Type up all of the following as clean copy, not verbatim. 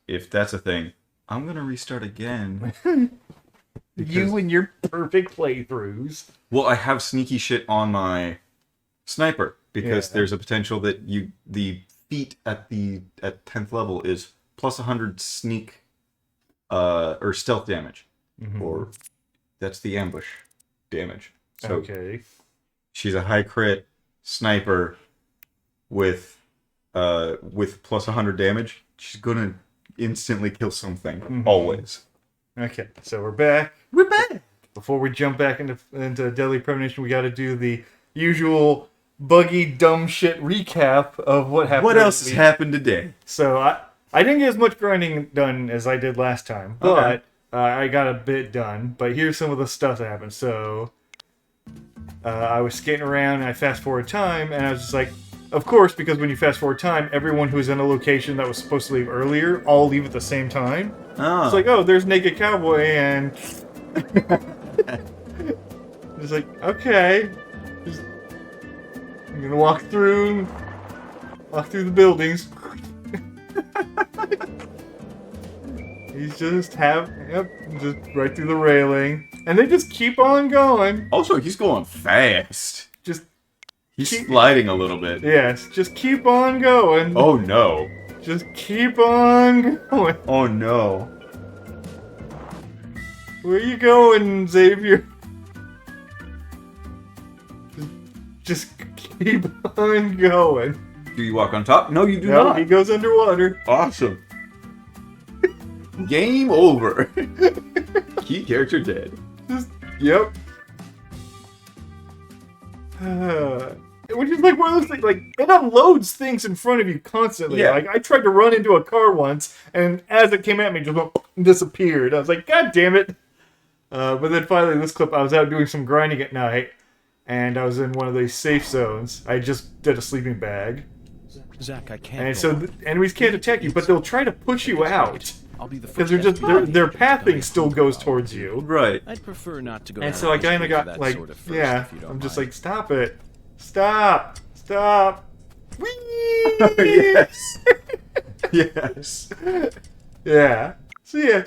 if that's a thing, I'm gonna restart again. You and your perfect playthroughs. Well, I have sneaky shit on my sniper because there's a potential that the feat at 10th level is plus 100 sneak or stealth damage, or that's the ambush damage. So Okay. she's a high crit sniper with plus 100 damage. She's gonna instantly kill something always. Okay, so we're back. We're back. Before we jump back into Deadly Premonition, we got to do the usual buggy, dumb shit recap of what happened. What else has happened today? So I didn't get as much grinding done as I did last time, but I got a bit done. But here's some of the stuff that happened. So I was skating around and I fast forward time, and I was just like, of course, because when you fast forward time, everyone who's in a location that was supposed to leave earlier all leave at the same time. Oh. It's like, oh, there's Naked Cowboy, and it's like, okay, I'm gonna walk through the buildings. He's just right through the railing, and they just keep on going. Also, he's going fast. He's sliding a little bit. Yes, just keep on going. Oh no. Just keep on going. Oh no. Where you going, Xavier? Just keep on going. Do you walk on top? No, you do No, not. he goes underwater. Awesome. Game over. Key character dead. Yep. Which is like one of those things, like, it unloads things in front of you constantly. Yeah. Like, I tried to run into a car once, and as it came at me, just disappeared. I was like, God damn it. But then finally, this clip, I was out doing some grinding at night, and I was in one of these safe zones. I just did a sleeping bag. Zach, I can't. And so the enemies can't attack you, but they'll try to push you out. I'll be the Because first. their pathing still goes towards you. Right. I'd prefer not to go. And down so I this kind of road got for that like, sort of first, yeah, if you don't I'm just mind. like, stop it. Stop. Whee! Yes. Yes. Yeah. So yeah,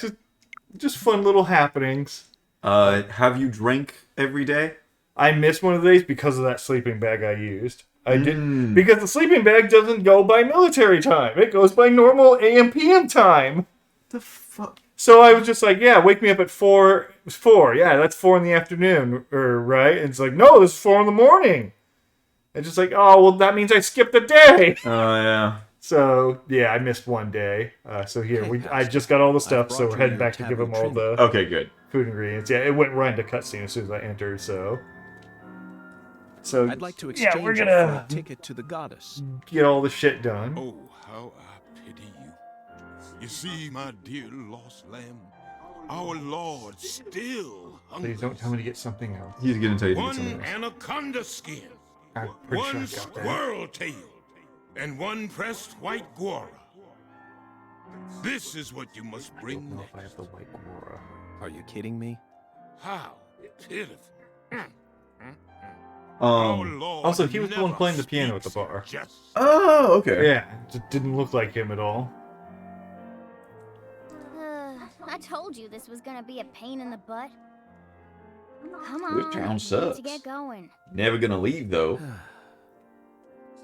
just fun little happenings. Have you drank every day? I missed one of these because of that sleeping bag I used. I didn't because the sleeping bag doesn't go by military time. It goes by normal AM PM time. The fuck? So I was just like, yeah, wake me up at 4. It was 4. Yeah, that's 4 in the afternoon, or right? And it's like, no, this is 4 in the morning. It's just like, oh, well, that means I skipped a day. Oh yeah. So yeah, I missed one day. So here I just got all the stuff. So we're heading back to give him all the Okay, good. food ingredients. Yeah, it went right into cutscene as soon as I entered. So I'd like to exchange we're it gonna for a ticket to the goddess. get all the shit done. Oh, how I pity you. You see, my dear lost lamb, our Lord still hungry. Please don't tell me to get something else. He's gonna tell you to get One something else. anaconda skin, I'm pretty sure I one got that. squirrel tail, and one pressed white guara. This is what you must I bring don't know if I have next. the white Gora. Are you kidding me? How pitiful. Our Lord Also, he was the one never playing the piano at the speaks bar. Just Oh, okay. Yeah, it just didn't look like him at all. I told you this was gonna be a pain in the butt. Come This on, town we need sucks. to get going. Never gonna leave though.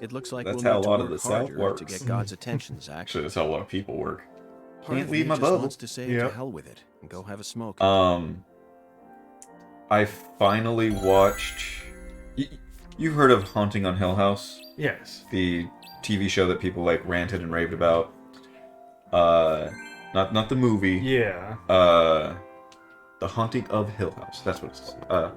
It looks like That's we'll how need a lot to of work the South harder to works. get God's attention, Zach. Actually, that's how a lot of people work. Part Can't of leave me my just bubble. wants to say Yep. to hell with it and go have a smoke. I finally watched. You heard of Haunting on Hill House? Yes. The TV show that people like ranted and raved about. Not the movie. Yeah. The Haunting of Hill House. That's what it's called.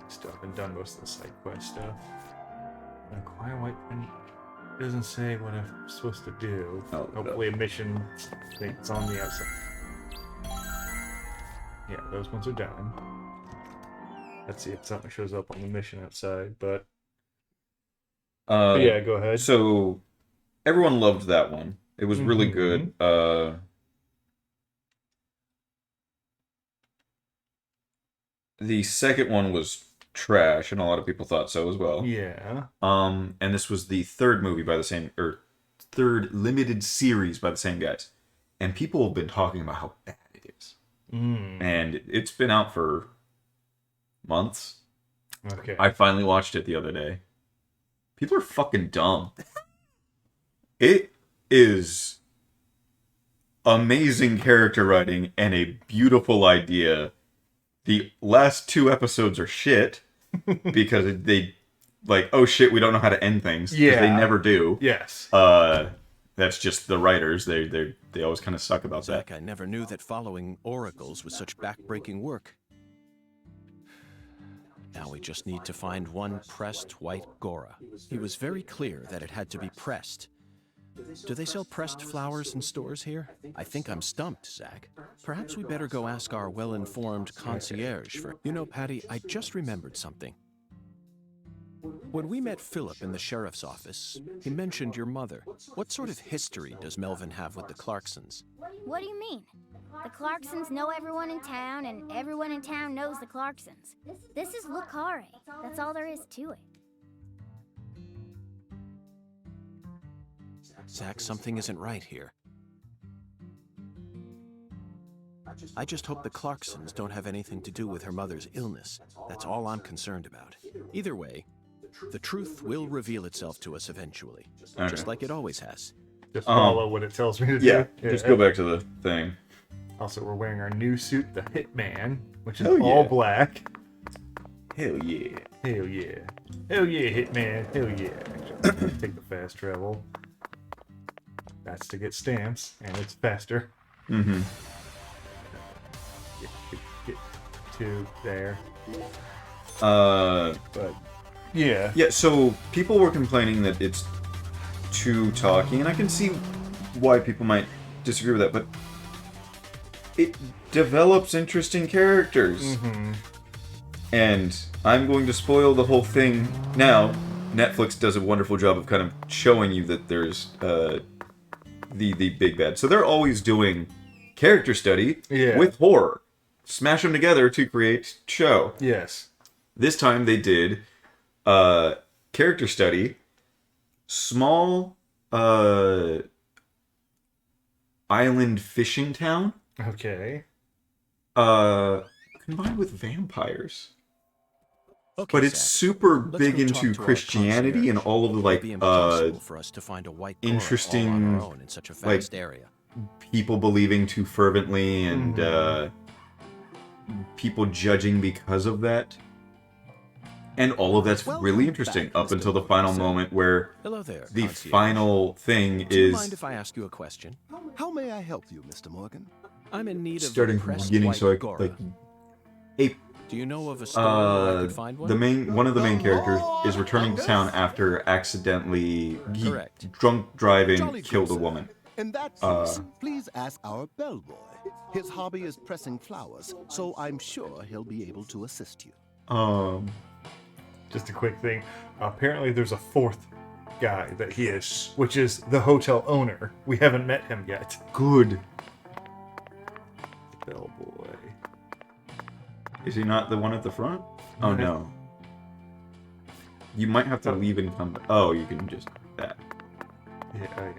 Still haven't done most of the side quest stuff. Acquire white print. It doesn't say what I'm supposed to do. Oh, Hopefully a mission thing's on the outside. Yeah, those ones are done. Let's see if something shows up on the mission outside, but yeah, go ahead. So everyone loved that one. It was really good. The second one was trash, and a lot of people thought so as well. Yeah. And this was the third movie by the same, or third limited series by the same guys. And people have been talking about how bad it is. And it's been out for months. Okay. I finally watched it the other day. People are fucking dumb. It is amazing character writing and a beautiful idea. The last 2 episodes are shit because they like, oh shit, we don't know how to end things. 'Cause they never do. Yes. That's just the writers. They always kind of suck about that. Zach, I never knew that following oracles was such backbreaking work. Now we just need to find one pressed white Gora. He was very clear that it had to be pressed. Do they sell pressed flowers in stores here? I think I'm stumped, Zach. Perhaps we better go ask our well-informed concierge for... You know, Patty, I just remembered something. When we met Philip in the sheriff's office, he mentioned your mother. What sort of history does Melvin have with the Clarksons? What do you mean? The Clarksons know everyone in town, and everyone in town knows the Clarksons. This is Lucare. That's all there is to it. Zach, something isn't right here. I just hope the Clarksons don't have anything to do with her mother's illness. That's all I'm concerned about. Either way, the truth will reveal itself to us eventually, just like it always has. Just follow what it tells me to do. Yeah, just go back to the thing. Also, we're wearing our new suit, the Hitman, which is Hell yeah. all black. Hell yeah. Hell yeah. Hell yeah, Hitman. Hell yeah. Actually, I'm gonna take the fast travel. That's to get stamps, and it's faster. Mm-hmm. Get to there. But Yeah. yeah, so people were complaining that it's too talky, and I can see why people might disagree with that, but it develops interesting characters. Mm-hmm. And I'm going to spoil the whole thing now. Netflix does a wonderful job of kind of showing you that there's the big bad. So they're always doing character study with horror. Smash them together to create show. Yes. This time they did character study, small island fishing town. Okay. Combined with vampires. Okay, But it's Zach, super let's big go talk into to our Christianity and concierge. all of the It'd be like impossible for us to find a white Gora all on interesting, our own in such a like, vast area. people believing too fervently and people judging because of that. And all of that's Welcome really interesting back, up Mr. until the final Wilson. moment where Hello there, the concierge. final thing Do you is mind if I ask you a question? How may I help you, Mr. Morgan? I'm in need of starting a from the pressed beginning white so I Gora. like a Do you know of a store where I could find one? one of the main characters is returning to town after accidentally Correct. drunk driving Jolly killed a good, sir. woman. In that case, please ask our bellboy. His hobby is pressing flowers, so I'm sure he'll be able to assist you. Just a quick thing. Apparently, there's a fourth guy that he is, which is the hotel owner. We haven't met him yet. Good. Bellboy. Is he not the one at the front? Oh no. You might have to leave and come back. Oh, you can just that. Yeah.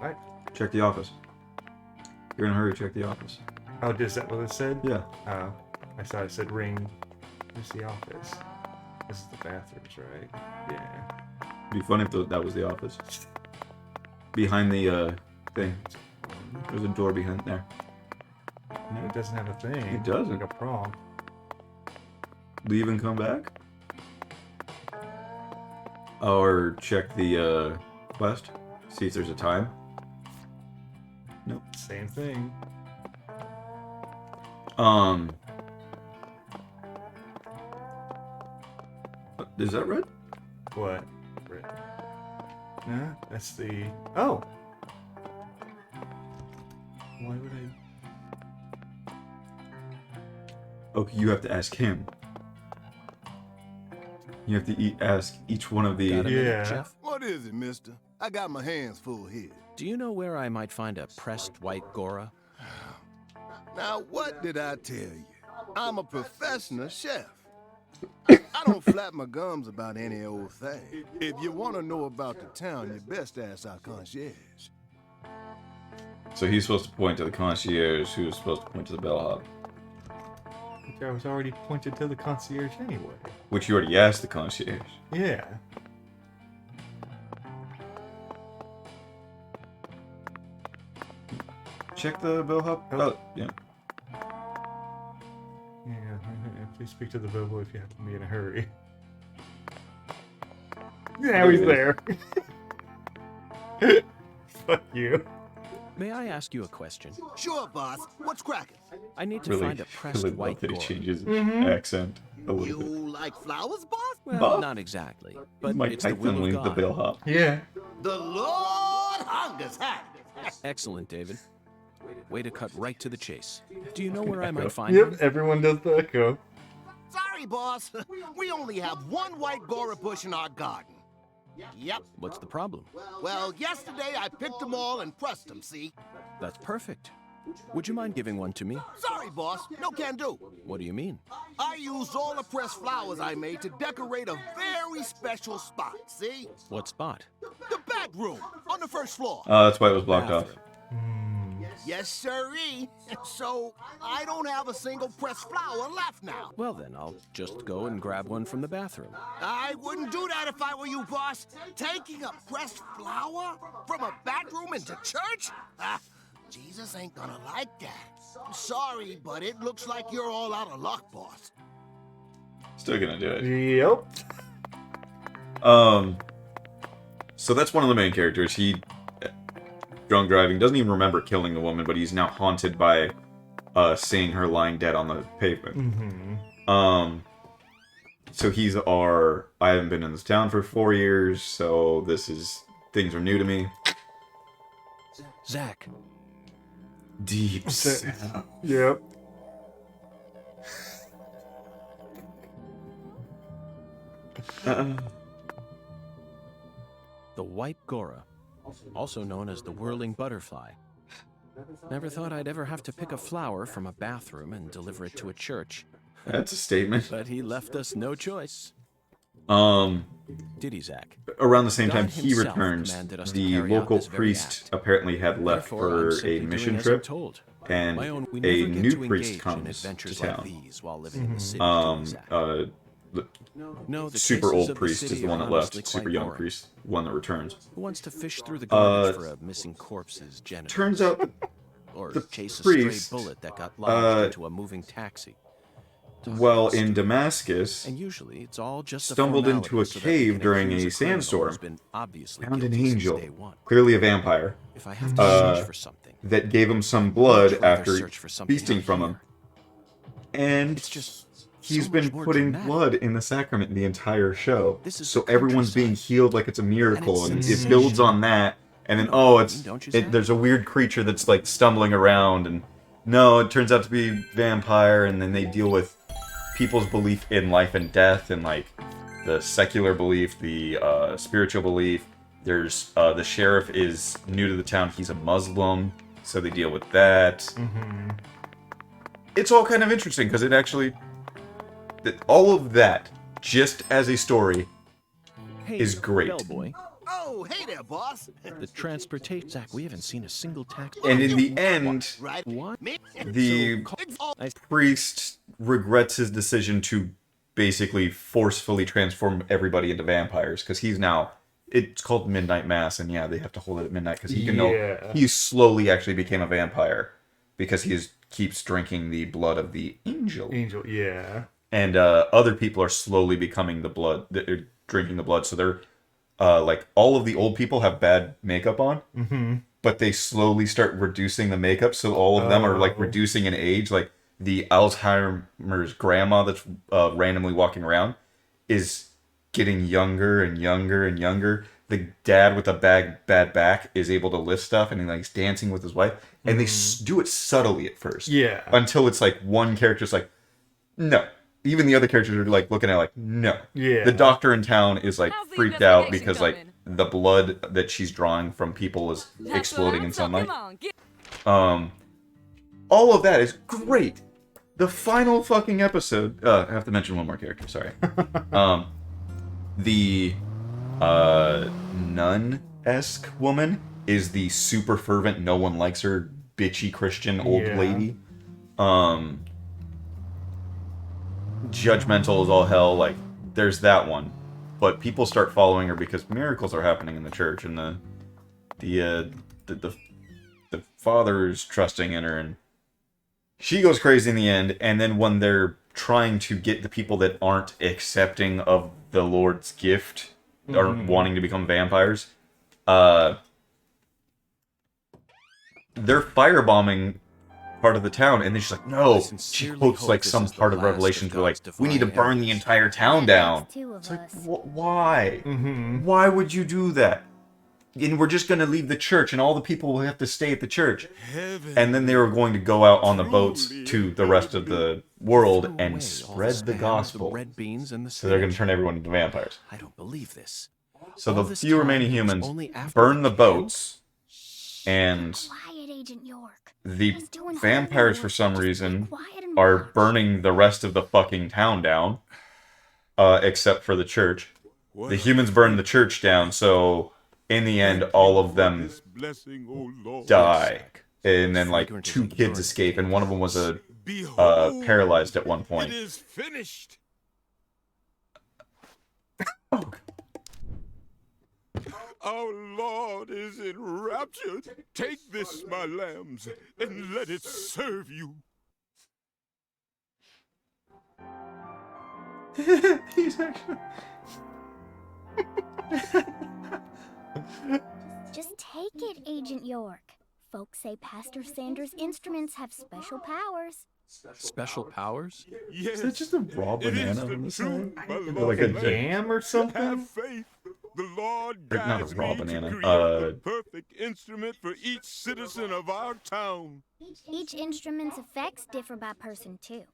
Right. Check the office. You're in a hurry. Check the office. Oh, is that what it said? Yeah. Oh, I thought it said ring. Where's the office? This is the bathrooms, right? Yeah. It'd be funny if that was the office. Behind the thing. There's a door behind there. No, it doesn't have a thing. It doesn't. Like a prompt. Leave and come back. Or check the quest. See if there's a time. Nope. Same thing. Is that red? What? No, that's the. Oh. Why would I? Okay, you have to ask him. You have to ask each one of the. Got a minute, Yeah. Jeff? What is it, mister? I got my hands full here. Do you know where I might find a pressed white Gora? Now, what did I tell you? I'm a professional chef. I don't flap my gums about any old thing. If you want to know about the town, you best ask our concierge. So he's supposed to point to the concierge, who was supposed to point to the bellhop. Which I was already pointed to the concierge anyway. Which you already asked the concierge. Yeah. Check the bellhop. Oh, yeah. Yeah, please speak to the bellboy if you have to be in a hurry. Now he's there. Fuck you. May I ask you a question? Sure, boss. What's cracking? I need to Really, find a pressed really white love that he gourd. changes Mm-hmm. accent a little You bit. like flowers, boss? Well, Bob? not exactly, but Mike it's the will Tyson, of the God. bellhop. Yeah. The Lord hungers hat. Excellent, David. Way to cut right to the chase. Do you know where I Echo. might find Yep, him? everyone does the echo. Sorry, boss. We only have one white Gora bush in our garden. Yep. What's the problem? Well, yesterday I picked them all and pressed them, see? That's perfect. Would you mind giving one to me? Sorry, boss. No can do. What do you mean? I used all the pressed flowers I made to decorate a very special spot, see? What spot? The bedroom on the first floor. That's why it was blocked off. Bathroom. Yes, sirree. So I don't have a single pressed flower left now. Well then, I'll just go and grab one from the bathroom. I wouldn't do that if I were you, boss. Taking a pressed flower from a bedroom into church? Ah, Jesus ain't gonna like that. Sorry, but it looks like you're all out of luck, boss. Still gonna do it. Yep. So that's one of the main characters. He, drunk driving, doesn't even remember killing the woman, but he's now haunted by seeing her lying dead on the pavement. Mm-hmm. So he's our. I haven't been in this town for 4 years, so things are new to me. Zach, Deep. Yep. the white Gora, also known as the Whirling Butterfly. Never thought I'd ever have to pick a flower from a bathroom and deliver it to a church. That's a statement. But he left us no choice. Did he, Zach? Around the same time God he himself returns, commanded us to the carry out local this very priest act. apparently had left Therefore, I'm for simply a doing mission as I'm trip, told. and My own, we a never get new to priest engage in comes adventures to like town. these while living in the city, do we, Zach? No, the Super chases old of the priest city is the are one that honestly left. quite Super young boring. priest, one that returns. Who wants to fish through the garbage Uh, for a missing corpse's genitals? Turns out or the chase a priest, stray bullet that got lodged into a moving taxi. Talk well, about in stupid. Damascus, And usually it's all just a stumbled into a formality so that we cave can during accuse a criminal who's sandstorm, been obviously found an guilty since angel, day one. clearly a vampire, If I have to search for something, that gave him some blood I'd rather after search for something feasting out from here. him. And it's just he's so been much more putting dramatic. blood in the sacrament the entire show. This is So the everyone's being countryside. healed like it's a miracle, And and it's it builds sensational. on that. And then, You know what I it's mean, don't you, Zach? there's a weird creature that's like stumbling around, and no, it turns out to be vampire, and then they deal with people's belief in life and death, and like the secular belief, the spiritual belief. There's the sheriff is new to the town. He's a Muslim, so they deal with that. Mm-hmm. It's all kind of interesting because it actually, all of that, just as a story, Hey, is great. Bellboy, Oh, hey there, boss. the transportation. Zach, we haven't seen a single taxi. And in the end, Right? What? Me? the It's all priest regrets his decision to basically forcefully transform everybody into vampires because he's now. It's called Midnight Mass, and yeah, they have to hold it at midnight because he can know Yeah. he slowly actually became a vampire because keeps drinking the blood of the angel. Angel, yeah. And other people are slowly becoming they're drinking the blood. So they're like all of the old people have bad makeup on, but they slowly start reducing the makeup. So all of them are like Oh. reducing in age. Like the Alzheimer's grandma that's randomly walking around is getting younger and younger and younger. The dad with a bad back is able to lift stuff, and he's dancing with his wife. And they do it subtly at first. Yeah. Until it's like one character's like, no. Even the other characters are like looking at it like, no. Yeah. The doctor in town is like How's the freaked out investigation because like going? the blood that she's drawing from people is That's exploding what in I'm sunlight. Come on, get All all of that is great. The final fucking episode. I have to mention one more character. Sorry. The nun-esque woman is the super fervent, no one likes her, bitchy Christian old lady. Judgmental as all hell. Like, there's that one. But people start following her because miracles are happening in the church, and the father is trusting in her, and she goes crazy in the end. And then when they're trying to get the people that aren't accepting of the Lord's gift, or wanting to become vampires, they're firebombing part of the town, and then she's like, no. She quotes like some part of Revelations where like, we need to burn the entire town down. It's like, why? Why would you do that? And we're just going to leave the church, and all the people will have to stay at the church. And then they were going to go out on the boats to the rest of the world and spread the gospel. So they're going to turn everyone into vampires. I don't believe this. So the few remaining humans burn the boats, and Quiet, Agent York. the vampires, for some reason, are burning the rest of the fucking town down, except for the church. The humans burn the church down, so in the end, all of them die. And then, like, 2 kids escape, and one of them was paralyzed at one point. It is finished. Our Lord is enraptured. Take this, my lambs, and let it serve you. He's actually... Just take it, Agent York. Folks say Pastor Sanders' instruments have special powers. Special powers? Yes, Is that just a raw it is banana the on the truth, side? my Like a lovely Jam or Have something? faith. The Lord Or not a guides raw me banana, to create the perfect instrument for each citizen of our town. Each instrument's effects differ by person, too.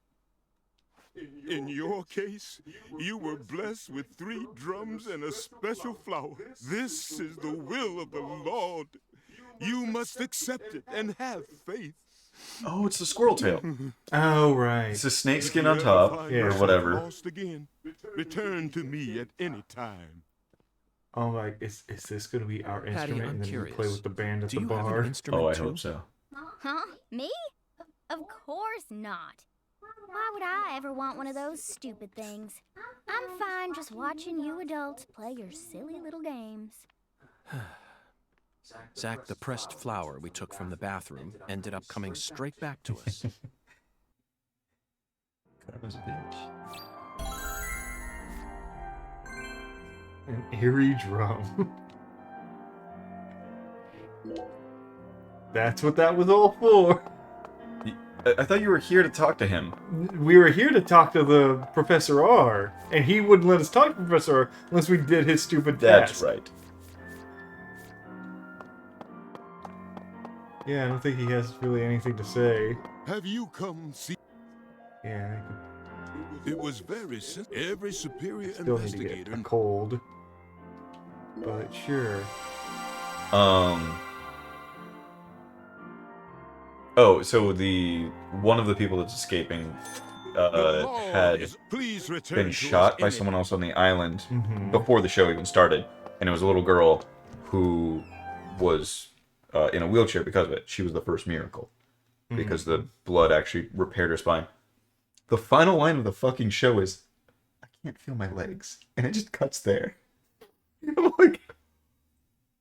In your case, you were blessed with 3 drums and a special flower. This is the will of the Lord. You must accept it and have faith. Oh, it's the squirrel tail. Oh, right. It's a snake skin on top, Yeah. or whatever. Lost again. Return to me at any time. Oh, like, is this going to be our Patty, instrument? I'm And then curious. we play with the band at Do the you have bar? an instrument Oh, I too? hope so. Huh? Me? Of course not. Why would I ever want one of those stupid things? I'm fine just watching you adults play your silly little games. Zach, the pressed flower we took from the bathroom ended up coming straight back to us. Karma's a bitch. An eerie drum. That's what that was all for. I thought you were here to talk to him. We were here to talk to the Professor R, and he wouldn't let us talk to Professor R unless we did his stupid That's task. right. Yeah, I don't think he has really anything to say. Have you come see? Yeah, It was very simple. Every superior I still need to investigator. get a cold. But sure. Oh, so one of the people that's escaping had been shot by someone else on the island before the show even started, and it was a little girl who was in a wheelchair because of it. She was the first miracle because the blood actually repaired her spine. The final line of the fucking show is, "I can't feel my legs," and it just cuts there. I'm like,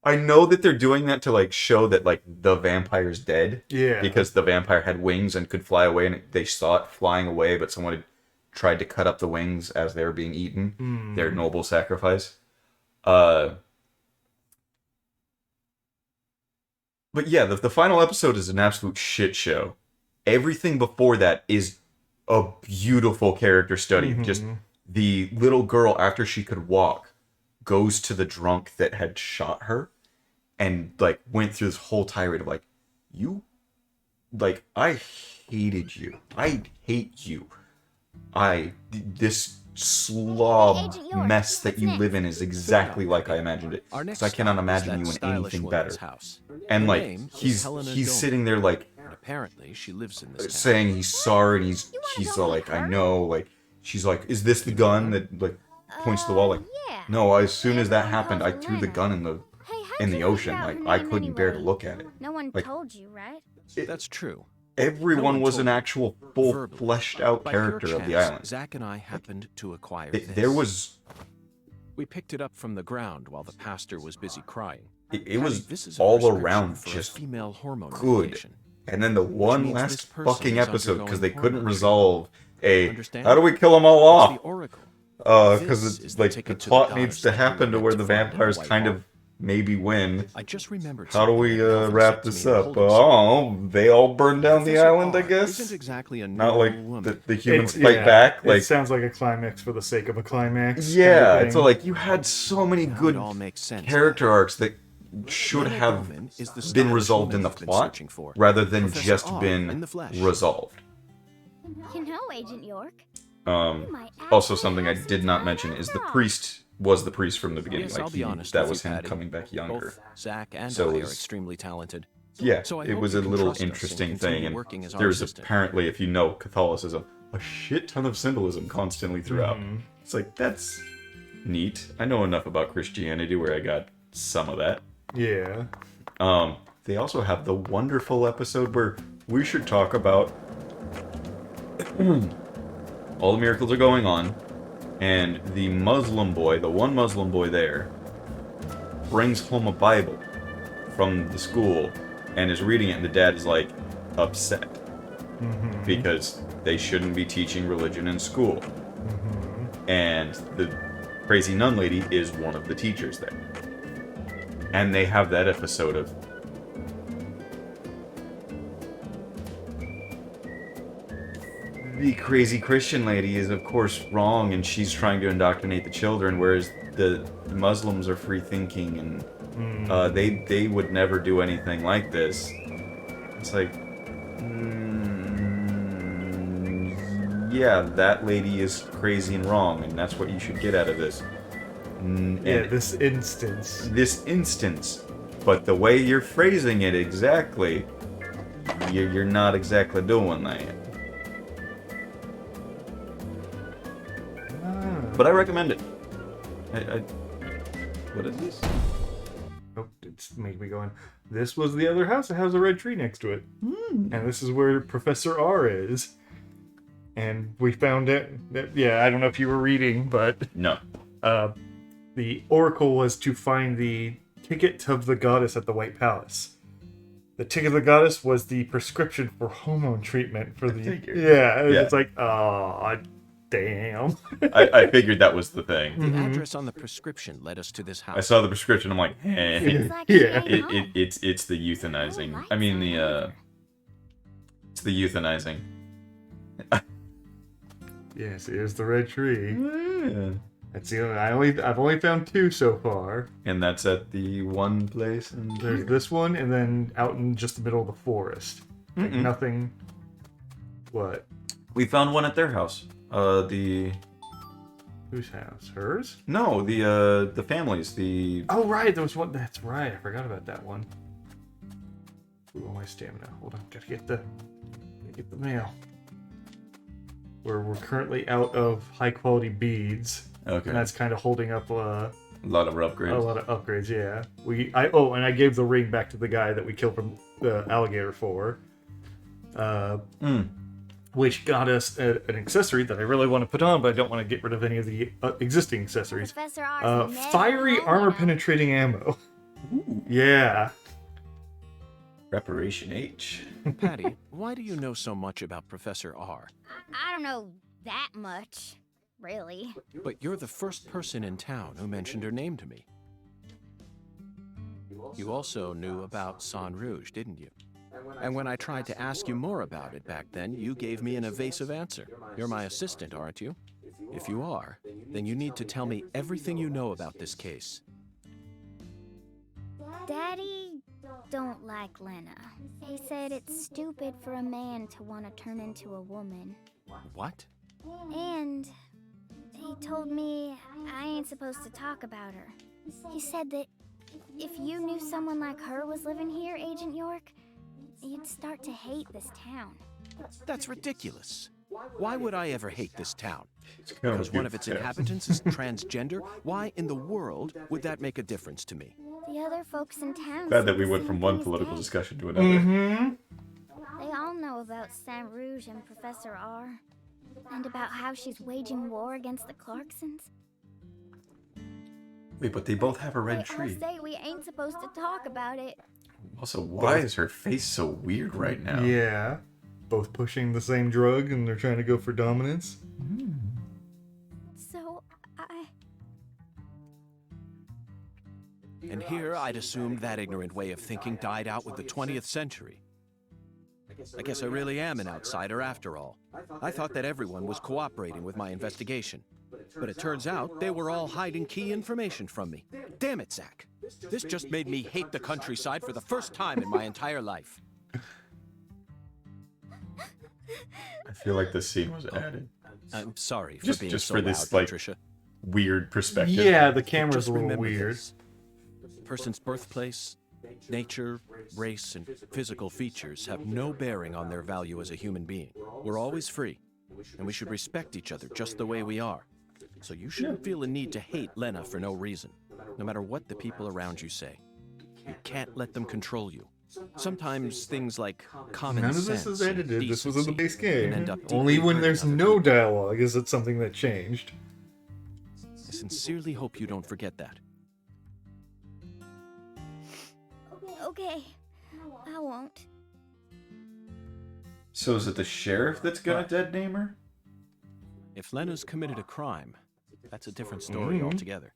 I know that they're doing that to like show that like the vampire's dead. Yeah. Because the vampire had wings and could fly away, and they saw it flying away, but someone had tried to cut up the wings as they were being eaten. Their noble sacrifice. But yeah, the final episode is an absolute shit show. Everything before that is a beautiful character study. Just the little girl, after she could walk, goes to the drunk that had shot her and like went through this whole tirade of like, I hated you. I hate you. This slob Agent York, mess that what's you next? live in is exactly like I imagined it. Our next Because I cannot stop is imagine that you in stylish anything woman's better. house. And Her like name is he's Helena he's Doman. sitting there like And apparently, she lives in this town. saying he's sorry, and she's go like, with I her? know, like, she's like, is this the gun that like points to the wall? Like, Yeah. no. As soon as that Everyone happened, calls I her threw the Lena. gun Hey, how'd in you the figure ocean. out Like, her I name couldn't bear to anyway? look at it. No one Like- told you, right? That's true. Everyone one was told an me. actual full Verbally. fleshed out By pure character of the chance, island. Zach and I happened to acquire this. There was We picked it up from the ground while the pastor was busy crying. it Patty, was this is a all prescription around for a just female hormone good. medication. And then the one means last this person fucking is episode because they undergoing couldn't hormone resolve a Understand? how do we kill them all It's off? the oracle. Because This it's is the like the ticket to the plot goddess needs to that you happen were to where meant the to find in the vampires White kind Hall. of maybe win. I just remembered How do something we that Melvin wrap said to this me in up? holding Oh, they all burned down the Professor island, I R guess. Isn't exactly a Not normal like woman. the humans It's- fight yeah, back. it Like sounds like a climax for the sake of a climax. yeah, kind of it's thing. like you had so many Now good it all makes sense. character arcs that should Lena have Goldman is the been stylish resolved in woman the you've been plot searching for. rather than Professor just R in been the flesh. resolved. You know, Agent York. Also, actually something I have did some not time mention on is the Earth. priest was the priest from the beginning. Yes, like I'll be honest that with was you, him Patty. coming back younger. Both Zach and So I are it's- extremely talented. Yeah, So I it hope was you a can little trust us and interesting continue thing, and working as our there's assistant. apparently, if you know Catholicism, a shit ton of symbolism constantly throughout. Mhm. It's like that's neat. I know enough about Christianity where I got some of that. Yeah. They also have the wonderful episode where we should talk about all the miracles are going on, and the Muslim boy, the one Muslim boy there, brings home a Bible from the school and is reading it, and the dad is like upset because they shouldn't be teaching religion in school. And the crazy nun lady is one of the teachers there. And they have that episode of the crazy Christian lady is of course wrong, and she's trying to indoctrinate the children, whereas the Muslims are free thinking, and they would never do anything like this. It's like, yeah, that lady is crazy and wrong, and that's what you should get out of this. And Yeah, this instance. but the way you're phrasing it exactly, you're not exactly doing that. But I recommend it. What is this? Oh, it's made me going. This was the other house that has a red tree next to it. And this is where Professor R is. And we found it. Yeah, I don't know if you were reading, but No. the oracle was to find the ticket of the goddess at the White Palace. The ticket of the goddess was the prescription for hormone treatment for the. figured. Yeah, Yeah. it's like, oh, damn. I figured that was the thing. The address on the prescription led us to this house. I saw the prescription. I'm like, eh. Seems like Yeah. she ain't home. It's the euthanizing. Oh, I mean lights on. it's the euthanizing. Yes, here's the red tree. Yeah. That's the only. I've only found two so far. And that's at the one place. And There's this one, and then out in just the middle of the forest. Like nothing. What? we found one at their house. The Whose house? Hers? no, the families. The Oh, right. There was one. That's right. I forgot about that one. Ooh, my stamina. Hold on. Gotta get the mail. We're currently out of high quality beads, okay. and that's kind of holding up A lot of upgrades. a lot of upgrades. Yeah. And I gave the ring back to the guy that we killed from the alligator for. Which got us an accessory that I really want to put on, but I don't want to get rid of any of the existing accessories. Professor R's never Fiery home armor enough. penetrating ammo. Yeah. Reparation H. Patty, why do you know so much about Professor R? I don't know that much, really. But you're the first person in town who mentioned her name to me. You also knew about San Rouge, didn't you? And when I tried to ask you more about it back then, you gave me an evasive answer. You're my assistant, aren't you? If you are, then you need to tell me everything you know about this case. Daddy don't like Lena. He said it's stupid for a man to want to turn into a woman. What? And he told me I ain't supposed to talk about her. He said that if you knew someone like her was living here, Agent York, you'd start to hate this town. That's ridiculous. Why would I ever hate this town? Kinda Because one of good, its yeah. inhabitants is transgender? Why in the world would that make a difference to me? The other folks in town. Glad see that we the went same from one thing as political Dad. discussion to another. Mm-hmm. They all know about Saint Rouge and Professor R. And about how she's waging war against the Clarksons. Wait, but they both have a red They all tree. say we ain't supposed to talk about it. Also, why is her face so weird right now? Yeah. Both pushing the same drug and they're trying to go for dominance. So, And here I'd assumed that ignorant way of thinking died out with the 20th century. I guess I really am an outsider after all. I thought that everyone was cooperating with my investigation. But it turns out they were all hiding key information from me. Damn it, Zach. This just made me hate the countryside for the first time in my entire life. I feel like this scene was added. I'm sorry for Just- being just so for loud, this, like, Patricia. Weird perspective. Yeah, the camera's Just a little remember weird. this. A person's birthplace, nature, race, and physical features have no bearing on their value as a human being. We're always free, and we should respect each other just the way we are. So you shouldn't feel a need to hate Lena for no reason, no matter what the people around you say. You can't let them control you. Sometimes things like common None of sense this is and edited. This was in the base decency can game. end up Only deeply when hurting there's other no people. dialogue is it something that changed. I sincerely hope you don't forget that. okay. I won't. So is it the sheriff that's gonna dead name her? If Lena's committed a crime, that's a different story altogether.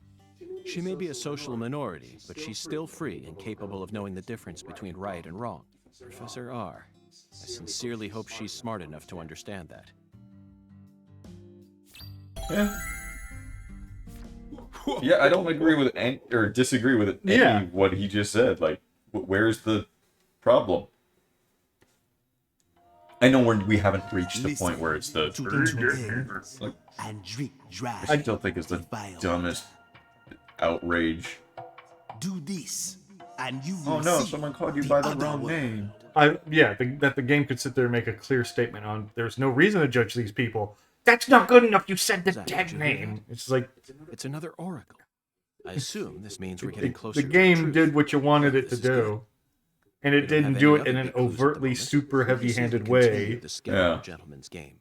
She may be a social minority, but she's still free and capable of knowing the difference between right and wrong. Professor R. I sincerely hope she's smart enough to understand that. Yeah. Yeah, I don't agree with any, or disagree with any Yeah. what he just said. Like, where's the problem? I know we haven't reached the point where it's the. Like, And drink dry. I still think it's the dumbest outrage. Do this, and you Oh will no, see someone called you by the other wrong world. name. That the game could sit there and make a clear statement on there's no reason to judge these people. That's not good enough. You said the Zach, dead did you hear name. It's like It's another oracle. I assume this means we're getting closer the to game truth. did what you wanted it to This is do. good. And We it don't didn't have do any it in other an big clues at the overtly moment. super We just need to heavy-handed continue way. the skill Yeah. of a gentleman's game.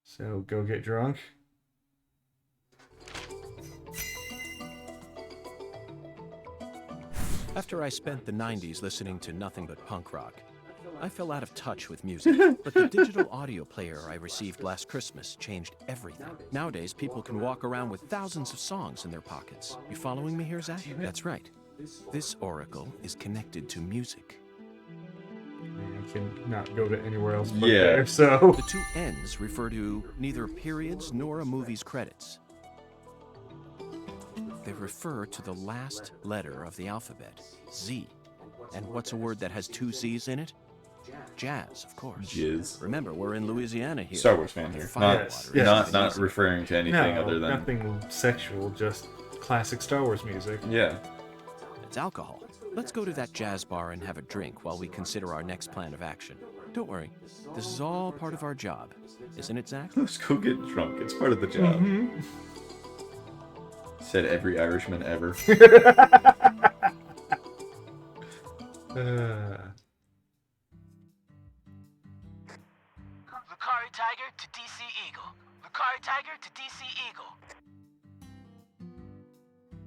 So go get drunk. After I spent the 90s listening to nothing but punk rock, I fell out of touch with music. But the digital audio player I received last Christmas changed everything. Nowadays, people can walk around with thousands of songs in their pockets. You following me here, Zach? That's right. This oracle is connected to music. I can not go to anywhere else but Yeah. there, so... The two N's refer to neither periods nor a movie's credits. They refer to the last letter of the alphabet, Z. And what's a word that has two Z's in it? Jazz, of course. Jizz. Remember, we're in Louisiana here. Star Wars fan here. Fire Yes, water yes. is Not easy. referring to anything No, other than nothing sexual, just classic Star Wars music. yeah. It's alcohol. Let's go to that jazz bar and have a drink while we consider our next plan of action. Don't worry, this is all part of our job, isn't it, Zach? Let's go get drunk. It's part of the job. Mm-hmm. Said every Irishman ever. Lucari Tiger to DC Eagle. Lucari Tiger to DC Eagle.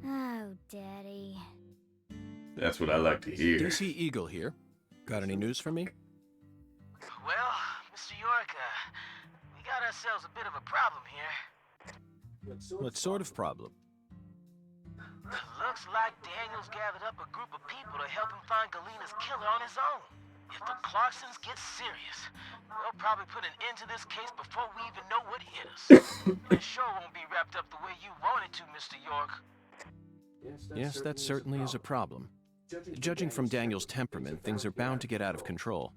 Oh, Daddy. That's what I like to hear. DC Eagle here. Got any news for me? Well, Mr. York, we got ourselves a bit of a problem here. What sort of problem? Looks like Daniel's gathered up a group of people to help him find Galena's killer on his own. If the Clarksons get serious, they'll probably put an end to this case before we even know what hit us. It sure won't be wrapped up the way you want it to, Mr. York. Yes, that certainly is a problem. Judging from Daniel's temperament, things are bound to get out of control.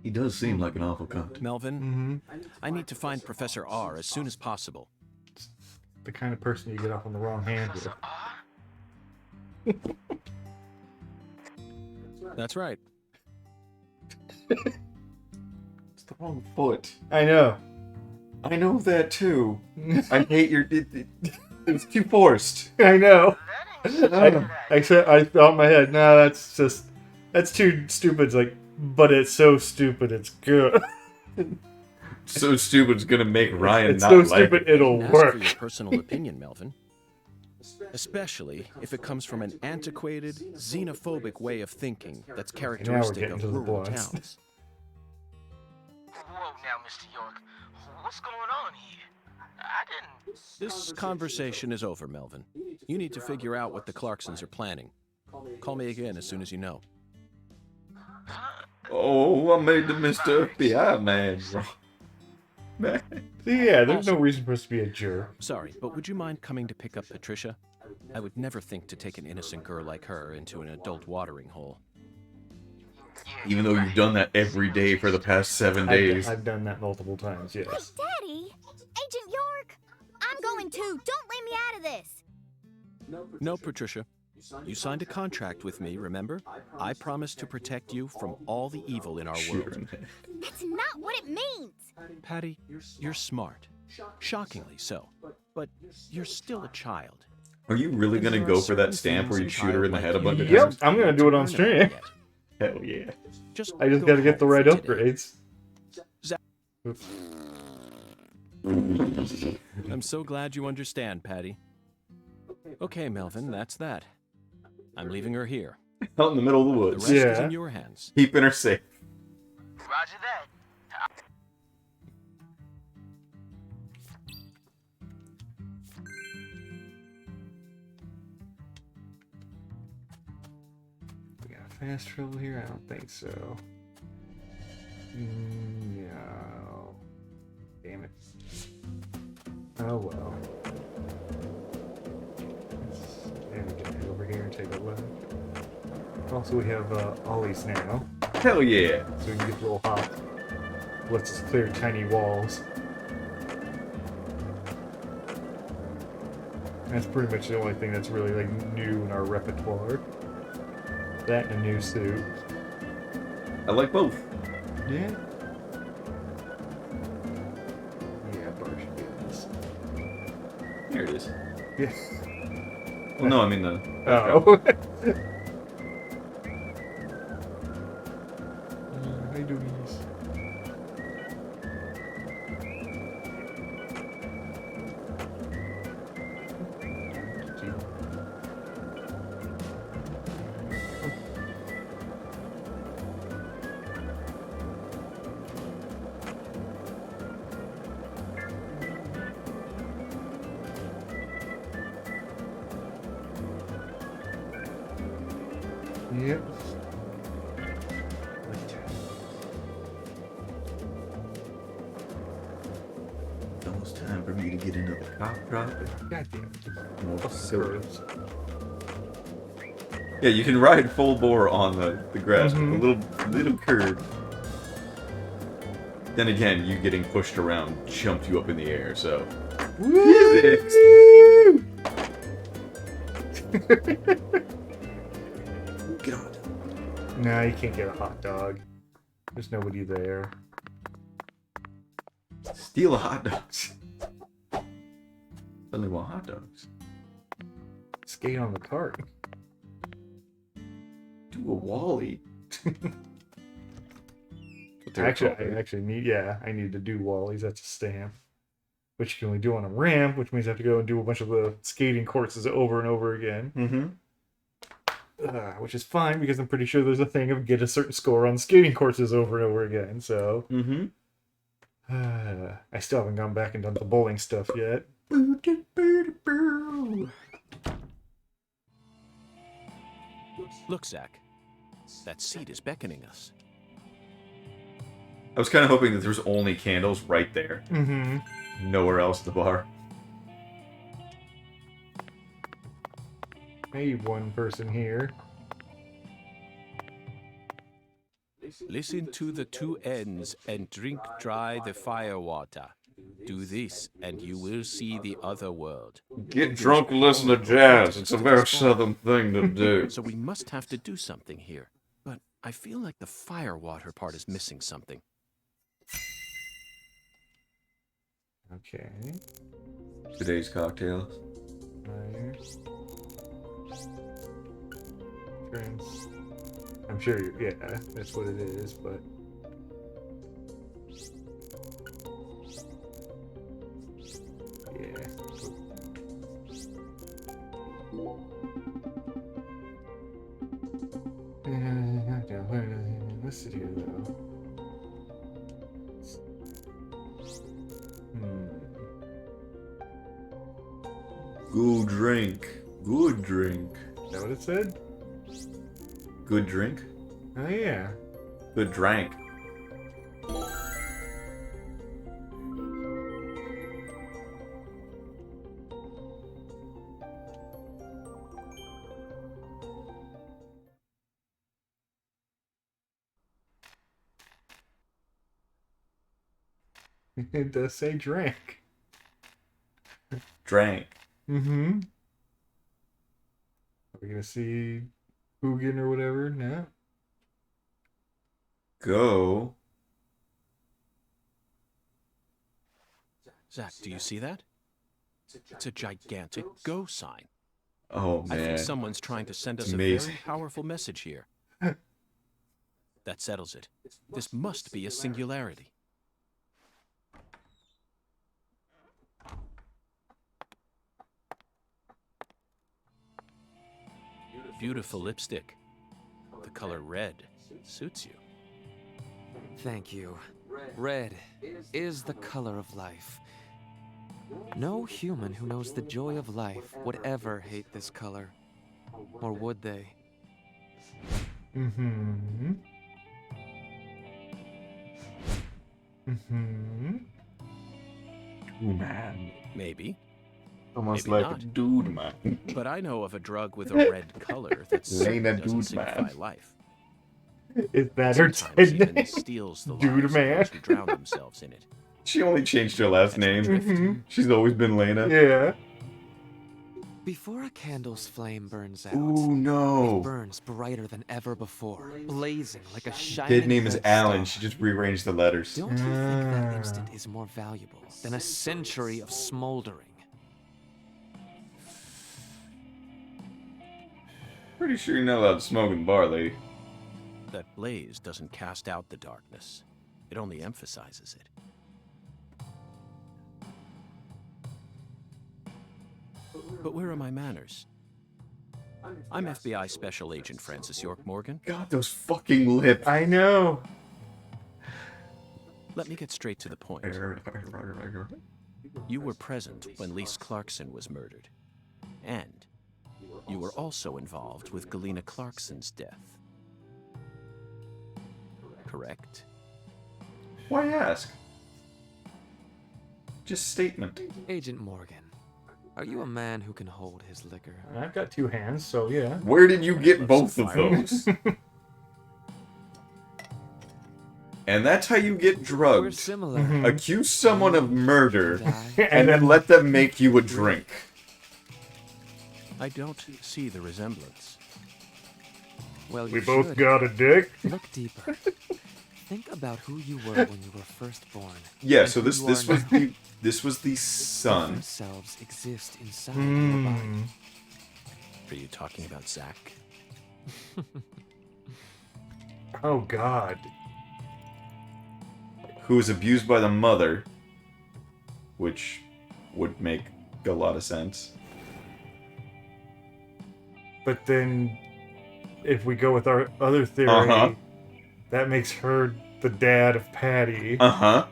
He does seem like an awful cunt. Melvin, I need to find Professor R as soon as possible. The kind of person you get off on the wrong hand with. That's right. It's the wrong foot. I know. I know that too. I hate your. It's too forced. I know. That ain't I thought in my head, no, that's too stupid. It's like, but it's so stupid, it's good. So stupid, it's gonna make Ryan It's not so like stupid, it. it'll Ask work. for your personal opinion, Melvin. Especially if it comes from an antiquated, xenophobic way of thinking that's characteristic getting of to the rural blunts. towns. Whoa now, Mr. York. What's going on here? I didn't... This conversation is over, Melvin. You need to figure out what the Clarksons are planning. Call me again as soon as you know. Oh, I made the Mr. FBI man. Man. Yeah, there's no reason for us to be a jerk. Sorry, but would you mind coming to pick up Patricia? I would never think to take an innocent girl like her into an adult watering hole. Even though you've done that every day for the past 7 days. I've done that multiple times, Hey, yes. Daddy! Agent York! I'm going too. Don't leave me out of this. No, Patricia. You signed a contract with me, remember? I promised to protect you from all the evil in our world. That's not what it means. Patty, you're smart. Shockingly so. But you're still a child. Are you really gonna go for that stamp where you shoot her in the head a bunch of Yep, times? I'm gonna do it on stream. Hell yeah. I just gotta get the right home for today. upgrades. Oops. I'm so glad you understand, Patty. Okay, Melvin, that's that. I'm leaving her here. Out in the middle of the The woods. rest is Yeah. in your hands. Keeping her safe. Roger that. We got fast travel here? I don't think so. No. Damn it. Oh well. And we can head over here and take a look. Also, we have ollies now, Hell yeah. so we can get a little hop. Lets us clear tiny walls. That's pretty much the only thing that's really like new in our repertoire. That and a new suit. I like both. Yeah. Yeah, Bar should get this. Here it is. Yeah. Well, no, I mean the. Oh. Hi, doggies. Yep. It's almost time for me to get into the cop drop. God damn it. More Oh, silver. gross. Yeah, you can ride full bore on the grass with Mhm. a little curve. Then again, you getting pushed around jumped you up in the air, so. Physics. Get on. Nah, you can't get a hot dog. There's nobody there. Steal a hot dogs. Suddenly want hot dogs. Skate on the cart. Do a Wally. I need to do Wallies. That's a stamp. Which you can only do on a ramp, which means I have to go and do a bunch of the skating courses over and over again. Mm-hmm. Which is fine because I'm pretty sure there's a thing of get a certain score on skating courses over and over again. So Mm-hmm. I still haven't gone back and done the bowling stuff yet. Look, Zach. That seat is beckoning us. I was kind of hoping that there was only candles right there. Mm-hmm. Nowhere else at the bar. Maybe one person here. Listen to the two ends and drink dry the fire water. Do this, and you will see the other world. Get drunk and listen to jazz. It's a very southern thing to do. So we must have to do something here. But I feel like the firewater part is missing something. Okay. Today's cocktails. Fire. Trans. I'm sure you. Yeah, that's what it is. But yeah. Let's sit here though. Good drink. Good drink. Is that what it said? Good drink. Oh yeah. Good drank. It does say drink. Drank. Mm-hmm. Are we gonna see Hugin or whatever? No. Go. Zach, do you see that? It's a gigantic go sign. Oh I man. think someone's trying to send us a amazing. very powerful message here. That settles it. This must be a singularity. Beautiful lipstick. The color red suits you. Thank you. Red is the color of life. No human who knows the joy of life would ever hate this color. Or would they? Mm-hmm. Mm-hmm. Ooh, man. Maybe. Almost Maybe like not. a dude, man. But I know of a drug with a red color that certainly Lena doesn't dude signify man. life. Is that her Sometimes even name? steals the Dude lives man. of those who drown themselves in it. She only changed her last name. Mhm. She's always been Lena. Yeah. Before a candle's flame burns out, Ooh, it no. burns brighter than ever before, blazing like a shining Dead name is red Alan. star. She just rearranged the letters. Don't you think that Ah. instant is more valuable than a century of smoldering? Pretty sure you're not allowed to smoke in the bar, lady. That blaze doesn't cast out the darkness. It only emphasizes it. But where are my manners? I'm FBI Special Agent Francis York Morgan. God, those fucking lips. I know. Let me get straight to the point. You were present when Lise Clarkson was murdered. And you were also involved with Galena Clarkson's death. Correct? Why ask? Just statement. Agent Morgan, are you a man who can hold his liquor? I've got two hands, so yeah. Where did you get both of those? And that's how you get We're drugged. similar. Mhm. Accuse someone of murder, And I- and then let them make you a drink. I don't see the resemblance. Well, We you both should. got a dick. Look deeper. Think about who you were when you were first born. Yeah, and so who this you this are was now. the son. Different selves exist inside your body. Mm. Are you talking about Zach? Oh God. Who was abused by the mother, which would make a lot of sense. But then, if we go with our other theory, Uh-huh. that makes her the dad of Patty, Uh-huh.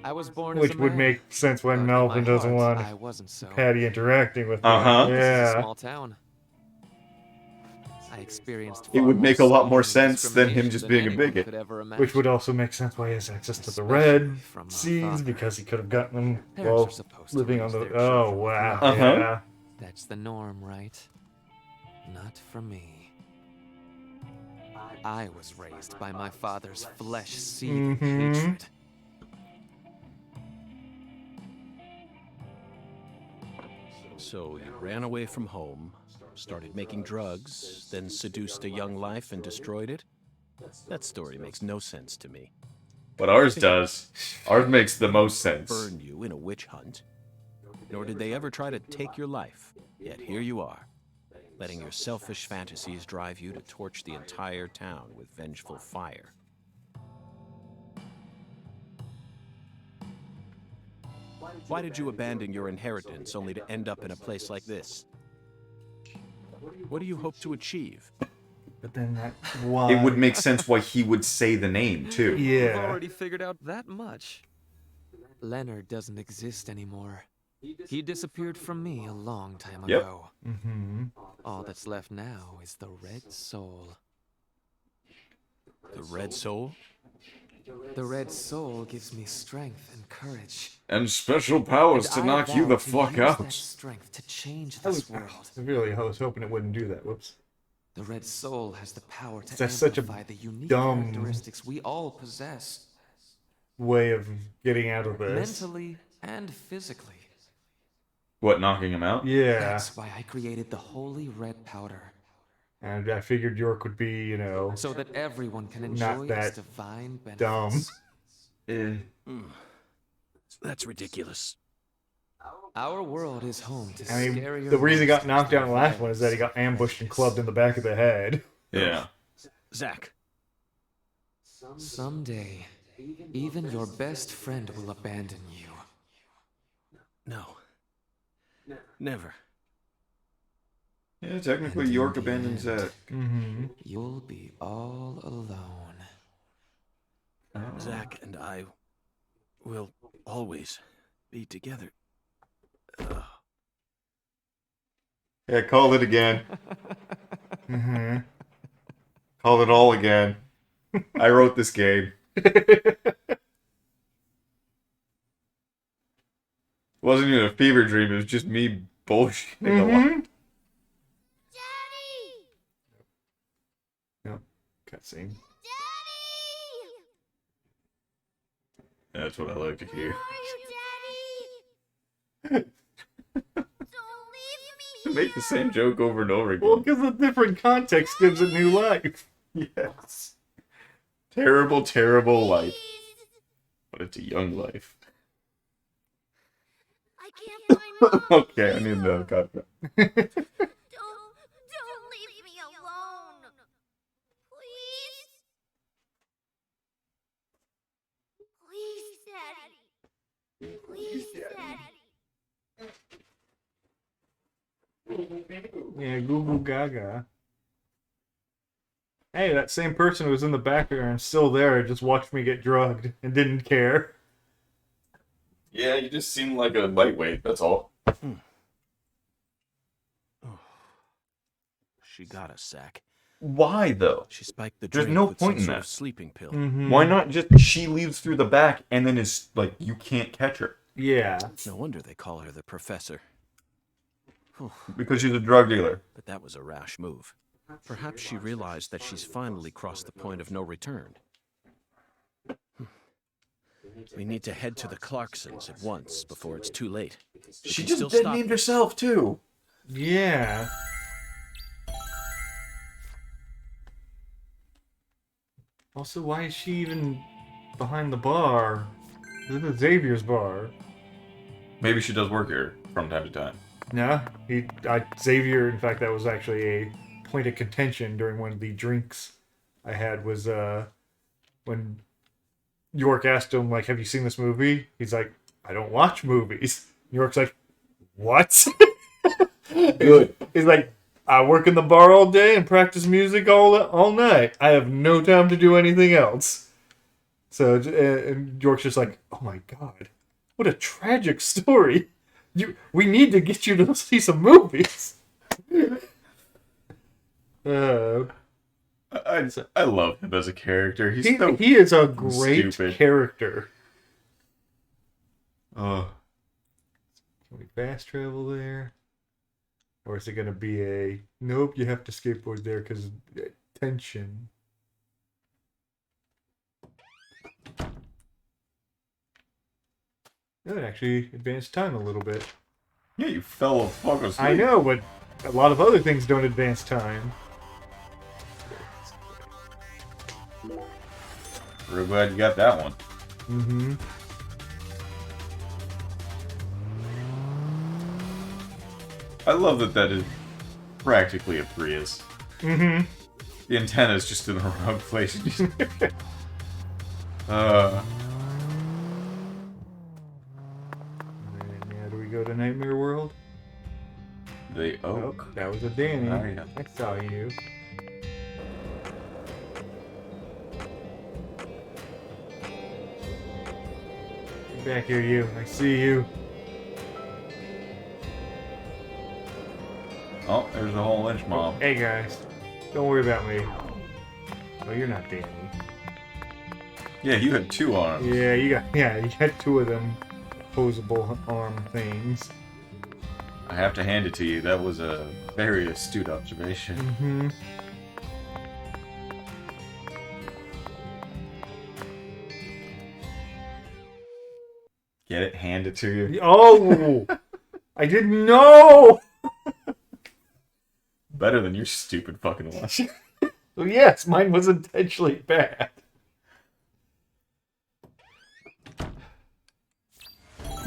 I was born as which a would man, make sense but when in Melvin my doesn't heart, want I wasn't so. Patty interacting with her. Uh-huh. This is a Yeah. small town. I experienced It far would more make a lot more slavery and sense than him discrimination just than being a anyone bigot. could ever Which would imagine. also make sense why he has access to the Especially red from my seeds, father. because he could have gotten them Parents while are supposed to living on raise the. their Oh children wow! through Uh-huh. Yeah. That's the norm, right? Not for me. I was raised by my father's flesh-seething Mhm. hatred. So you ran away from home, started making drugs, then seduced a young life and destroyed it? That story makes no sense to me. But ours does. Ours makes the most sense. Burn you in a witch hunt. Nor did they ever try to take your life. Yet here you are, letting your selfish fantasies drive you to torch the entire town with vengeful fire. Why did you abandon your inheritance only to end up in a place like this? What do you hope to achieve? But then that why? It would make sense why he would say the name, too. I've Yeah. already figured out that much. Leonard doesn't exist anymore. He disappeared from me a long time Yep. ago. All that's left now is the Red Soul. The Red Soul? The Red Soul gives me strength and courage. And special powers And to I knock you vow the to fuck use that out. strength to change I this was, world. I was hoping it wouldn't do that. Whoops. The Red Soul has the power to That's such a amplify the unique dumb- characteristics we all possess, Way of getting out of this. mentally and physically. What, knocking him out? Yeah. That's why I created the holy red powder, And I figured York would be, you know, so that everyone can Not enjoy that its divine benefits. dumb. That's ridiculous. Our world is home to I mean, scarier the reason he got monsters knocked than out in the last violence. one is that he got ambushed and clubbed in the back of the head. Yeah. Zach, Someday, even your best friend will abandon you. no. Never. Yeah, technically York abandons Zach. You'll be all alone. Zach and I will always be together. Yeah, call it again. Call it all again. I wrote this game. It wasn't even a fever dream, it was just me bullshitting a lot. Daddy! Yep. Cutscene. Daddy! That's what I like to hear. Where are you, Daddy? Don't leave me Make the same joke over and over Well, again. because the different context gives it new life. Yes. Terrible, terrible life. Please. But it's a young life. I can't find Mom. Okay, I need another cut. Don't leave me alone. Please. Please, Daddy. Please, Daddy. Yeah, Goo Goo Gaga. Hey, that same person who was in the background still there, just watched me get drugged and didn't care. Yeah, you just seem like a lightweight, that's all. She got us, Zach. Why, though? She spiked the There's drink no with point some in sort that. of sleeping pill. Why not just she leaves through the back and then is like, you can't catch her? Yeah. No wonder they call her the Professor. Because she's a drug dealer. But that was a rash move. Perhaps she realized that she's finally crossed the point of no return. We need to head to the Clarksons at once before it's too late. We She can just still dead stop named them. herself, too. Yeah. Also, why is she even behind the bar? This is Xavier's bar. Maybe she does work here from time to time. No, Xavier. In fact, that was actually a point of contention during one of the drinks I had. Was when York asked him, like, "Have you seen this movie?" He's like, "I don't watch movies." York's like, "What?" Good. He's like, "I work in the bar all day and practice music all night. I have no time to do anything else." So and York's just like, "Oh my god, what a tragic story! We need to get you to see some movies." I love him as a character. He's so He is a great stupid. character. Oh, Can we fast travel there? Or is it going to be a, nope, you have to skateboard there because tension. That would actually advance time a little bit. yeah, you fellow fuckers. I know, but a lot of other things don't advance time. Real glad you got that one. Mm-hmm. I love that is practically a Prius. Mm-hmm. The antenna's just in the wrong place. Now do we go to Nightmare World? Oh, That was a Danny. Oh, yeah. I saw you. Get back here, you. I see you. Oh, there's a whole lynch mob. Hey guys, don't worry about me. Oh, you're not Danny. Yeah, you had 2 arms. Yeah, you got 2 of them opposable arm things. I have to hand it to you. That was a very astute observation. Mm-hmm. Get it? Hand it to you. Oh! I didn't know! Better than your stupid fucking one. Well, yes, mine was intentionally bad.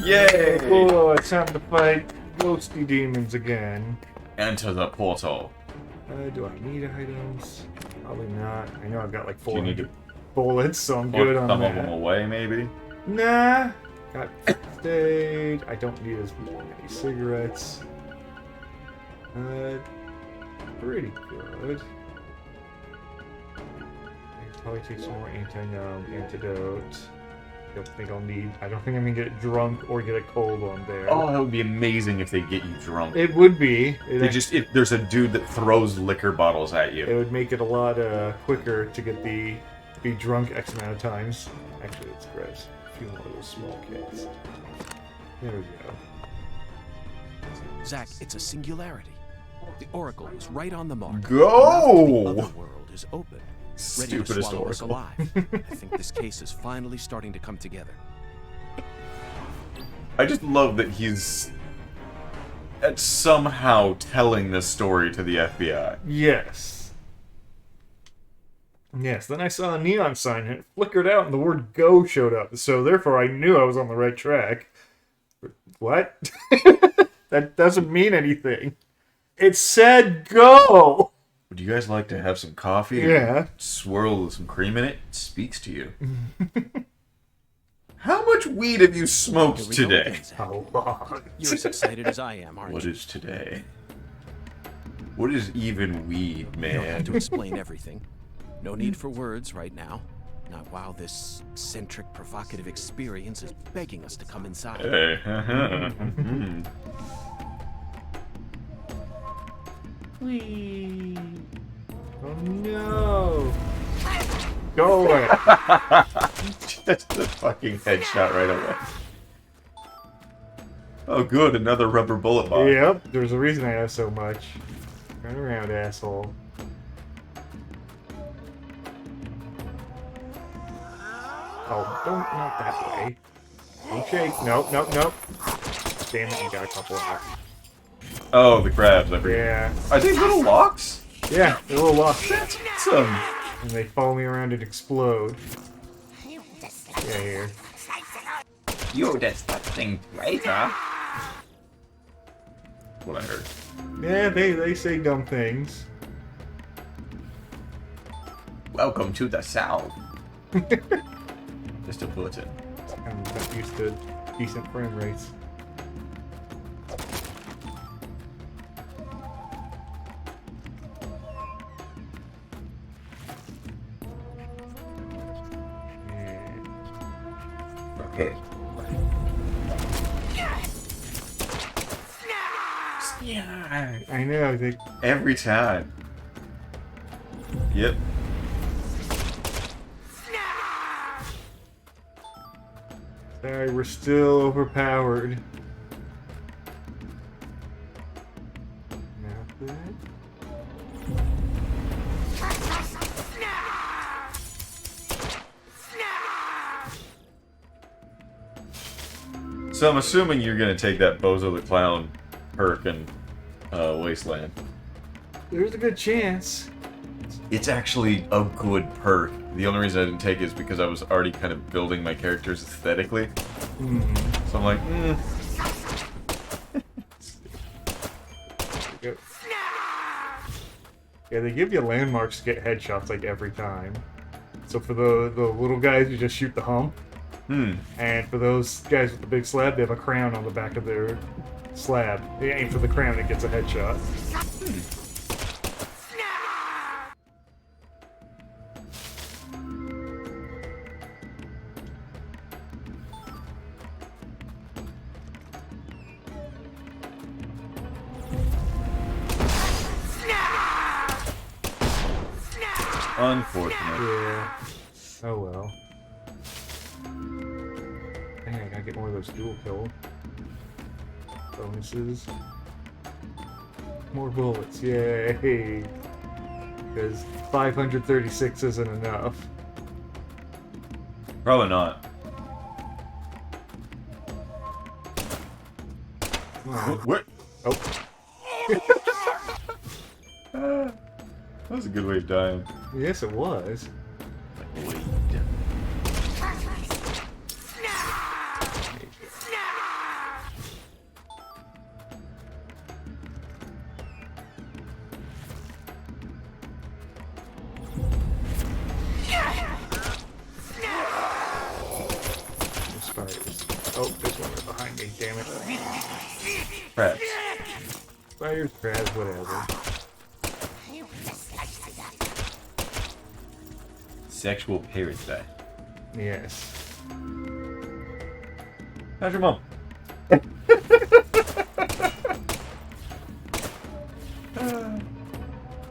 Yay! Oh, it's time to fight ghosty demons again. Enter the portal. Do I need items? Probably not. I know I've got like Do you need 400 to bullets, so I'm put good on some of them that. away, maybe? Nah. Got first aid. I don't need as many cigarettes. Pretty good. I probably take some more antidote. Don't think I'll need. I don't think I'm gonna get drunk or get a cold on there. Oh, that would be amazing if they get you drunk. It would be. If there's a dude that throws liquor bottles at It you. would make it a lot quicker to get be drunk X amount of times. Actually, let's grab a few more of those small kits. There we go. Zack, it's a singularity. The Oracle is right on the mark. Go! The other world is open. Ready to Stupidest swallow us Oracle. alive. I think this case is finally starting to come together. I just love that he's somehow telling this story to the FBI. Yes. Yes, then I saw a neon sign and it flickered out and the word go showed up. So therefore I knew I was on the right track. What? That doesn't mean anything. It said go! Would you guys like to have some coffee? Yeah. Swirl some cream in it? It speaks to you. How much weed have you Here smoked we go today? again, Zack. How long? You're as excited as I am, aren't What you? is today? What is even weed, You don't have to man? explain everything. No need for words right now. Not while this eccentric, provocative experience is begging us to come inside. Hey, mhm. Whee! Oh no! Go away! Just the fucking headshot right away. Oh, good, another rubber bullet box. Yep, there's a reason I have so much. Turn around, asshole. Oh, not that way. Don't shake. Nope. Damn it, you got a couple of them. Oh, the crabs. I forget. Yeah. Are they little locks? Yeah, they're a little lost. That's awesome. And they follow me around and explode. Yeah, here. You're disgusting traitor. What I heard. Yeah, they say dumb things. Welcome to the South. Just a bulletin. I'm not used to decent frame rates. Okay. Yeah. I know, they... Every time. Yep. Sorry, we're still overpowered. Not that. So I'm assuming you're gonna take that Bozo the Clown perk and Wasteland. There's a good chance. It's actually a good perk. The only reason I didn't take it is because I was already kind of building my characters aesthetically. So I'm like, Yeah, they give you landmarks to get headshots like every time. So for the little guys, you just shoot the hump. And for those guys with the big slab, they have a crown on the back of their slab. They aim for the crown, it gets a headshot. unfortunate. Yeah. Oh well. Dang, I gotta get more of those dual kill bonuses. More bullets, yay! Because 536 isn't enough. Probably not. What? Oh. That was a good way of dying. Yes, it was. Oh, there's one right behind me, damn it. Crabs. Spiders, crabs, whatever. Sexual parasite. Yes. How's your mom?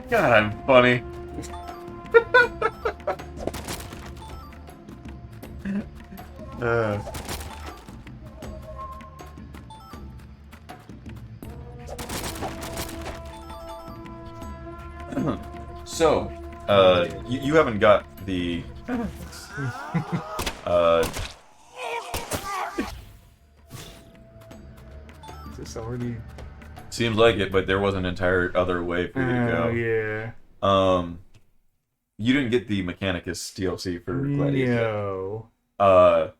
God, I'm funny. So, you haven't got the Is this already? seems like it, but there was an entire other way for you to go. Yeah. You didn't get the Mechanicus DLC for Gladius. No.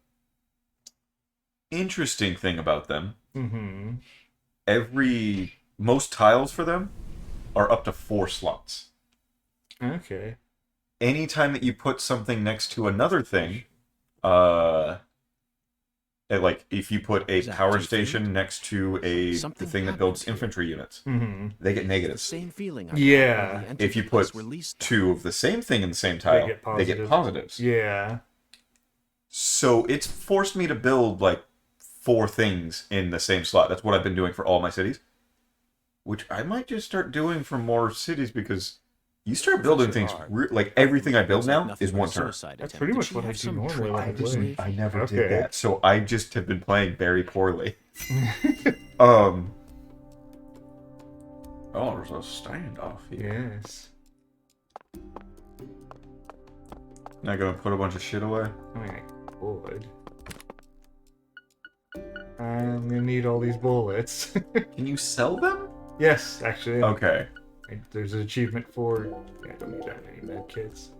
Interesting thing about them. Mm-hmm. Most tiles for them are up to 4 slots. Okay. Anytime that you put something next to another thing, like if you put a power station next to the thing that builds infantry units, they get negatives. Same feeling. Yeah. If you put 2 of the same thing in the same tile, they get positives. Yeah. So it's forced me to build like 4 things in the same slot. That's what I've been doing for all my cities. Which I might just start doing for more cities, because you start building things, like everything I build now is 1 turn. That's pretty much what I do normally. I never did that, so I just have been playing very poorly. Oh, there's a standoff here. Yes. Not gonna put a bunch of shit away? I mean, I could. I'm gonna need all these bullets. Can you sell them? Yes, actually. Okay. There's an achievement for... I don't need that many med kits.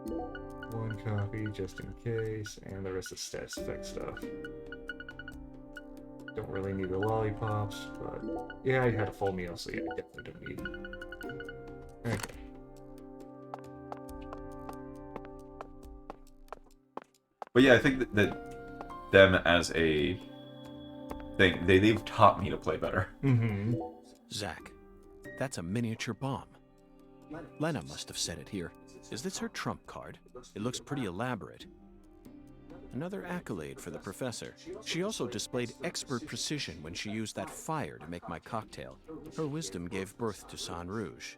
1 copy, just in case, and the rest is stats effect stuff. Don't really need the lollipops, but... Yeah, I had a full meal, so yeah, I definitely don't need them. Okay. But yeah, I think that them as a thing, they've taught me to play better. Mm-hmm. Zach, that's a miniature bomb. Lena must have set it here. Is this her trump card? It looks pretty elaborate. Another accolade for the professor. She also displayed expert precision when she used that fire to make my cocktail. Her wisdom gave birth to San Rouge.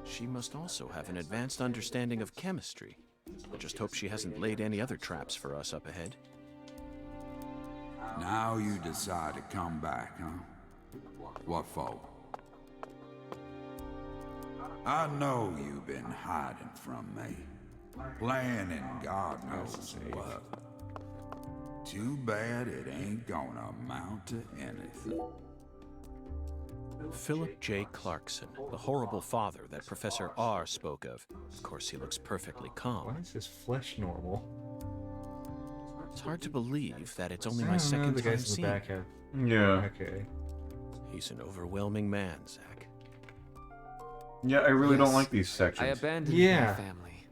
She must also have an advanced understanding of chemistry. I just hope she hasn't laid any other traps for us up ahead. Now you decide to come back, huh? What for? I know you've been hiding from me, planning God knows what. Too bad it ain't gonna amount to anything. Philip J. Clarkson, the horrible father that Professor R spoke of. Of course, he looks perfectly Why calm. is his flesh normal? It's hard to believe that it's only I my don't know, second the time guys in the seeing back him. have. Yeah. Okay. He's an overwhelming man, Zach. Yeah, I really don't Yes, like these I sections. abandoned Yeah. my family.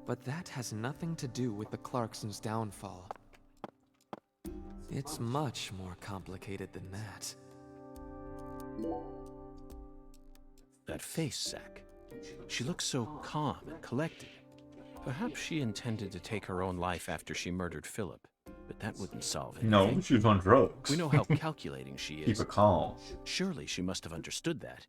But that has nothing to do with the Clarksons' downfall. It's much more complicated than that. That face, Zach. She looks so calm and collected. Perhaps she intended to take her own life after she murdered Philip, but that wouldn't solve anything. No, she was on drugs. We know how calculating she is. Keep it calm. Surely she must have understood that.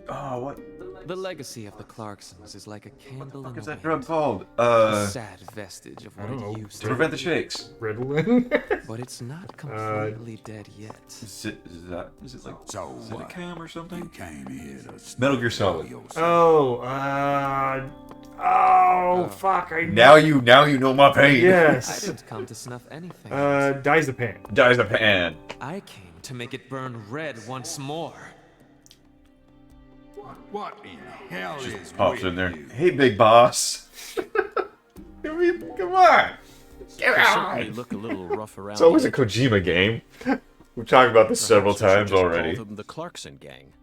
Oh, what The legacy of the Clarksons is like a candle in is the that wind. drug called? A sad vestige of what don't know. it used To to prevent be. the shakes. Ritalin? But it's not completely dead yet. Is it like So what? Silicam or You something? came here to Metal Gear Solid. Oh, fuck! Now you know my pain. I Yes. didn't come to snuff anything. Diazepam. Dies a pan. I came to make it burn red once more. What in hell is Pops with in there. you? Hey, big boss. Come on. Get They out. certainly look a little rough around. It's always a the edges. Kojima game. We've talked about this several Perhaps we should times just already. Call them the Clarkson gang.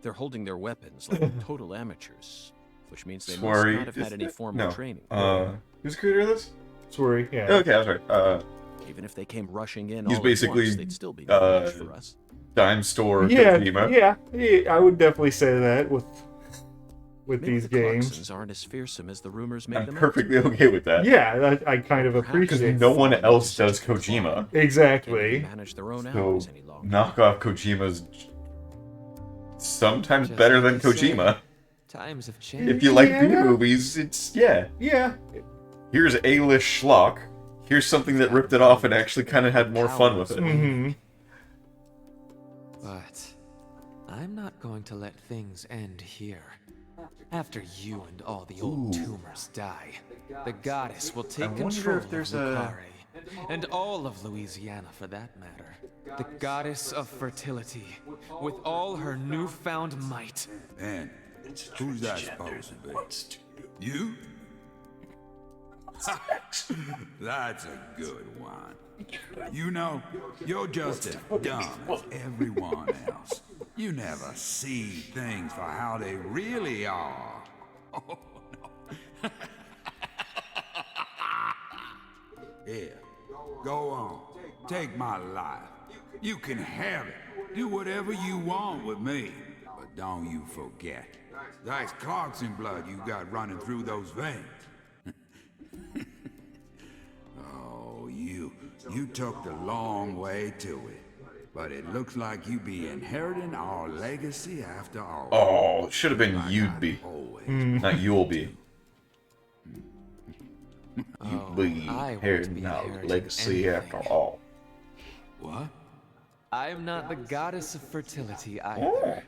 They're holding their weapons like total amateurs, which means they must Swery. not have had any formal No. training. Who's the creator of this? Sorry, yeah. Okay, I'm sorry. Even if they came rushing in He's all basically, at once, they'd still be no match for us. Dime store Yeah, Kojima. yeah, I would definitely say that with Maybe these the games. Clarksons aren't as fearsome as the rumors make I'm them out. perfectly okay with that. Yeah, I kind of Perhaps Because appreciate no one falling else into does such a pitfall. Kojima. Can't even Exactly. manage their own So hours any longer. knock off Kojima's sometimes Just better like than you say. Kojima. Times have changed. If you like Yeah. B movies, it's yeah. Yeah. Here's A-list schlock. Here's something that ripped it off and actually kind of had more fun with it. Mm-hmm. But I'm not going to let things end here. After you and all the old tumors die, the goddess will take wonder control if there's of a- Lucare, and all of Louisiana for that matter. The goddess of fertility, with all her newfound might. And who's that supposed to be? You? That's a good one. You know, you're just as dumb as everyone else. You never see things for how they really are. Oh, no. Here, go on. Take my life. You can have it. Do whatever you want with me. But don't you forget, that's Clarkson blood you got running through those veins. Oh, you took the long way to it. But it looks like you be inheriting our legacy after all. Oh, it should have been Like you'd I be, always not you'll be. Oh, You be I won't inheriting be our inheriting legacy after anything. all. What? I'm not the goddess of fertility Oh. either,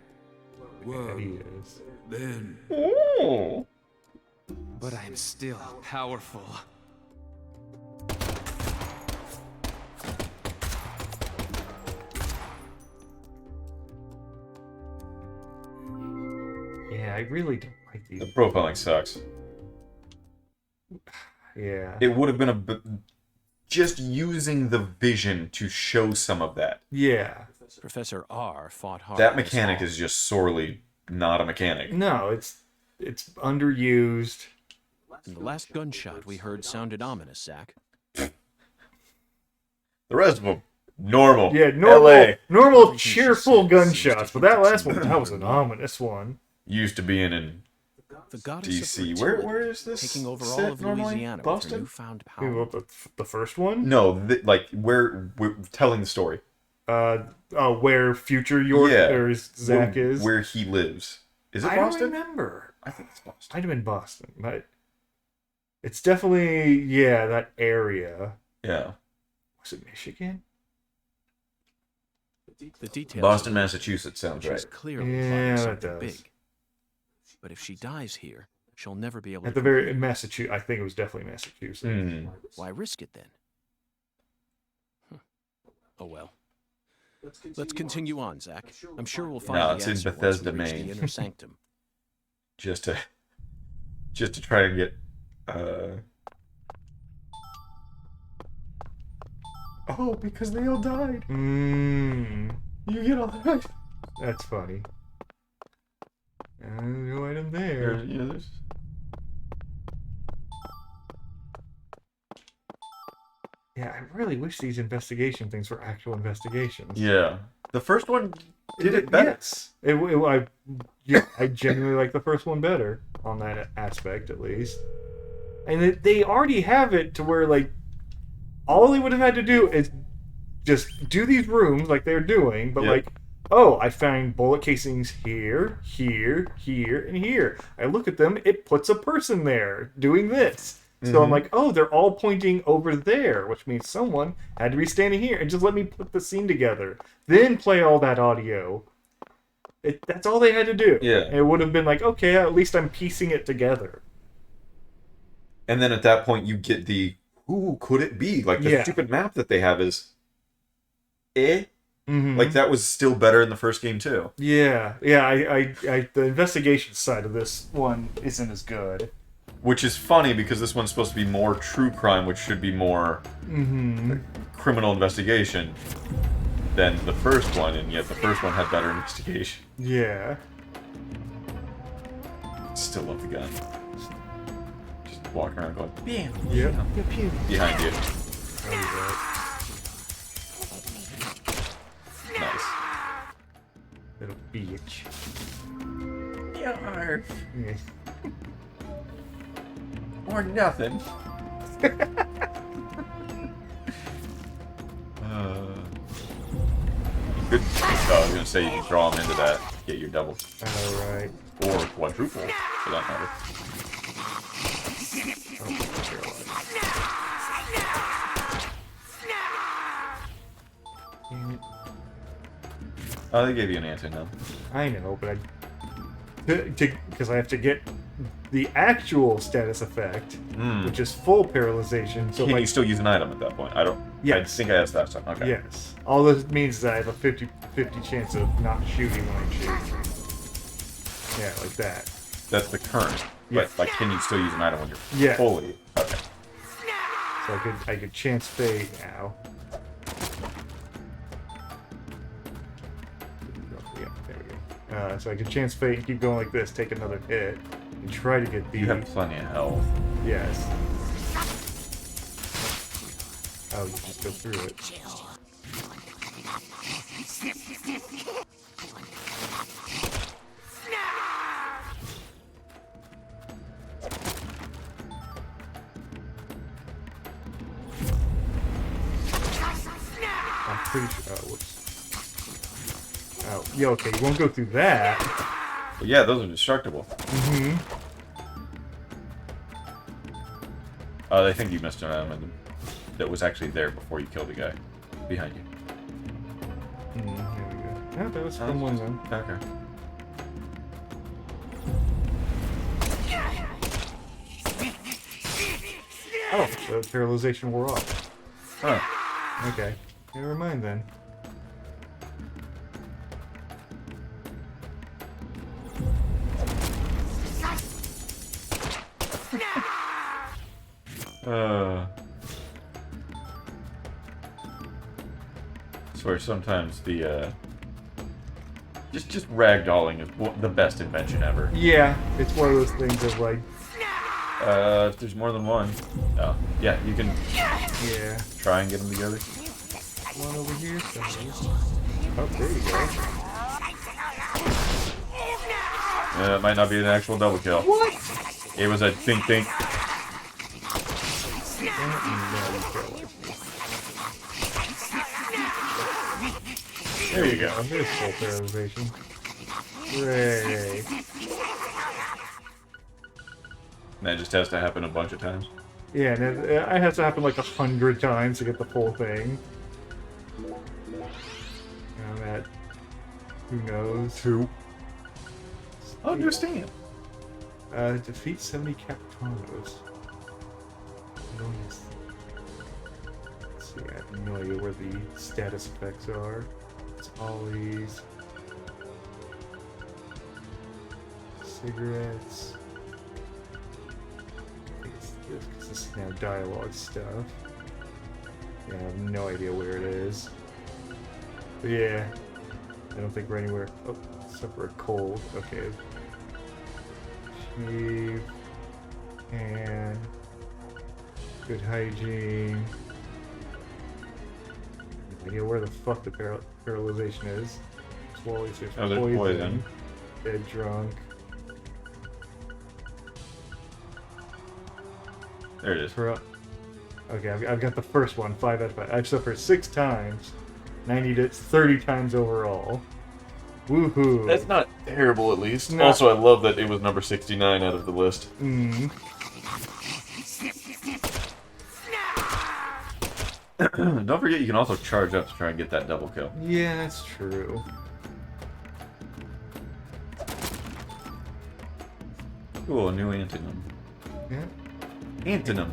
Well, He is. then Oh. but I'm still powerful. Yeah, I really don't like The these. profiling sucks. Yeah. It would have been just using the vision to show some of that. Yeah. Professor R fought hard. That on us mechanic all. is just sorely not a mechanic. No, it's underused. And the last gunshot we heard sounded ominous, Zach. The rest of them, normal. Yeah, normal, LA. cheerful gunshots, but that last one, that was an ominous one. Used to being in The goddess DC. of Where fertility, is this taking over set all of normally? Louisiana with her Boston? newfound You know, power. the first one? No, like where we're telling the story. Where future York Yeah. or Zach where, is. where he lives. Is it I Boston? don't remember. I think it's Boston. Might have been Boston, but it's definitely that area. Yeah, Was it Michigan? The details. Boston, of Massachusetts sounds She's right. clearly Yeah, plotting that something does. big. But if she dies here, she'll never be able At to. the very Massachusetts, I think it was definitely Massachusetts. Hmm. Why risk it then? Oh well. Let's continue on, Zach. I'm sure we'll find No, the it's in answer once Bethesda, we reach Maine. the inner sanctum. just to try and get oh, because they all died. You get all that. That's funny. No item there. There's Yeah, I really wish these investigation things were actual investigations. yeah. The first one did it better. Yes. I genuinely like the first one better on that aspect, at least. And they already have it to where, like, all they would have had to do is just do these rooms like they're doing, but, like, oh, I find bullet casings here, here, here, and here. I look at them, it puts a person there doing this. So I'm like, oh, they're all pointing over there, which means someone had to be standing here. And just let me put the scene together. Then play all that audio. That's all they had to do. Yeah. And it would have been like, okay, at least I'm piecing it together. And then at that point, you get the, who could it be? Like, the stupid map that they have is, Like, that was still better in the first game, too. Yeah. Yeah, I the investigation side of this one isn't as good. Which is funny, because this one's supposed to be more true crime, which should be more criminal investigation than the first one, and yet the first one had better investigation. Yeah. Still love the gun. Just walking around going, bam, Yep. behind you. Nice. Little bitch. Yarr. Yeah. Or nothing. Good. I was gonna say you can draw them into that, get your double. Alright. Or quadruple, for that matter. Oh, they gave you an answer now. I know, but because I have to get the actual status effect, which is full paralyzation. So Can you still use an item at that point? I don't. Yes. I think I asked that time. Okay. Yes. All this means is I have a 50/50 chance of not shooting when I shoot. Yeah, like that. That's the current. Yeah. But like, can you still use an item when you're fully? Okay. So I could chance fade now. Yeah, there we go. So I could chance fade and keep going like this, take another hit, and try to get the. You have plenty of health. Yes. Oh, you just go through it. I'm pretty sure. Oh, whoops. Oh, yeah, okay, you won't go through that. But yeah, those are destructible. I think you missed an item that was actually there before you killed the guy behind you. Here we go. Yeah, that was from one then. Okay. Oh, the paralyzation wore off. Huh. Okay. Never mind then. Swear sometimes the just ragdolling is the best invention ever. Yeah, it's one of those things of like. If there's more than one, oh yeah, you can. Yeah. Try and get them together. One over here. Oh, there you go. It might not be an actual double kill. What? It was a think. There you go. There's full paralyzation. Hooray. And that just has to happen a bunch of times. Yeah, and it has to happen like 100 times to get the full thing. Now that, who knows? Who? Understand. Defeat 70 Capitanos. Let's see, I have no idea where the status effects are. It's always cigarettes. I think it's this because this is now dialogue stuff. Yeah, I have no idea where it is. But yeah, I don't think we're anywhere. Oh, except for a cold. Okay. Shave. And good hygiene. No idea where the fuck the paralyzation is. Slowly there's there's poison. Dead drunk. There it is. Okay, I've got the first one, 5 out of 5. I've suffered 6 times, 90 to 30 times overall. Woohoo! That's not terrible, at least. No. Also, I love that it was number 69 out of the list. Don't forget you can also charge up to try and get that double kill. Yeah, that's true. Cool, a new antonym. Yeah. Antonym.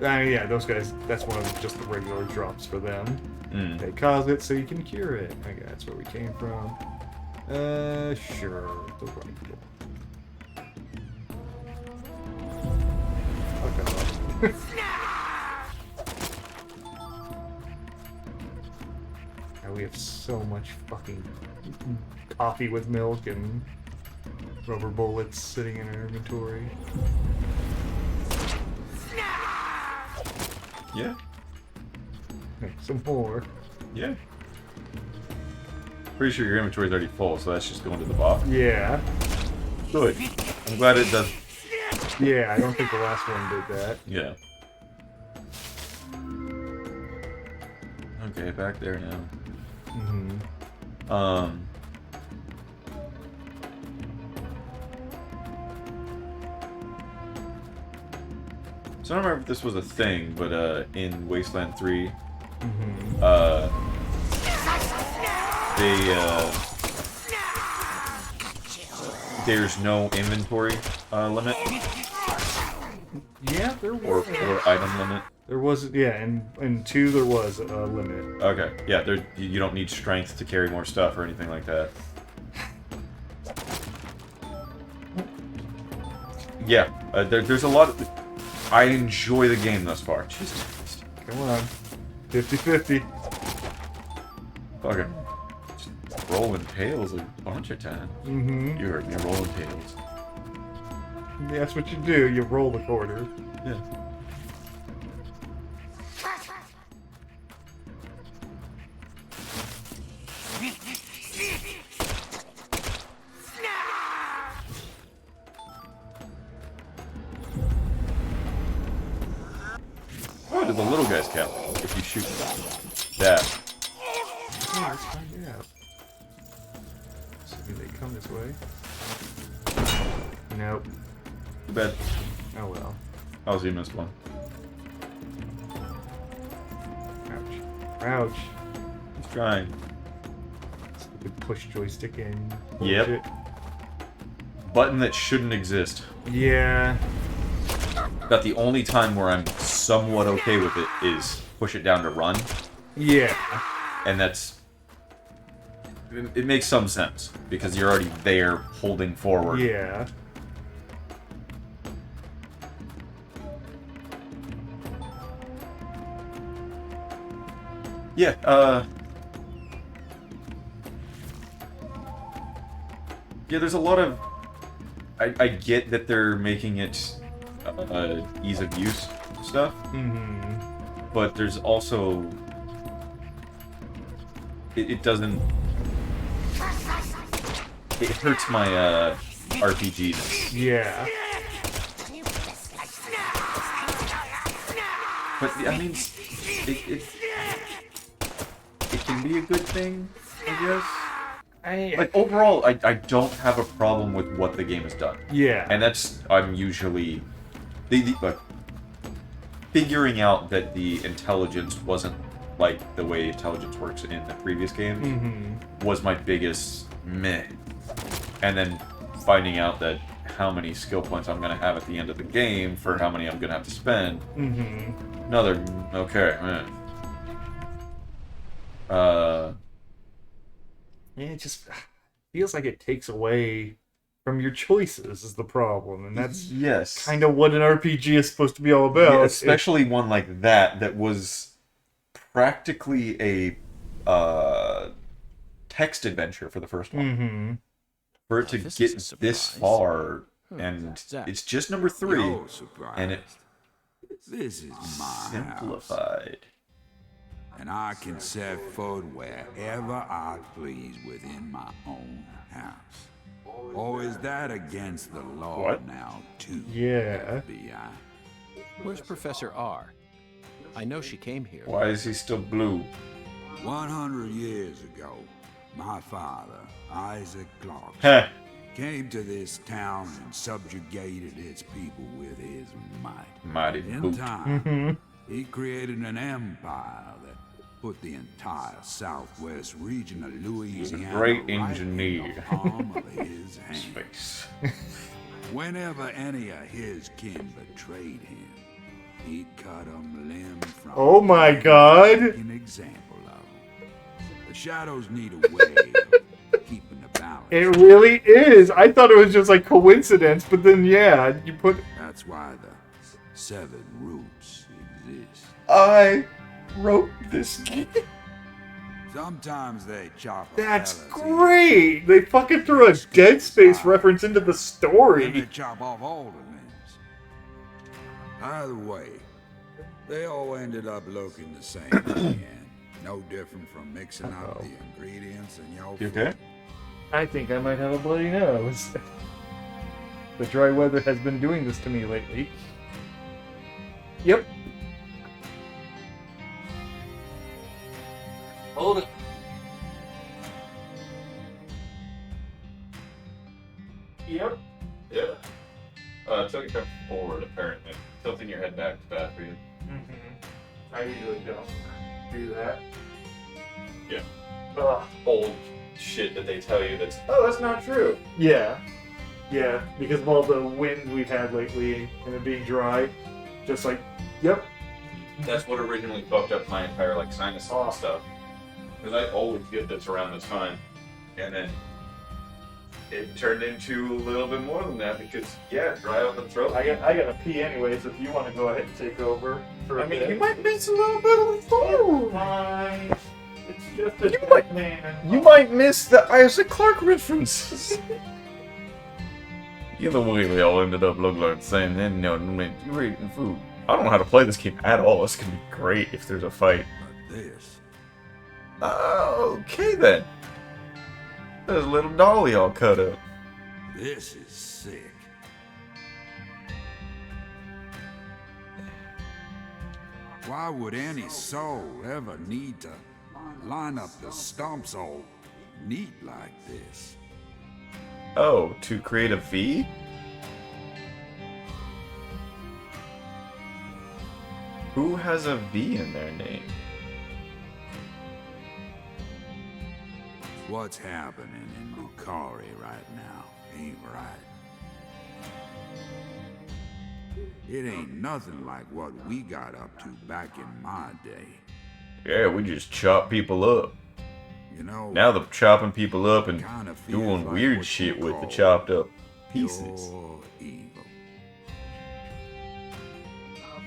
Yeah, those guys, that's one of just the regular drops for them. Mm. They cause it so you can cure it. Okay, that's where we came from. Sure. The rifle. Fuck off. Now we have so much fucking coffee with milk and rubber bullets sitting in our inventory. Yeah. Make some more. Yeah. Pretty sure your inventory's already full, so that's just going to the box. Yeah. Good. I'm glad it does. Yeah, I don't think the last one did that. Yeah. Okay, back there now. So I don't remember if this was a thing, but in Wasteland 3, there's no inventory limit. Yeah, there was. Or item limit. There was, yeah, in 2 there was a limit. Okay, yeah, you don't need strength to carry more stuff or anything like that. Yeah, there's a lot of... I enjoy the game thus far. Jesus Christ. Come on. 50-50. Fucking just rolling tails a bunch of times. You heard me, rolling tails. That's what you do, you roll the quarter. Yeah. What do the little guys count if you shoot that? Yeah, let's find out. Assuming they come this way. Nope. Too bad. Oh well. Oh, so you missed one. Ouch. Ouch. He's trying. Stupid push joystick in. Yep. Bullshit. Button that shouldn't exist. Yeah. About the only time where I'm somewhat okay with it is push it down to run. Yeah. And that's... It makes some sense, because you're already there holding forward. Yeah. Yeah, yeah, there's a lot of... I get that they're making it ease of use stuff, but there's also... It doesn't... It hurts my RPG-ness. Yeah. But, I mean, it can be a good thing, I guess. Like, overall, I don't have a problem with what the game has done. Yeah. And that's, I'm usually... like, figuring out that the intelligence wasn't like the way intelligence works in the previous games was my biggest meh. And then finding out that how many skill points I'm going to have at the end of the game for how many I'm going to have to spend. Another, okay, it just feels like it takes away from your choices is the problem, and that's yes, kind of what an RPG is supposed to be all about. Yeah, especially one like that was practically a text adventure for the first one. Mm-hmm. For it to This get is a this surprise. far, and Zach. it's just number 3, You're surprised. and it This is my house, simplified. and I can set foot wherever I please within my own house. Or is that against the law What? now, too? Yeah. FBI? Where's Professor R? I know she came here. Why is he still blue? 100 years ago, my father, Isaac Clark, Heh. came to this town and subjugated its people with his might. Mighty In boot. time, he created an empire that put the entire southwest region of Louisiana great right in engineer. the palm of his hand. Space. Whenever any of his kin betrayed him, he cut them limb from Oh my limb, God. making an example of them. The shadows need a way of keeping the balance. It really is. I thought it was just like coincidence, but then yeah, you put. That's why the 7 roots exist. I wrote this game. Sometimes they chop a That's fella's great. They fucking threw a Dead Space reference into the Then they story. chop off all the limbs. Either way, they all ended up looking the same in the end. No different from mixing up the ingredients in your You food. okay? I think I might have a bloody nose. The dry weather has been doing this to me lately. Yep. Hold it. Yep. Yeah. Tilting your head forward, apparently. Tilting your head back is bad for you. Mm-hmm. I usually don't do that. Yeah. Ugh. Old shit that they tell you that's That's not true. Yeah. Yeah, because of all the wind we've had lately and it being dry. Just like, yep. that's what originally fucked up my entire like sinus and stuff. Because I always get this around this time, and then it turned into a little bit more than that because dry out the throat. I gotta pee anyways if you want to go ahead and take over. For a bit. you might miss a little bit of the story. Fine. It's just a You dead might- man. You might miss the Isaac Clarke references. Either way, they all ended up looking like the same. Then, you were eating food. I don't know how to play this game at all. This can be great if there's a fight. But this, Okay then. There's a little dolly all cut up. this is sick. Why would any soul ever need to line up the stumps all neat like this? Oh, to create a V? Who has a V in their name? What's happening in Lucari right now ain't right. It ain't nothing like what we got up to back in my day. Yeah, we just chop people up. You know, Now they're chopping people up and kinda feels doing like weird what shit you with the call chopped up pieces. pure evil.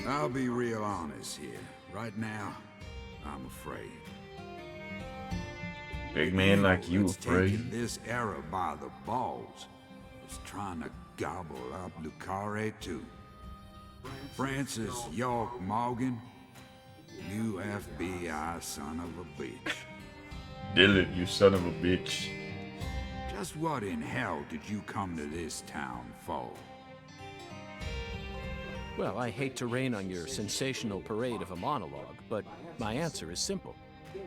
I'll be real honest here. Right now, I'm afraid. Big man like you That's afraid? taking this era by the balls is trying to gobble up Lucare too. Francis York Morgan, you FBI son of a bitch. Dylan, you son of a bitch. Just what in hell did you come to this town for? Well, I hate to rain on your sensational parade of a monologue, but my answer is simple.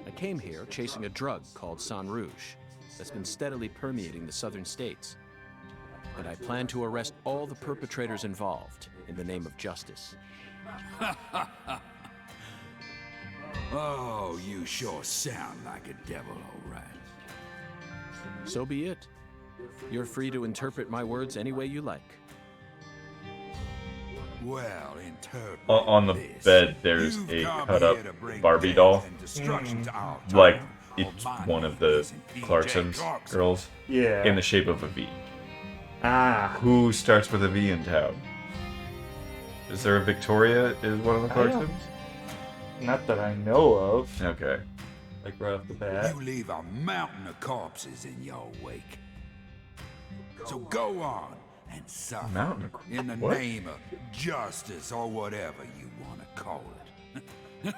I came here chasing a drug called Sang Rouge that's been steadily permeating the southern states. And I plan to arrest all the perpetrators involved in the name of justice. Oh, you sure sound like a devil, all right. So be it. You're free to interpret my words any way you like. Well, interpret On the this. bed, there's You've a come cut up here to bring Barbie death doll. and destruction to our Like, town. it's one of the Clarkson's girls Yeah. in the shape of a V. Ah. Who starts with a V in town? Is there a Victoria? Is one of the I don't- Clarksons? Not that I know of. Okay. Like right off the bat. You leave a mountain of corpses in your wake. So go on and suffer Mountain? in the What? name of justice or whatever you want to call it.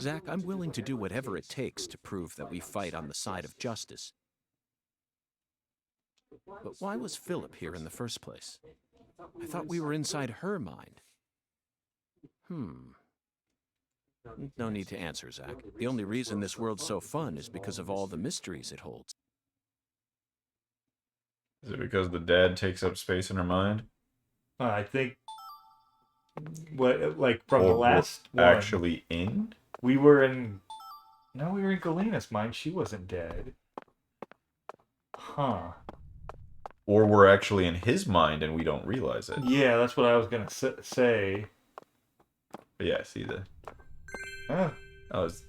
Zack, I'm willing to do whatever it takes to prove that we fight on the side of justice. But why was Philip here in the first place? I thought we were inside her mind. No need to answer, Zack. The only reason this world's so fun is because of all the mysteries it holds. Is it because the dad takes up space in her mind? I think like from the Or last we're one, actually in? we were in Galena's mind. She wasn't dead. Huh. Or we're actually in his mind and we don't realize it. Yeah, that's what I was gonna say. But yeah, see the... Oh, Oh, it's...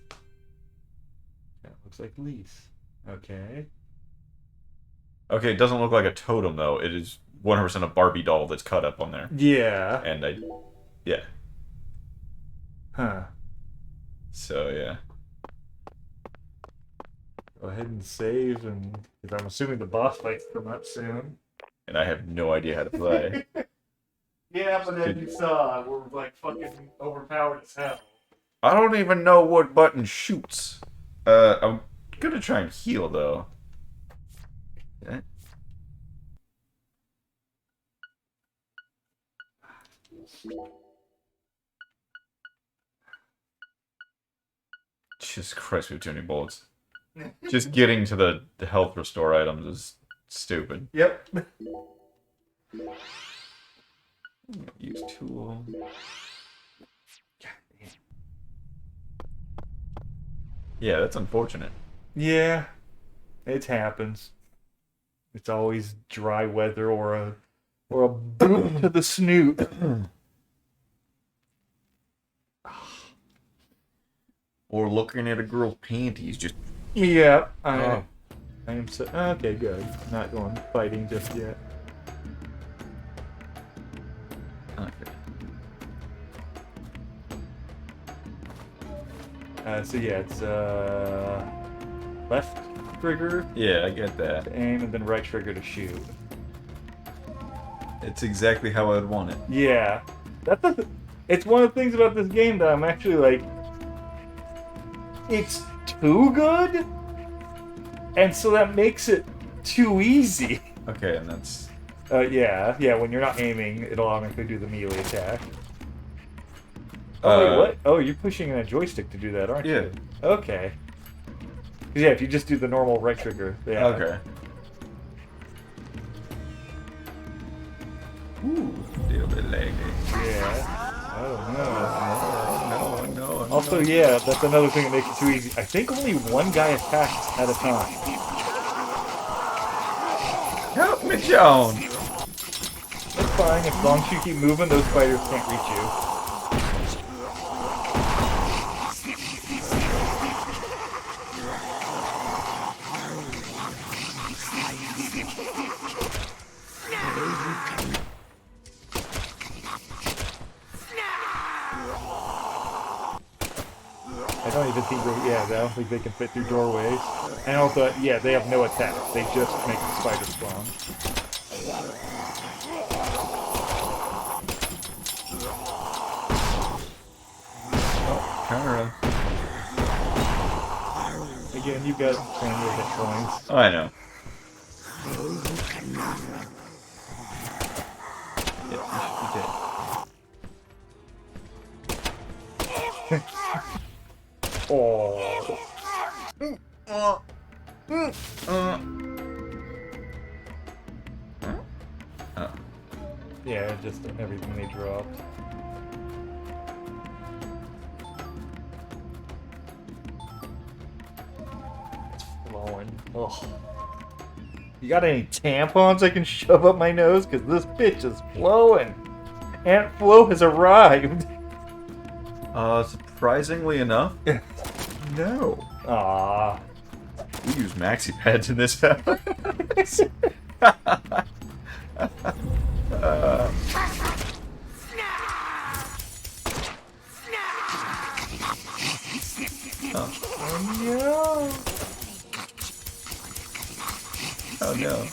that looks like Lise. Okay. Okay, it doesn't look like a totem, though. It is 100% a Barbie doll that's cut up on there. Yeah. And I... Yeah. Huh. So, yeah. Go ahead and save, and because I'm assuming the boss fight's come up soon. And I have no idea how to play. Yeah, but as you saw, we're like fucking overpowered as hell. I don't even know what button shoots. I'm gonna try and heal, though. Okay. Jesus Christ, we have too many bullets. Just getting to the health restore items is stupid. Yep. Use tool. Yeah, that's unfortunate. Yeah, it happens. It's always dry weather or a boot to the snoot. Or looking at a girl's panties, just... Yeah, I am so okay. Good. Not going fighting just yet. Okay. So yeah, it's left trigger Yeah, I get that. to aim and then right trigger to shoot. It's exactly how I'd want it. Yeah, it's one of the things about this game that I'm actually like, it's too good, and so that makes it too easy. Okay, and that's... Yeah, when you're not aiming, it'll automatically do the melee attack. Oh, wait, what? Oh, you're pushing a joystick to do that, aren't you? Yeah. Okay. 'Cause yeah, if you just do the normal right trigger, yeah. Okay. Ooh, little bit laggy. Yeah. Oh, No. Also, yeah, that's another thing that makes it too easy. I think only one guy attacks at a time. Help me, Joan! That's fine. As long as you keep moving, those spiders can't reach you. I don't even think I don't think they can fit through doorways. And also, yeah, they have no attack. They just make the spider spawn. Kara. Again, you got plenty of hit points. Oh, I know. Oh. Yeah, just everything they dropped. It's flowing. Ugh. You got any tampons I can shove up my nose? Because this bitch is flowing. Aunt Flo has arrived. Surprisingly enough, no. Ah. We use maxi pads in this house. Oh no! Oh no.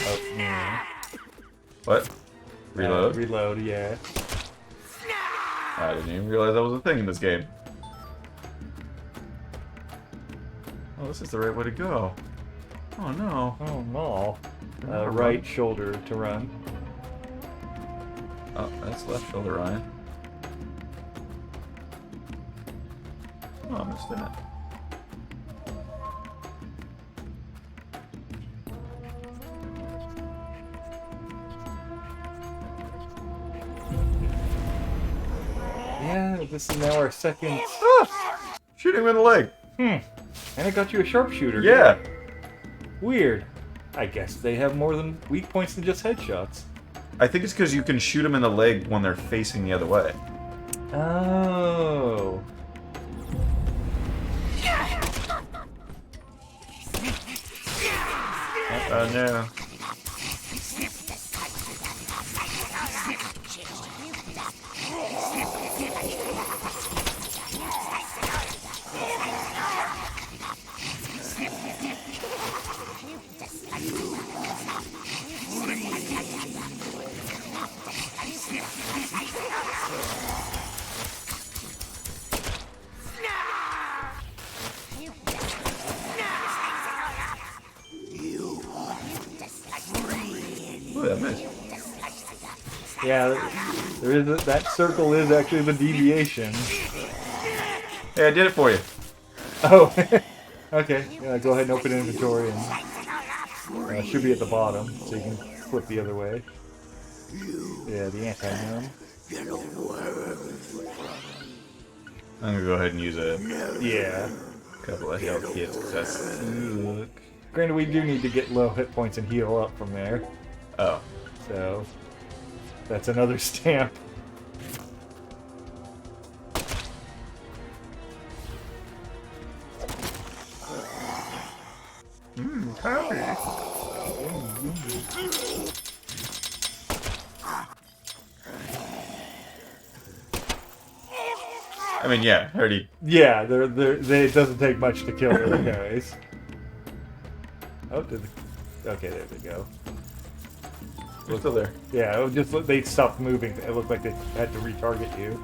Oh, yeah. What? Reload? Reload, yeah. I didn't even realize that was a thing in this game. Oh, this is the right way to go. Oh no. Oh no. Right shoulder to run. Oh, that's left shoulder, Ryan. Oh, I missed that. Yeah, this is now our second. Shoot him in the leg. And it got you a sharpshooter. Yeah. Weird. I guess they have more than weak points than just headshots. I think it's because you can shoot them in the leg when they're facing the other way. Oh. Oh no. Ooh, that missed. Yeah, there is that circle is actually the deviation. Hey, I did it for you. Oh, okay. Yeah, go ahead and open inventory, and it should be at the bottom, so you can flip the other way. Yeah, the anti-numb. I'm gonna go ahead and use a couple of health kits because that's. Granted, we do need to get low hit points and heal up from there. Oh. So that's another stamp. Happy. I mean, yeah, already. Yeah, it doesn't take much to kill those guys. Oh, okay, there they go. They're still there. Yeah, it just they stopped moving. It looked like they had to retarget you.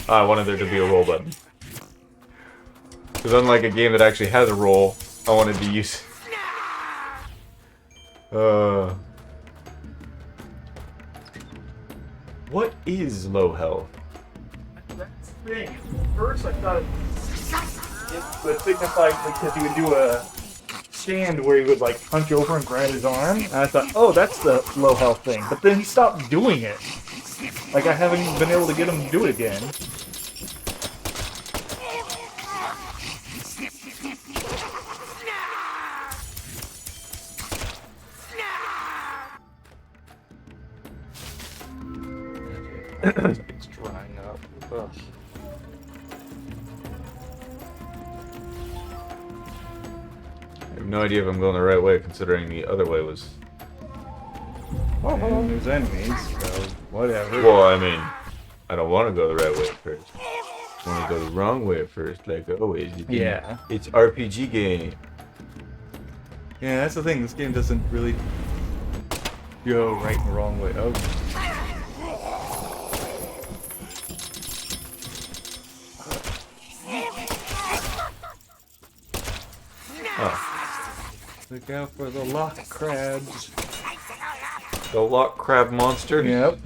I wanted there to be a roll button. Because unlike a game that actually has a roll, I wanted to use... What is low health? That's the thing. First I thought it would signify because he would do a stand where he would like punch over and grab his arm. And I thought, oh, that's the low health thing. But then he stopped doing it. Like I haven't even been able to get him to do it again. It's drying up. Ugh. I have no idea if I'm going the right way, considering the other way was... And there's enemies, so whatever. Well, I mean, I don't want to go the right way at first. I want to go the wrong way at first, like always. Yeah. It's RPG game. Yeah, that's the thing. This game doesn't really go right and wrong way. Oh. Look out for the lock crabs. The lock crab monster? Yep.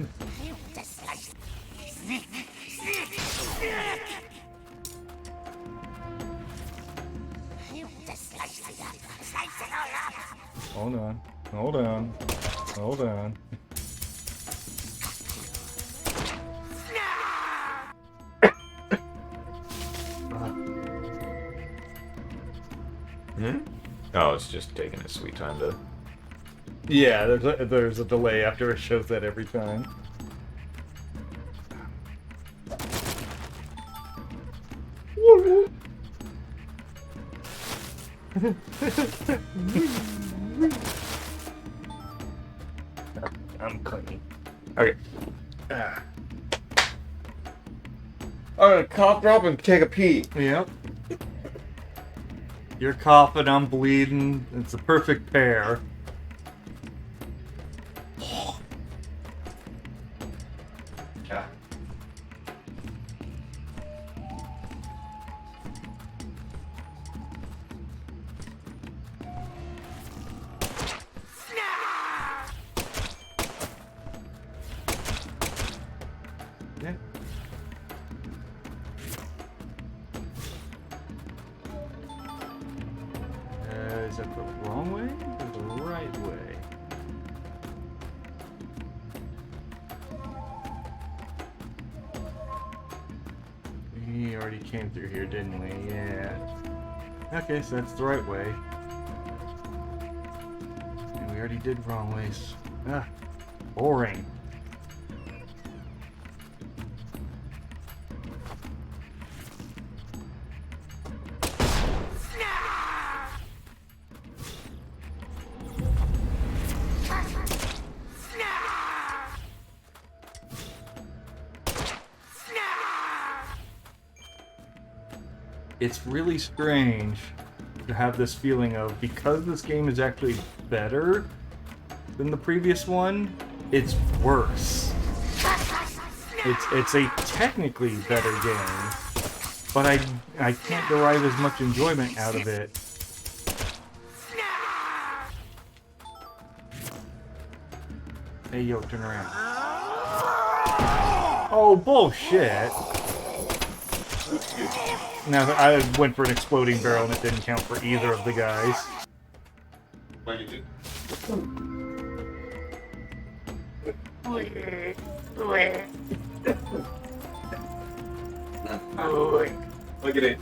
Hold on. Hold on. Hold on. Oh, it's just taking its sweet time to. Yeah, there's a delay after it shows that every time. I'm clean. Okay. I'm gonna cough drop and take a pee. Yep. You're coughing, I'm bleeding. It's a perfect pair. Yeah. Yeah. Is that the wrong way or the right way? We already came through here, didn't we? Yeah. Okay, so that's the right way. And we already did wrong ways. Ah, boring. It's really strange to have this feeling of, because this game is actually better than the previous one, it's worse. It's a technically better game, but I can't derive as much enjoyment out of it. Hey, yo, turn around. Oh, bullshit. Now, I went for an exploding barrel and it didn't count for either of the guys. What you do? Look at it.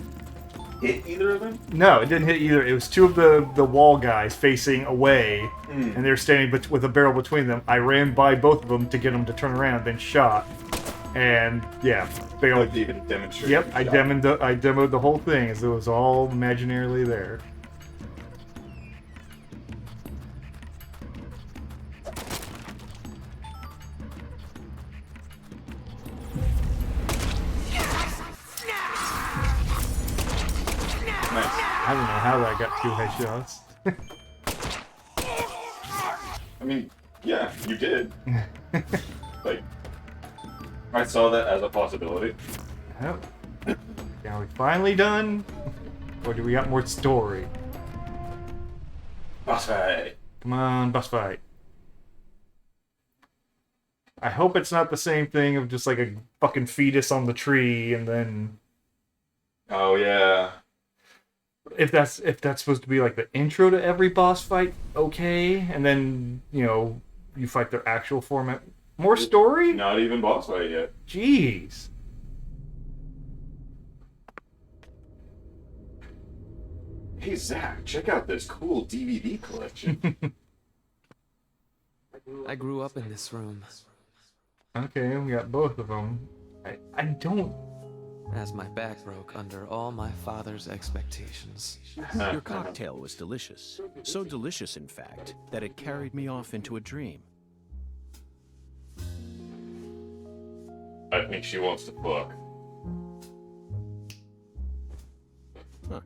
Hit either of them? No, it didn't hit either. It was two of the wall guys facing away, and they were standing with a barrel between them. I ran by both of them to get them to turn around, then shot. And, yeah, failed. Even demonstrate. Yep, I demoed the whole thing as it was all imaginarily there. I don't know how I got 2 headshots. I mean, yeah, you did. Like, I saw that as a possibility. Yep. Now we finally done? Or do we got more story? Boss fight. Come on, boss fight. I hope it's not the same thing of just like a fucking fetus on the tree and then... Oh, yeah. If that's supposed to be like the intro to every boss fight, okay. And then, you know, you fight their actual format. More story? Not even boss fight yet. Jeez. Hey, Zach, check out this cool DVD collection. I grew up in this room. Okay, we got both of them. I don't... As my back broke under all my father's expectations. Your cocktail was delicious. So delicious, in fact, that it carried me off into a dream. I think she wants to fuck. Huh.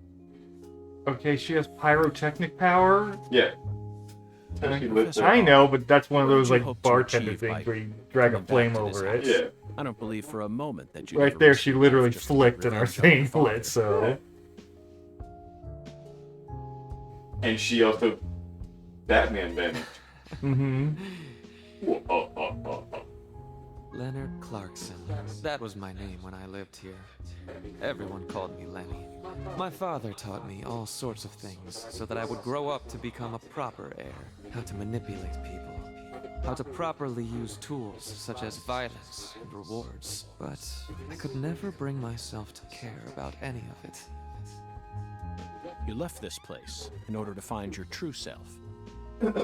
Okay, she has pyrotechnic power? Yeah. I know, but that's one of those What did like you hope to bartender achieve things by where you drag a coming back flame to this over house? it. Yeah. I don't believe for a moment that you Right there, she literally flicked and our thing lit, so... And she also Batman vanished. Mm-hmm. Leonard Clarkson. That was my name when I lived here. Everyone called me Lenny. My father taught me all sorts of things so that I would grow up to become a proper heir. How to manipulate people. How to properly use tools such as violence and rewards. But I could never bring myself to care about any of it. You left this place in order to find your true self. But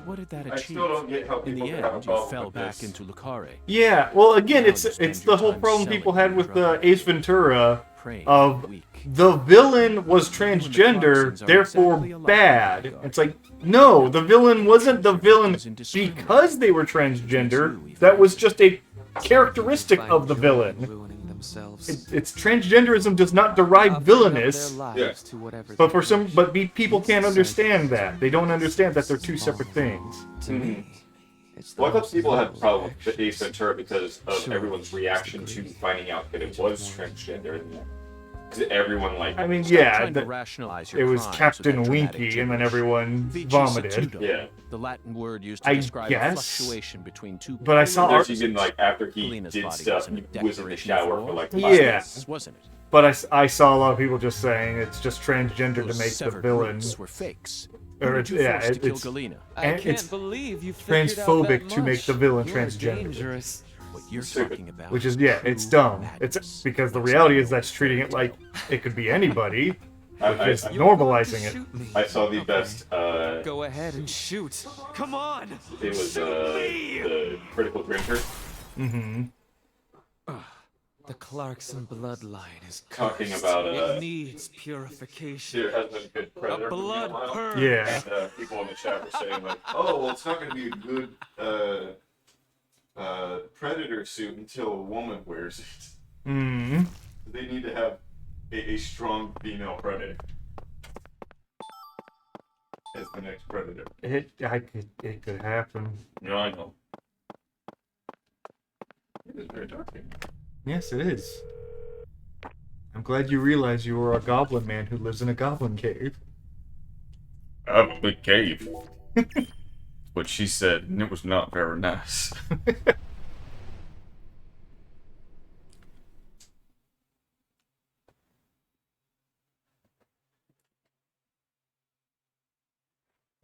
what did that I achieve? still don't get how In people the can have a end, you problem fell with back this. into Lucare. Yeah, well, again, Now it's you spend the your whole time problem selling people had your with drug. Ace Ventura Praying of for the weak. the villain was transgender, Clarksons are therefore exactly alike bad. in that It's like, no, the villain wasn't the villain because they were transgender. That was just a characteristic Find of the joy in villain. ruining themselves. It's transgenderism does not derive Offering up villainous. their lives Yeah. to whatever But they for some, wish. but people can't understand that. They don't understand that they're two separate things. To me, it's the Well, I thought most people had a noble problem with action. Ace Ventura because of Sure, everyone's it's the reaction to great finding out that it was transgender. Because everyone, like, I mean, Stop yeah, trying to that, rationalize your it was crimes with Captain that dramatic Winky, and then gibberish. everyone Vici vomited. statuto, Yeah. the Latin word used to I describe a guess. fluctuation between two. But I saw there's art- even, like, after he Galena's did body stuff, wasn't a he was in the declaration shower of for, like, war. 5 Yeah. minutes. Wasn't it? But I saw a lot of people just saying it's just transgender to Those make the severed villain, roots were fakes. or Who it's, did you yeah, force to kill it's Galena? I and can't it's believe you figured out that transphobic to make much. the villain You're transgender. dangerous. What you're Stupid. talking about, Which is, is yeah, it's true dumb. madness. It's because the reality is that's treating it like it could be anybody, I, just I, You're going to normalizing it. shoot me. I saw the best, Go ahead and shoot. Come on. it was the Critical Drinker Mm-hmm. The Clarkson bloodline is talking cursed. about, It needs purification. there has been good Predator A blood for a while. purge. Yeah. And people in the chat were saying, like, oh, well, it's not going to be a good Predator suit until a woman wears it. Mm-hmm. They need to have a strong female Predator as the next Predator. It could happen. No, I know. It is very dark here. Yes, it is. I'm glad you realize you were a goblin man who lives in a goblin cave. I have a big cave. What she said, and it was not very nice.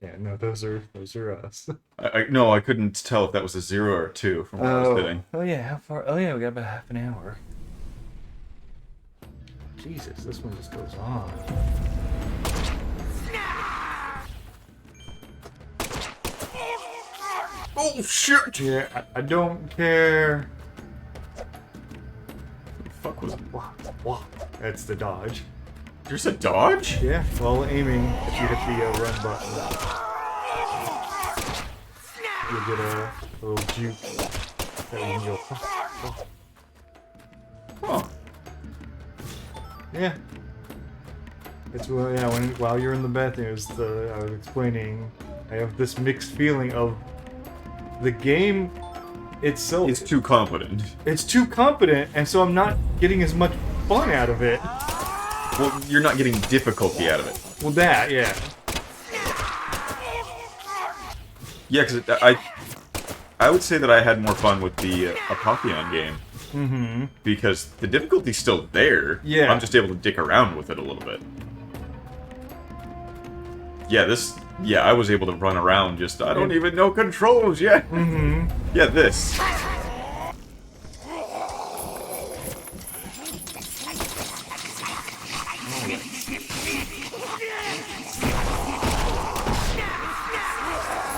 Yeah, no, those are us. No, I couldn't tell if that was a 0 or a 2 from where I was sitting. Oh yeah, how far? Oh yeah, we got about half an hour. Jesus, this one just goes on. Oh shit! Yeah, I don't care. What the fuck was it? Wah. That's the dodge. There's a dodge? Yeah, while aiming, if you hit the run button, you'll get a little juke that you can go. Huh. Yeah. It's while you're in the bathroom, I was explaining, I have this mixed feeling of the game itself. It's too competent. It's too competent, and so I'm not getting as much fun out of it. Well, you're not getting difficulty out of it. Well, that, yeah. Yeah, because I would say that I had more fun with the Apotheon game. Mm-hmm. Because the difficulty's still there. Yeah. I'm just able to dick around with it a little bit. Yeah, I was able to run around just, I don't even know controls yet. Mm-hmm. Yeah, this.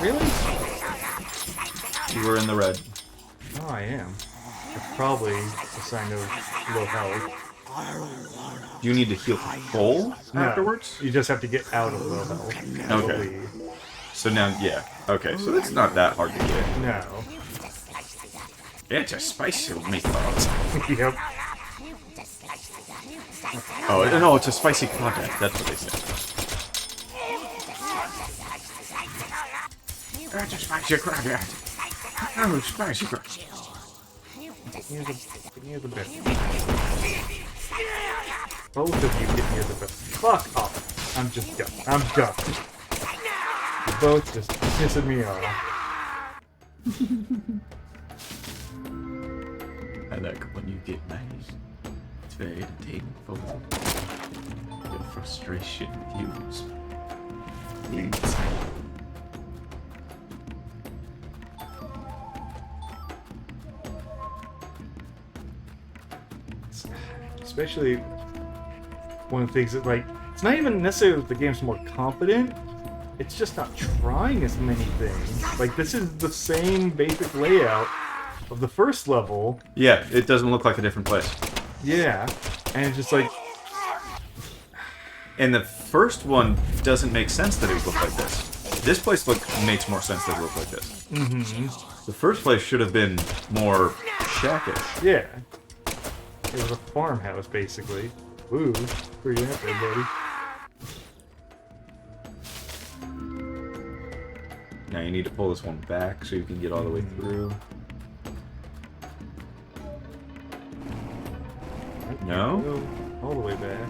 Really? You were in the red. Oh, I am. It's probably a sign of low health. Do you need to heal full No, afterwards? you just have to get out of low health. I Okay. believe. So now, yeah. Okay, so it's not that hard to get. No. It's a spicy meatballs. Yep. Oh, no, it's a spicy crawdad. That's what they said. That's a spicy crawdad. Oh, spicy crawdad. Near the bed. Both of you get near the bed. Fuck off. I'm just done. I'm done. You're both just pissing me off. I like when you get nice. It's very entertaining for you. Your frustration fuels. Especially one of the things that, like, it's not even necessarily that the game's more confident, it's just not trying as many things. Like, this is the same basic layout of the first level. Yeah, it doesn't look like a different place. Yeah, and it's just like... And the first one doesn't make sense that it would look like this. This place makes more sense that it looked like this. Mm-hmm. The first place should have been more shackish. Yeah. It was a farmhouse, basically. Ooh, where you at there, buddy? Now you need to pull this one back so you can get all the way through. No? All the way back.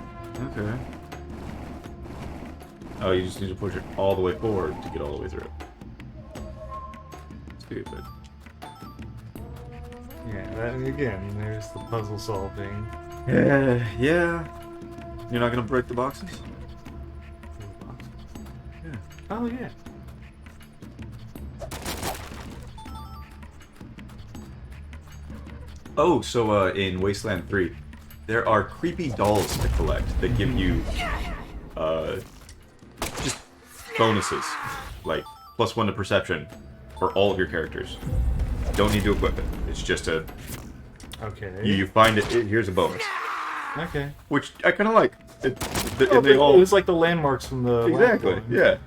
Okay. Oh, you just need to push it all the way forward to get all the way through. Stupid. Yeah, that, again, there's the puzzle solving. Yeah. You're not gonna break the boxes? Yeah. Oh, yeah. Oh, so in Wasteland 3, there are creepy dolls to collect that give you just bonuses, like +1 to perception for all of your characters. Don't need to equip it. It's just a... Okay. You find it, here's a bonus. Okay. Which I kind of like. It was like the landmarks from the... Exactly, last one. yeah.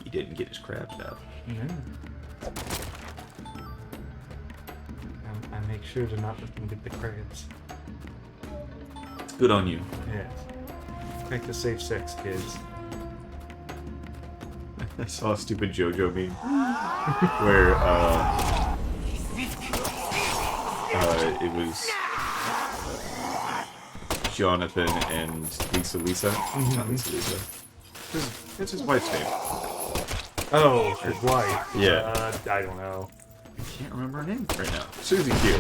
He didn't get his crabs out. Yeah. I make sure to not let them get the crabs. Good on you. Yes. Practice safe sex, kids. I saw a stupid JoJo meme where it was Jonathan and Lisa. Not Lisa. It's his wife's name. Oh, his wife. Yeah. I don't know. I can't remember her name right now. Susie Q.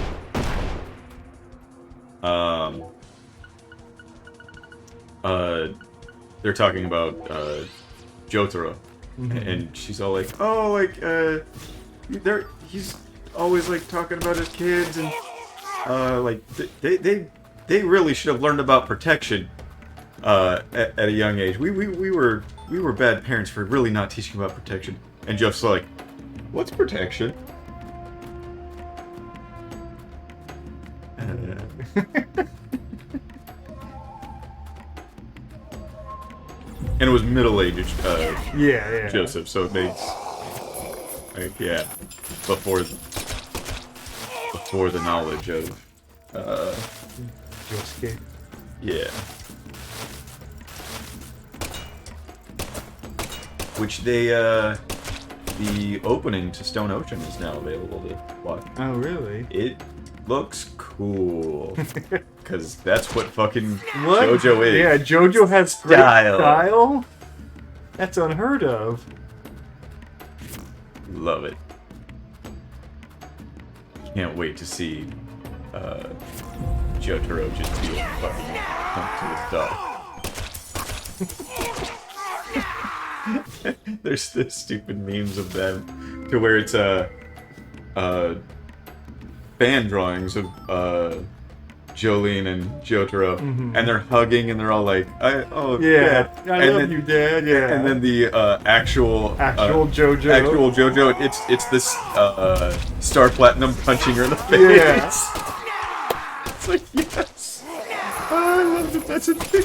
They're talking about Jotaro. And she's all like, oh, like, he's always, like, talking about his kids, and, like, they really should have learned about protection, at a young age. We were bad parents for really not teaching about protection. And Jeff's like, what's protection? And it was middle-aged Joseph, so it makes, like, yeah, before the knowledge of Josuke. Yeah. Which they the opening to Stone Ocean is now available to watch. Oh, really? It looks cool. Because that's what fucking what? JoJo is. Yeah, JoJo has style. That's unheard of. Love it. Can't wait to see Jotaro just be a fucking punk to his dog. There's the stupid memes of them to where it's fan drawings of Jolene and Jotaro, and they're hugging and they're all like, Dad. I love you, Dad. Yeah. And then the actual JoJo, it's this Star Platinum punching her in the face. Yeah. It's like, yes. Oh, I love that that's a thing.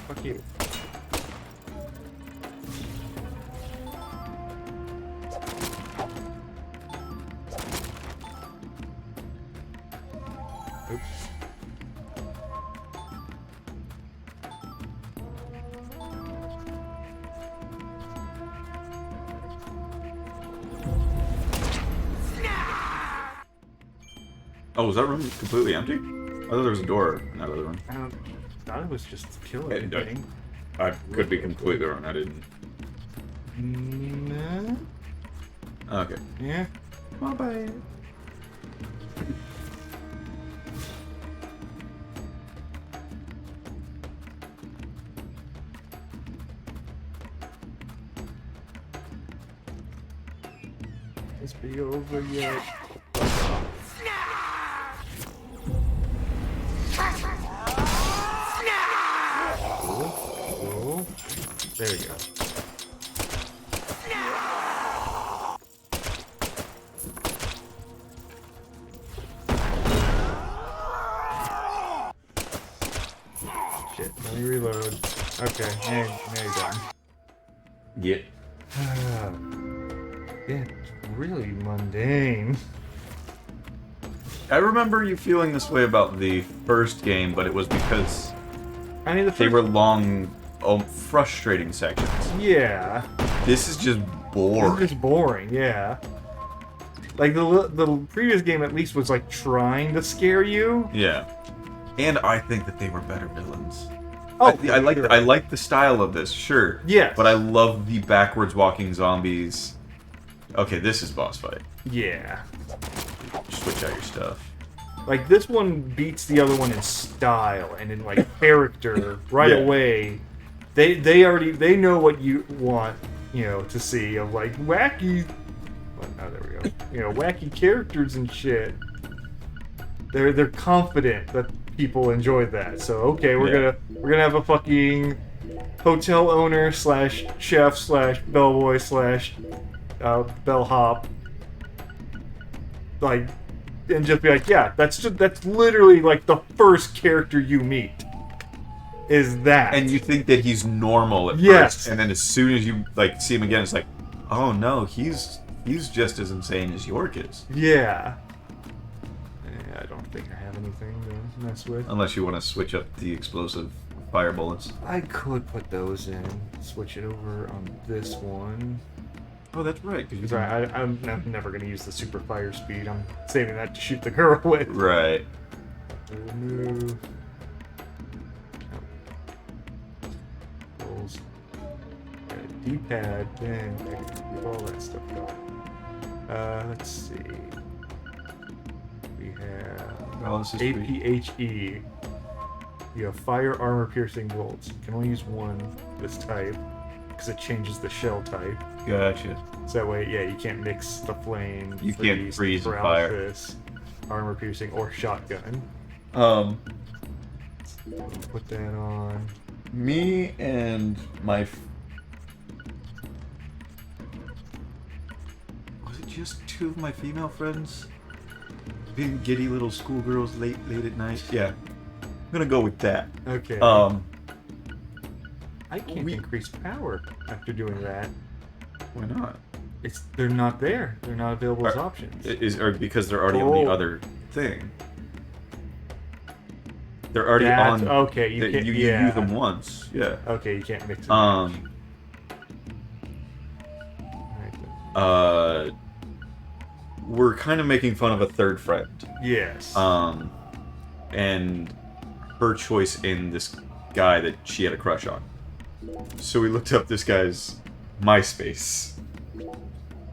Fuck you. Oops. Oh, was that room completely empty? I thought there was a door in that other room. I thought it was just killing everything. I could be completely wrong. I didn't. No. Okay. Yeah. Bye-bye. This be over yet. Cool. There we go. Shit, let me reload. Okay, now you're done. Yeah. Yeah, it's really mundane. I remember you feeling this way about the first game, but it was because I mean, they were long, frustrating sections. Yeah. This is just boring. It's just boring, yeah. Like, the previous game at least was, like, trying to scare you. Yeah. And I think that they were better villains. Oh, I like the style of this, sure. Yes. But I love the backwards walking zombies. Okay, this is boss fight. Yeah. Switch out your stuff. Like, this one beats the other one in style and in, like, character right away. They know what you want, to see of, like, wacky... Oh, there we go. Wacky characters and shit. They're confident that people enjoy that. So, okay, we're gonna have a fucking hotel owner / chef / bellboy / bellhop. Like... And just be like, yeah, that's literally like the first character you meet. Is that? And you think that he's normal at first, and then as soon as you see him again, it's like, oh no, he's just as insane as York is. Yeah. I don't think I have anything to mess with. Unless you want to switch up the explosive fire bullets. I could put those in. Switch it over on this one. Oh, that's right. Because I'm never going to use the super fire speed. I'm saving that to shoot the girl with. Right. Remove. Rolls. D-pad. Then get all that stuff going. Let's see. We have APHE. You have fire armor piercing bolts. You can only use one this type because it changes the shell type. Gotcha. So that way, yeah, you can't mix the flame. You can't freeze and fire. Armor piercing or shotgun. Put that on. Me and my. Was it just two of my female friends? Being giddy little schoolgirls late at night. Yeah, I'm gonna go with that. Okay. I can't increase power after doing that. Why not? They're not there. They're not available as options. Or because they're already on the other thing. They're already on. Okay, you can't. You use them once. Yeah. Okay, you can't mix them. We're kind of making fun of a third friend. Yes. And her choice in this guy that she had a crush on. So we looked up this guy's MySpace.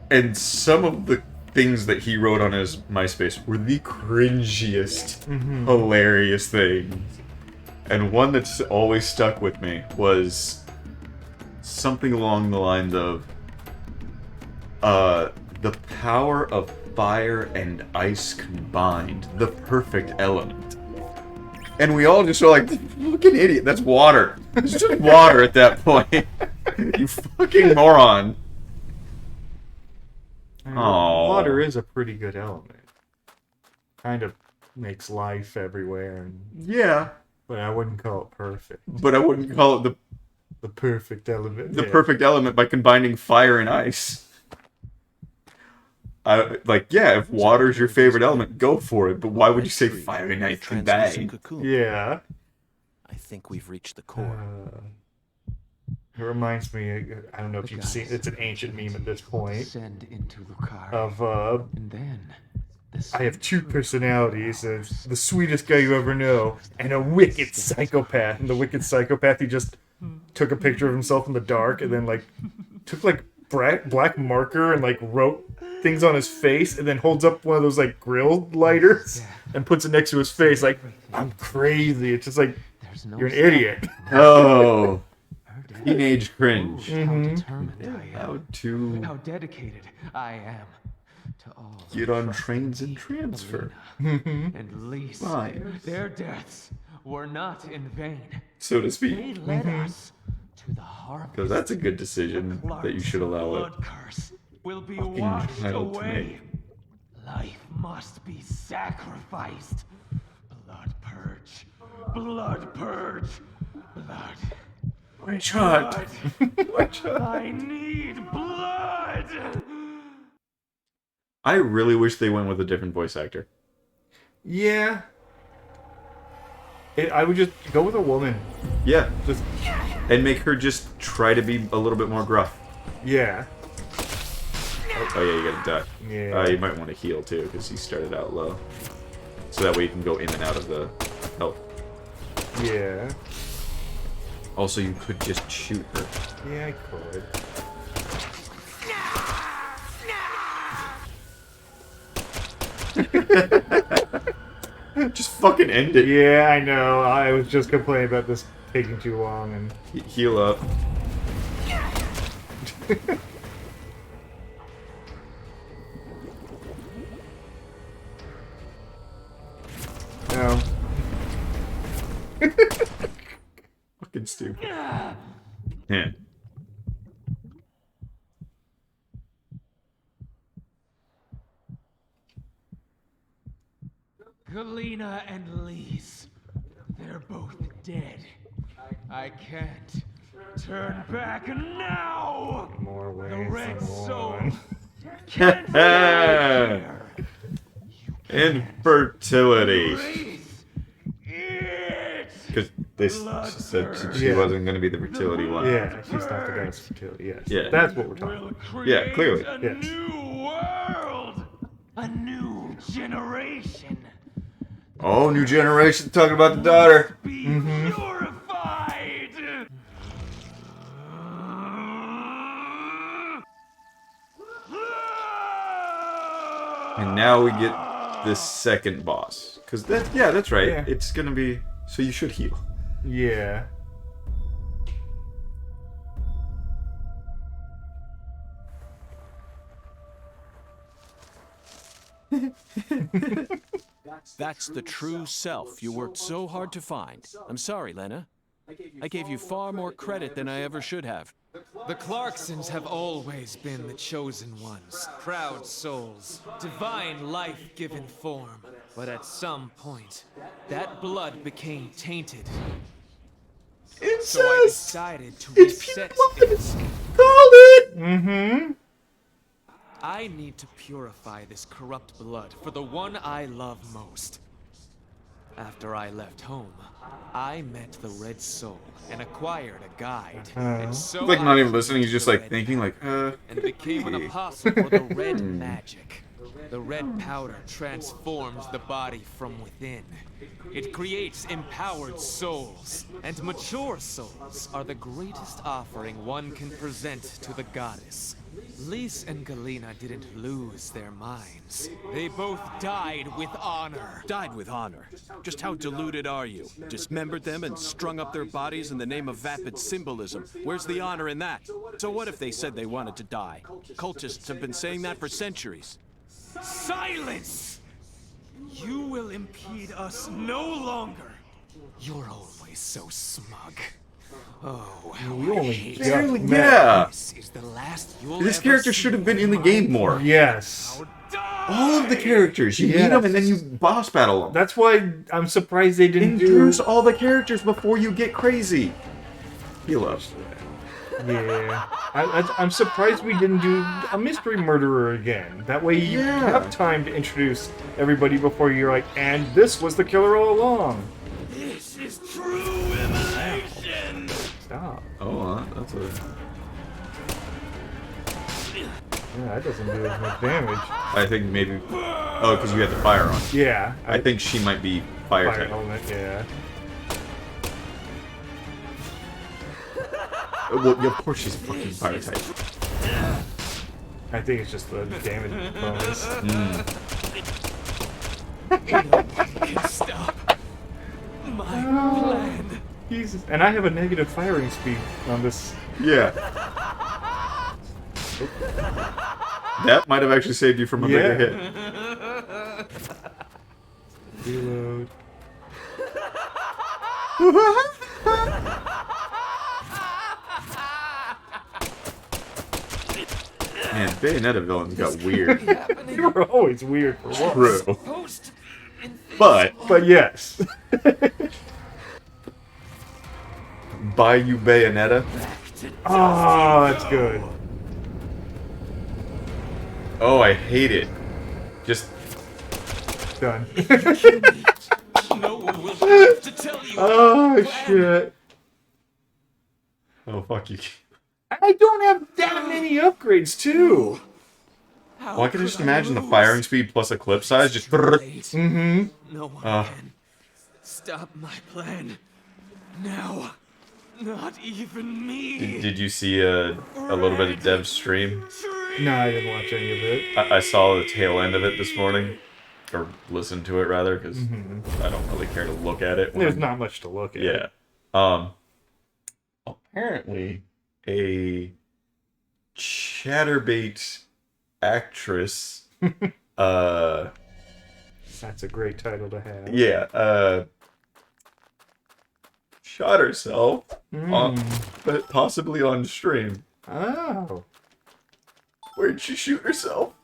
And some of the things that he wrote on his MySpace were the cringiest, hilarious things. And one that's always stuck with me was something along the lines of, the power of fire and ice combined, the perfect element. And we all just were like, fucking idiot, that's water. It's just water at that point. You fucking moron. Water is a pretty good element. Kind of makes life everywhere. And, yeah. But I wouldn't call it perfect. But I wouldn't call it the perfect element. The perfect element by combining fire and ice. If water's your favorite element, go for it. But why would you say fire and ice combined? Yeah. I think we've reached the core. It reminds me, I don't know if you've seen, it's an ancient meme at this point, of, I have two personalities, the sweetest guy you ever know, and a wicked psychopath. And the wicked psychopath, he just took a picture of himself in the dark, and then, took, black marker and like wrote things on his face, and then holds up one of those like grill lighters and puts it next to his face. Like, I'm crazy. It's just like, you're an idiot. Oh, teenage cringe. How determined I am. How to How dedicated I am to all. get on trains and transfer. And Lise, Fine. their deaths were not in vain. So to They speak. led us to the harvest. Because that's a good decision that you should allow it. Blood curse will be Fucking washed entitled to away. Life must be sacrificed. Blood purge. Blood purge. Blood. Witch hunt. Witch hunt. I need blood. I really wish they went with a different voice actor. Yeah. I would just go with a woman. Yeah. Just And make her just try to be a little bit more gruff. yeah. Oh yeah, you gotta duck. Yeah. You might want to heal too, because he started out low. So that way you can go in and out of the health. Yeah. Also, you could just shoot her. Yeah, I could. Just fucking end it. Yeah, I know. I was just complaining about this taking too long, and Heal up. no. Fucking stupid. Yeah. Galena and Lise, they're both dead. I can't turn back now. More ways The red than soul one. can't die here. Infertility. Erase it. Because they said she Yeah. wasn't going to be the fertility one. Yeah, she's not the goddess of fertility. Yes. Yeah. That's what we're talking We'll about. create Yeah, clearly. a Yes. new world, a new generation. Oh, new generation talking about the daughter. Be purified. And now we get this second boss. Because that's right. Yeah. It's going to be... So you should heal. Yeah. That's the true self you worked so hard to find. I'm sorry, Lena. I gave you far more credit than I ever should have. The Clarksons have always been the chosen ones, proud souls, divine life-given form. But at some point, that blood became tainted. So I decided to reset it. Called it! Mm-hmm. I need to purify this corrupt blood for the one I love most. After I left home, I met the Red Soul and acquired a guide. And so He's like not I even listening, he's just like read thinking like, and became an apostle for the red magic. The red powder transforms the body from within. It creates empowered souls, and mature souls are the greatest offering one can present to the goddess. Lise and Galena didn't lose their minds. They both died with honor. Died with honor. Just how deluded are you? Dismembered them and strung up their bodies in the name of vapid symbolism. Where's the honor in that? So what if they said they wanted to die? Cultists have been saying that for centuries. Silence! You will impede us no longer. You're always so smug. Oh, how We I only hate just Barely- met. yeah. This is the last you'll This ever character see should have been of in the my game more. Yes. All of the characters. You meet Yes. them and then you boss battle them. That's why I'm surprised they didn't Introduce do. all the characters before you get crazy. He loves that. Yeah. I'm surprised we didn't do a mystery murderer again. That way you Yeah. have time to introduce everybody before you're like, and this was the killer all along. This is true immolation. Stop. Oh, that's a... Yeah, that doesn't do as much damage. I think maybe... Oh, because you had the fire on. Yeah. I think she might be fire fire type. element, yeah. Well, of course she's fucking fire type. I think it's just the damage bonus. Can stop my plan. Jesus. And I have a negative firing speed on this. Yeah. That might have actually saved you from a bigger hit. Reload. Man, Bayonetta villains got weird. They were always weird for once. True. But yes. Bayou Bayonetta. Oh, that's good. Oh, I hate it. Just done. No one will have to tell you. Oh shit. Oh fuck you. I don't have that many upgrades too. Well, I can just imagine the firing speed plus a clip size just. Mm-hmm. No one can stop my plan. Now, not even me. Did you see a little bit of Dev's stream? No, I didn't watch any of it. I saw the tail end of it this morning, or listened to it rather, because I don't really care to look at it. There's not much to look at. Yeah. Apparently, a chatterbait actress. That's a great title to have. Yeah. Shot herself, but possibly on stream. Oh. Where'd she shoot herself?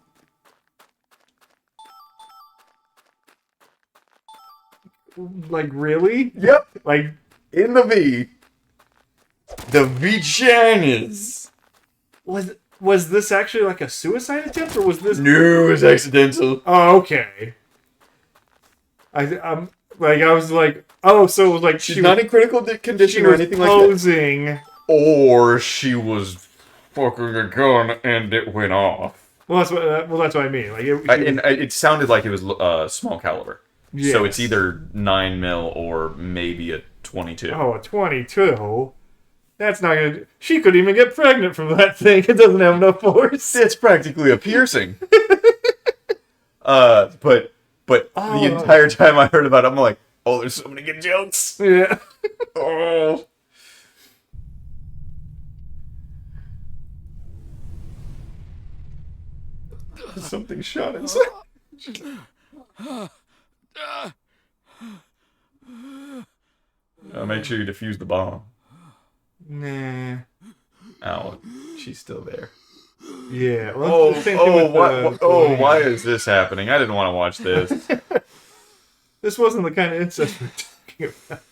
Like really? Yep. Like in the V. The vaginas. Was this actually like a suicide attempt, or was this? No, it was accidental. Oh, okay. I was like, oh, so it was like she's not in critical condition or anything like that. Posing. Or she was fucking a gun and it went off. Well, that's what I mean. Like, it sounded like it was small caliber. Yes. So it's either 9mm or maybe a 22. Oh, a 22. That's not gonna. She could even get pregnant from that thing. It doesn't have enough force. It's practically a piercing. But the entire time I heard about it, I'm like, oh, there's so many good jokes. Yeah. Oh. Something shot inside. Make sure you defuse the bomb. Nah. Oh, she's still there. Yeah. Well, why is this happening? I didn't want to watch this. This wasn't the kind of incest we're talking about.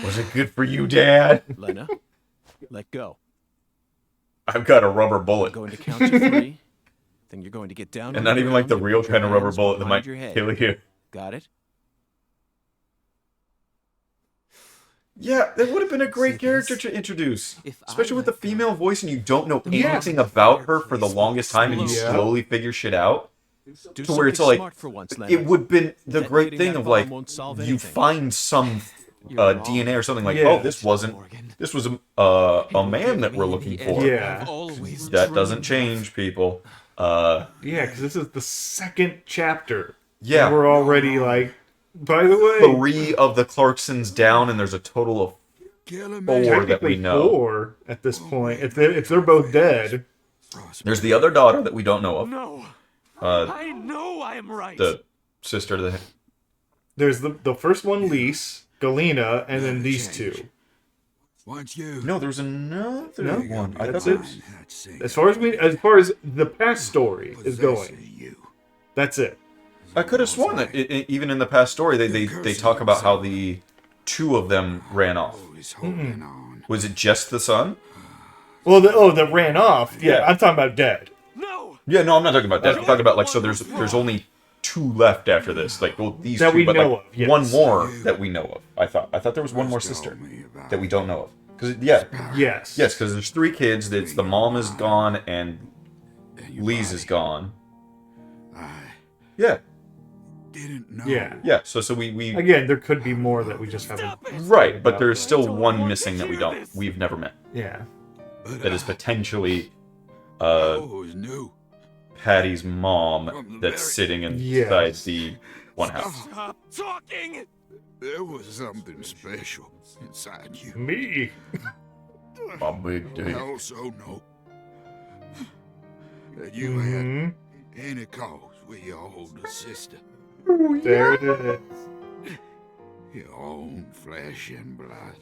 Was it good for you, Dad? Lena, let go. I've got a rubber bullet. I'm going to count to 3. Then you're going to get down. And not even like the real kind of rubber bullet that might kill you. Got it? Yeah, that would have been a great character to introduce. Especially with the female voice and you don't know anything about her for the longest time and you slowly figure shit out. To where it's like, it would have been the great thing of like, you find some DNA or something like, oh, this was a man that we're looking for. Yeah. That doesn't change, people. Yeah, because this is the second chapter. Yeah. And we're already like, by the way, 3 of the Clarksons down, and there's a total of 4 that we know. 4 at this point. If they're both dead. There's the other daughter that we don't know of. No. I know I am right. The sister to the... There's the first one, Lise, Galena, and then these 2. No, there was another one. I That's thought it. As far as the past story is going, that's it. I could have sworn that even in the past story, they talk about how the 2 of them ran off. Was it just the son? Well, that ran off. Yeah, I'm talking about dead. No. Yeah, no, I'm not talking about that. I'm talking about like, so there's only 2 left after this. Like, well, these that 2, we but know like of, yes. 1 more that we know of. I thought there was 1 more sister that we don't know of. Because yes, because there's 3 kids. That's the mom is gone and Lise is gone. Yeah. Didn't know. Yeah. So we again, there could be more that we just haven't. Right, but there's still 1 missing that we've never met. Yeah. that is potentially always knew. Patty's mom that's sitting inside the one house. Stop talking! There was something special inside you. Me. My big I dick. also know that you had any cause with your older sister. There it is. Your own flesh and blood.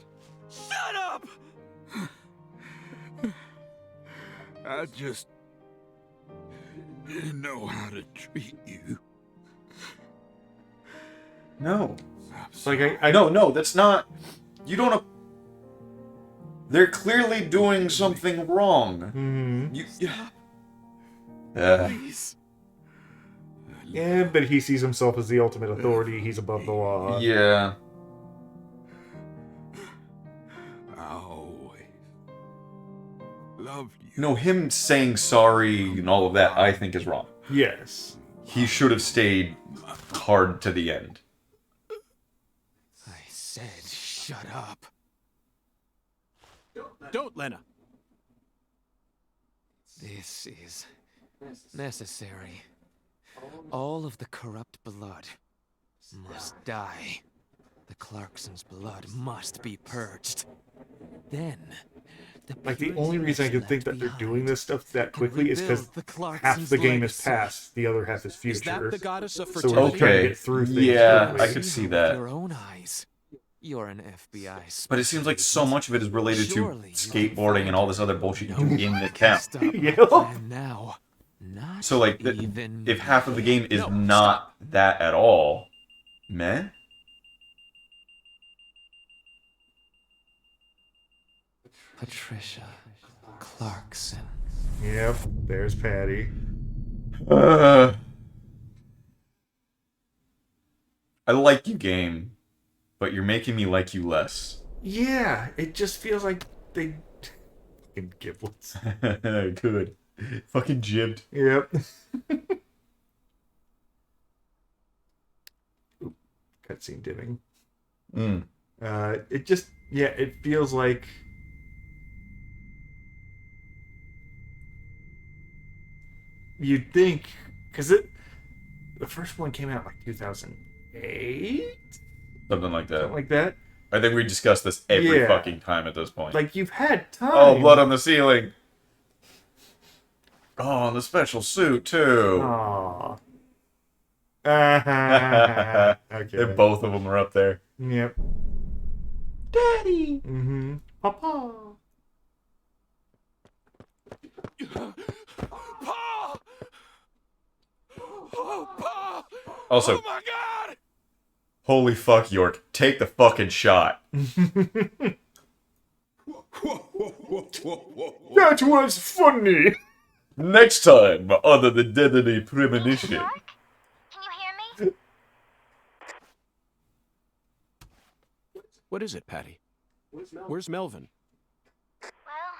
Shut up! I just didn't know how to treat you. No. It's like I No, that's not. You don't. They're clearly doing something wrong. You. Please. Yeah, but he sees himself as the ultimate authority. He's above the law. Yeah. I always loved you. No, him saying sorry and all of that, I think is wrong. Yes. He should have stayed hard to the end. I said shut up. Don't, Lena. This is necessary. All of the corrupt blood must die. The Clarksons' blood must be purged. Then, Like, the only reason I could think that they're doing this stuff that quickly is because half the game is past, the other half is future. Is that the goddess of So we're fertility? just trying to get through things. Yeah, quickly. I could see that. Your own eyes. You're an FBI spy. But it seems like so much of it is related to Surely you skateboarding and all this other bullshit you do No in the camp. Stop. Yep. And now, not So, like, even if half of the game is No, not that at all, man. Patricia Clarkson. Yep, there's Patty. I like you, game, but you're making me like you less. Yeah, it just feels like they... Fucking giblets. Good. Fucking jibbed. Yep. Oop, cutscene dimming. It just... Yeah, it feels like... You'd think... Because the first one came out like 2008? Something like that. Something like that. I think we discuss this every Yeah. fucking time at this point. Like, you've had time. Oh, blood on the ceiling. Oh, and the special suit, too. Aww. Okay. And both of them are up there. Yep. Daddy! Mm-hmm. Papa. Pa! Oh, Pa! Also, Oh my God! holy fuck, York. Take the fucking shot. That was funny. Next time, other than Deadly Premonition. York? Can you hear me? What is it, Patty? Where's Melvin? Well,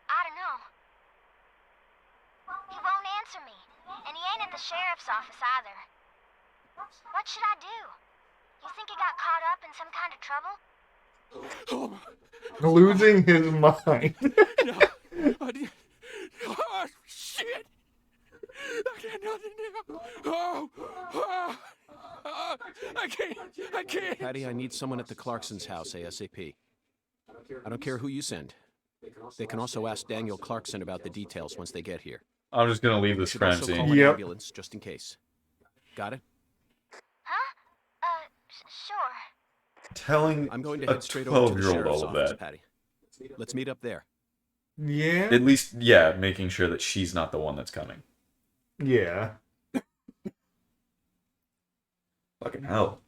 I don't know. He won't answer me, and he ain't at the sheriff's office either. What should I do? You think he got caught up in some kind of trouble? Losing his mind. Oh, shit! I got nothing now. Oh, I can't. Patty, I need someone at the Clarksons' house ASAP. I don't care who you send. They can also ask Daniel Clarkson about the details once they get here. I'm just gonna leave this Should crime also call scene. an Yep. ambulance just in case. Got it? Huh? Sure. Telling I'm going to a head straight over to the 12-year-old sheriff's all of office, that. Patty. Let's meet up there. Yeah. At least, yeah, making sure that she's not the one that's coming. Yeah. Fucking hell.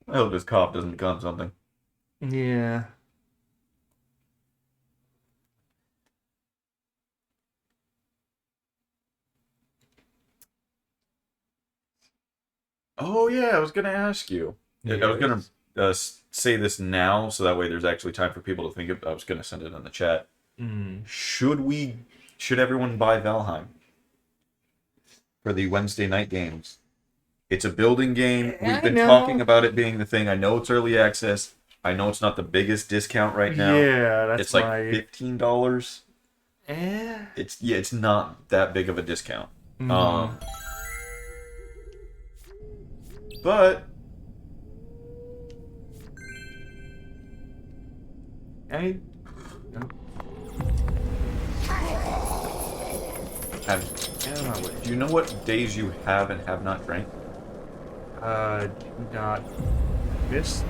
I hope this cop doesn't become something. Yeah. Oh, yeah, I was gonna ask you. I was gonna say this now, so that way there's actually time for people to think of. I was gonna send it in the chat. Should everyone buy Valheim for the Wednesday night games? It's a building game. We've been talking about it being the thing. I know it's early access. I know it's not the biggest discount right now. Yeah, that's it's like my... $15. It's not that big of a discount. But do you know what days you have and have not drank? Not missed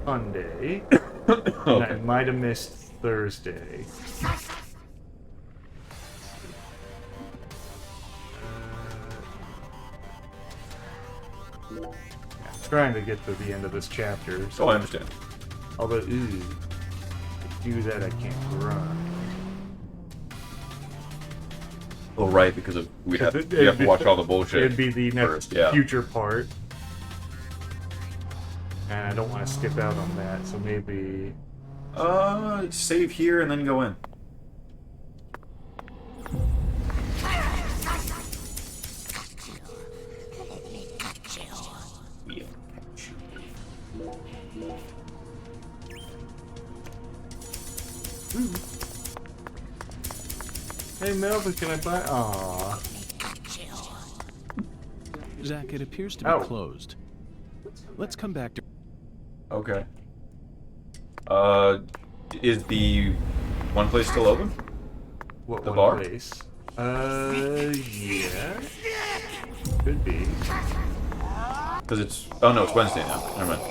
Sunday. Okay. And I might have missed Thursday. I'm trying to get to the end of this chapter. So Oh, I understand. although, to do that, I can't run. Oh, right, because we have to watch all the bullshit. It'd be the next first, yeah. future part. And I don't want to skip out on that, so maybe... Save here and then go in. Hey Melvin, can I buy... Aww. Zach, it appears to be closed. Let's come back to... Okay. Is the one place still open? What the one bar? place? Yeah. Could be. Because it's... Oh, no, it's Wednesday now. Never mind.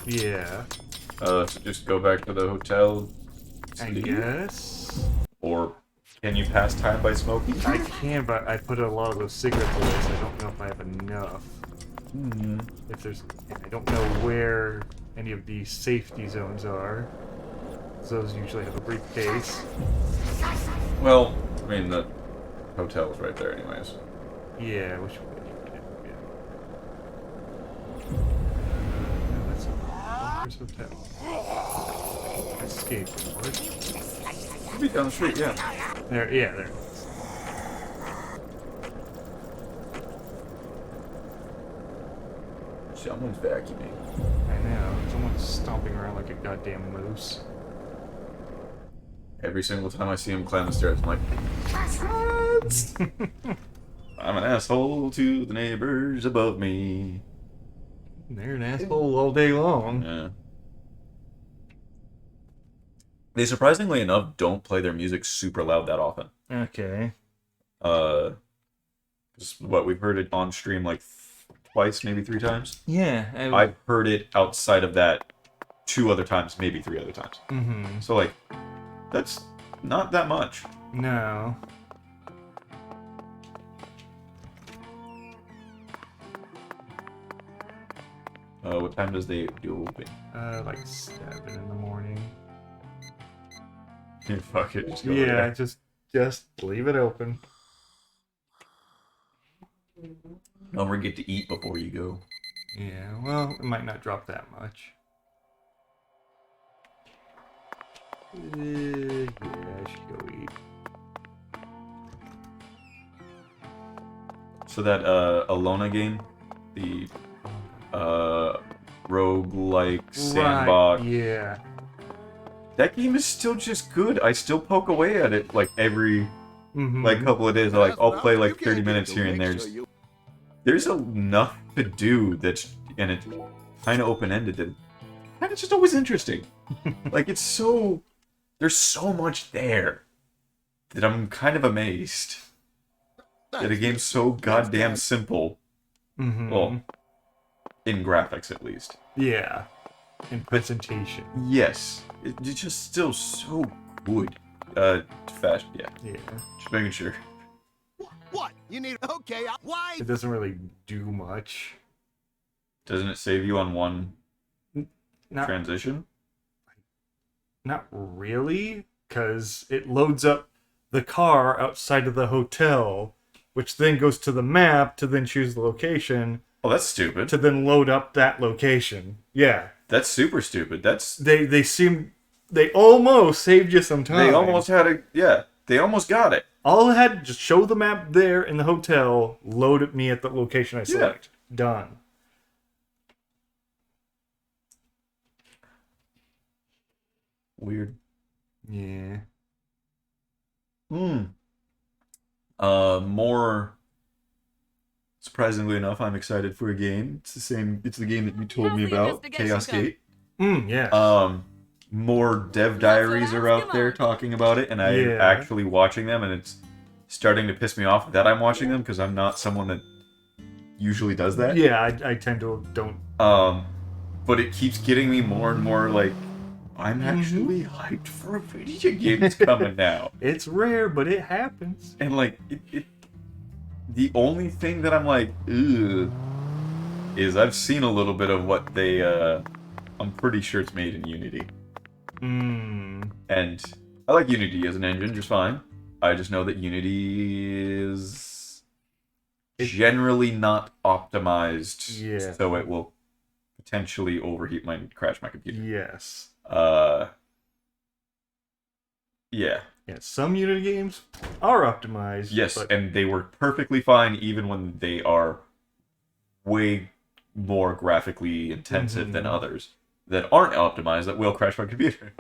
Yeah. So just go back to the hotel. I guess. Or can you pass time by smoking? I can, but I put a lot of those cigarettes away, so I don't know if I have enough. If there's... I don't know where any of these safety zones are. Those usually have a briefcase. Well, I mean, the hotel's right there anyways. Yeah, which way? No, that's Walker's Hotel. Skateboard. Could be down the street, yeah. There, yeah, there. Someone's vacuuming. I know. Someone's stomping around like a goddamn moose. Every single time I see him climb the stairs, I'm like, what? I'm an asshole to the neighbors above me. They're an asshole all day long. Yeah. They surprisingly enough don't play their music super loud that often. Okay. Just what we've heard it on stream like twice, maybe 3 times. Yeah. I've heard it outside of that 2 other times, maybe 3 other times. Mm-hmm. So like, that's not that much. No. What time does they do open? Like 7 in the morning. Yeah, fuck it, just go Yeah, there. just leave it open. Don't forget to eat before you go. Yeah, well, it might not drop that much. Yeah, I should go eat. So that Alona game, the roguelike sandbox. Right, yeah. That game is still just good. I still poke away at it like every like couple of days. Like I'll play like 30 minutes here and there. There's enough to do that's and it's kind of open ended that kind of just always interesting. Like it's so there's so much there that I'm kind of amazed that a game's so goddamn simple. Well, in graphics at least. Yeah. In presentation. Yes. It's just still so good. Fast, yeah. Yeah. Just making sure. What? You need... Okay, why? It doesn't really do much. Doesn't it save you on one Not, transition? not really, because it loads up the car outside of the hotel, which then goes to the map to then choose the location. Oh, that's stupid. To then load up that location. Yeah. That's super stupid. That's... They almost saved you some time. They almost had a... Yeah. They almost got it. All I had to just show the map there in the hotel, load at me at the location I select. Yeah. Done. Weird. Yeah. More surprisingly enough, I'm excited for a game. It's the game that you told me about, Chaos Gate. Yeah. More dev diaries are out there talking about it, and I'm actually watching them, and it's starting to piss me off that I'm watching them because I'm not someone that usually does that. Yeah, I tend to don't. But it keeps getting me more and more like, I'm actually hyped for a video game that's coming now. It's rare, but it happens. And like, the only thing that I'm like, ugh, is I've seen a little bit of what they, I'm pretty sure it's made in Unity. And I like Unity as an engine just fine. I just know that Unity is generally not optimized, so it will potentially overheat crash my computer. Yes. Yeah. Some Unity games are optimized. Yes, and they work perfectly fine even when they are way more graphically intensive than others that aren't optimized that will crash my computer.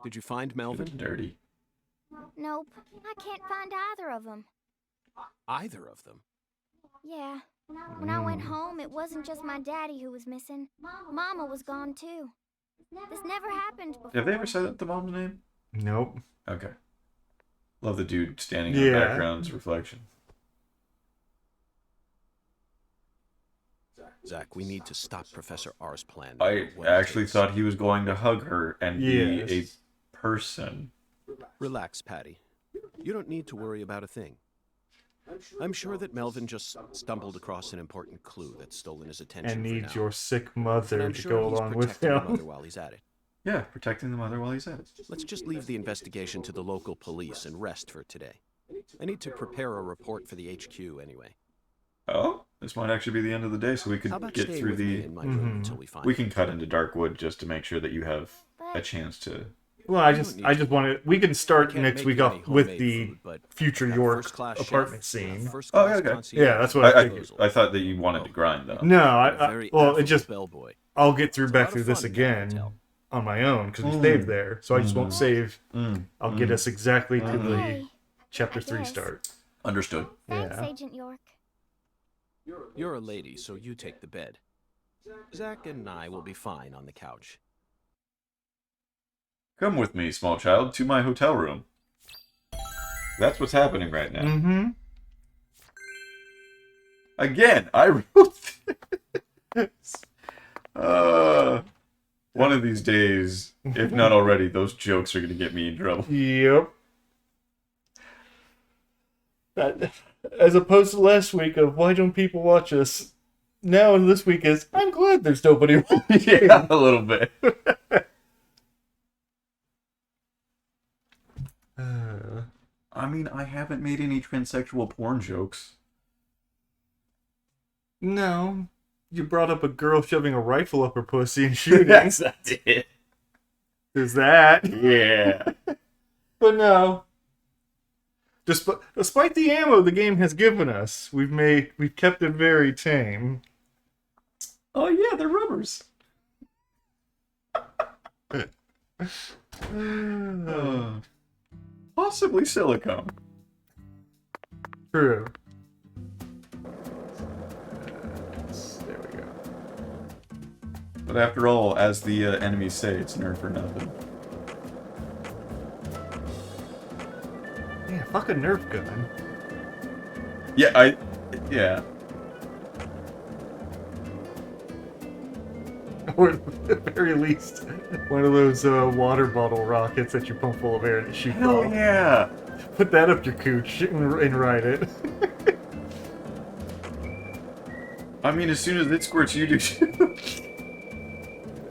Did you find Melvin? Dirty. Nope, I can't find either of them. Either of them? Yeah. When I went home, it wasn't just my daddy who was missing. Mama was gone too. This never happened before. Have they ever said the mom's name? Nope. Okay. Love the dude standing in the background's reflection. Zach, we need to stop Professor R's plan. I actually thought he was going to hug her and be a person. Relax, Patty. You don't need to worry about a thing. I'm sure that Melvin just stumbled across an important clue that's stolen his attention. And needs for now. your sick mother I'm to sure go he's along with protecting the him. mother while he's at it. Yeah, protecting the mother while he's at it. Let's just leave the investigation to the local police and rest for today. I need to prepare a report for the HQ anyway. Oh, this might actually be the end of the day, so we could get through the. In my room until we find we can cut into Darkwood just to make sure that you have a chance to. Well, I just want to. We can start next week off with the future York apartment scene. Oh, yeah, okay. Yeah, that's what I figured. I thought that you wanted to grind though. No, well, it just. I'll get back through this again on my own because we saved there, so I just won't save. I'll get us exactly to the chapter 3 start. Understood. Thanks, Agent York. You're a lady, so you take the bed. Zach and I will be fine on the couch. Come with me, small child, to my hotel room. That's what's happening right now. Again, I wrote this. One of these days, if not already, those jokes are going to get me in trouble. Yep. As opposed to last week of why don't people watch us? Now this week is I'm glad there's nobody watching. Yeah, a little bit. I mean, I haven't made any transsexual porn jokes. No. You brought up a girl shoving a rifle up her pussy and shooting. That's it. There's that. Yeah. But no. Despite the ammo the game has given us, we've kept it very tame. Oh yeah, they're rubbers. Possibly silicone. True. There we go. But after all, as the enemies say, it's nerf or nothing. Yeah, fuck a Nerf gun. Yeah, yeah. Or at the very least, one of those water bottle rockets that you pump full of air and shoot Hell off. yeah! Put that up your cooch and ride it. I mean, as soon as it squirts, you do too.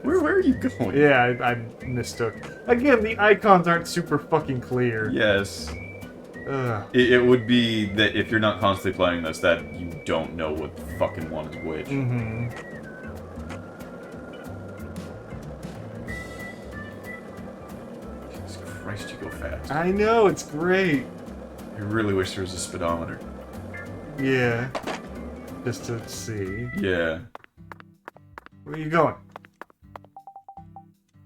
Where are you going? Yeah, I mistook. Again, the icons aren't super fucking clear. Yes. It would be that if you're not constantly playing this, that you don't know what fucking one is which. Jesus Christ, you go fast. I know, it's great. I really wish there was a speedometer. Yeah. Just to see. Yeah. Where are you going?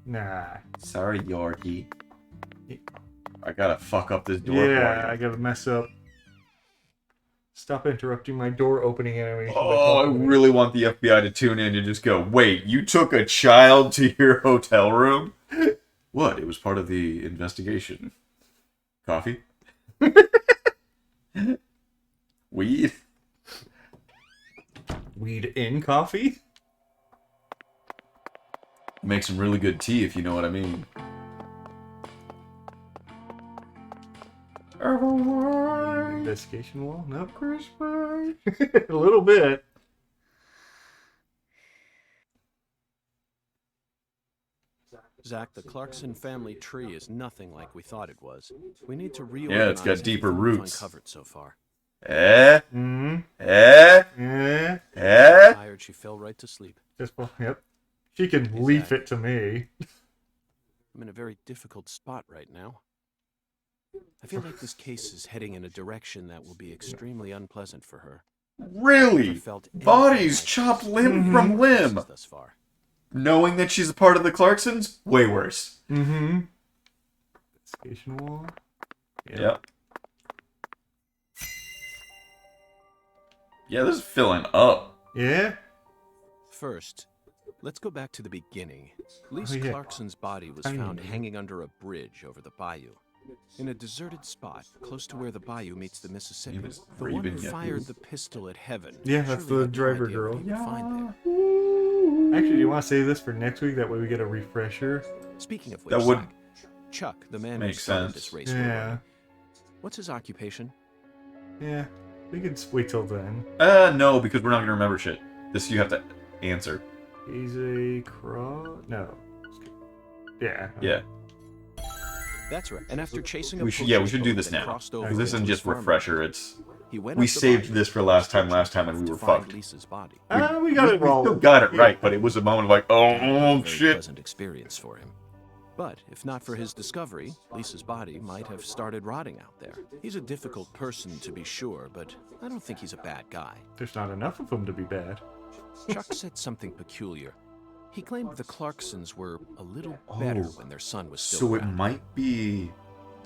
Nah. Sorry, Yorkie. I gotta fuck up this door. Yeah, for I you. gotta mess up. Stop interrupting my door opening animation. by Oh, I talking to me. really want the FBI to tune in and just go, wait, you took a child to your hotel room? What? It was part of the investigation. Coffee? Weed? Weed in coffee? Make some really good tea, if you know what I mean. Investigation wall? No, Christmas. A little bit. Zach, the Clarkson family tree is nothing like we thought it was. We need to Yeah, reorganize it's got deeper everything we've roots. uncovered so far. Mm-hmm. Tired, she fell right to sleep. Yep. She can leaf it to me. I'm in a very difficult spot right now. I feel like this case is heading in a direction that will be extremely unpleasant for her. Really? Never felt anything Bodies like chopped this limb from limb. thus far. Knowing that she's a part of the Clarksons? Way worse. Mm-hmm. Investigation wall? Yep. Yeah, this is filling up. Yeah? First, let's go back to the beginning. Lisa yeah. Clarkson's body was found hanging under a bridge over the bayou. In a deserted spot, close to where the bayou meets the Mississippi. was The one who breathing yet. fired the pistol at Heaven. Yeah, that's surely the had no driver idea what girl. he would find there. Actually, do you want to save this for next week? That way we get a refresher. Speaking of which, That would Zach, Chuck, the man who make started sense. this race, Yeah. what's his occupation? Yeah. We can wait till then. No, because we're not gonna remember shit. This you have to answer. He's a No. Yeah. Yeah. That's right. And after chasing a We should poaching do boat this that now. crossed over Because this into isn't his just farm refresher, land, it's he went we up the saved bayou this for last time and we to were find fucked. Lisa's body. We got it We all. still got it right, but it was a moment of like, Very oh shit. pleasant experience for him. But if not for his discovery, Lisa's body might have started rotting out there. He's a difficult person to be sure, but I don't think he's a bad guy. There's not enough of them to be bad. Chuck said something peculiar. He claimed the Clarksons were a little better Oh, when their son was still So it around. might be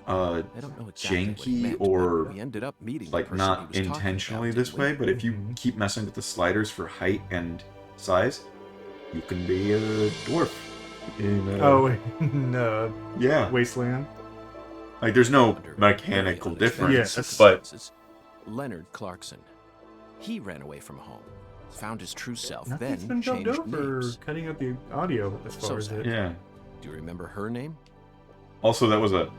I don't know exactly what he janky meant, or but we ended up meeting the like person not he was talking intentionally about, this didn't we? way, but if you keep messing with the sliders for height and size, you can be a dwarf. No. Yeah. Wasteland. Like there's no Under mechanical very unexpected difference, Yes. but circumstances, Leonard Clarkson. He ran away from home, found his true self, Nothing's then been dubbed changed over. names. Cutting out the audio as far So as sad. it. yeah. Do you remember her name? Also, that was a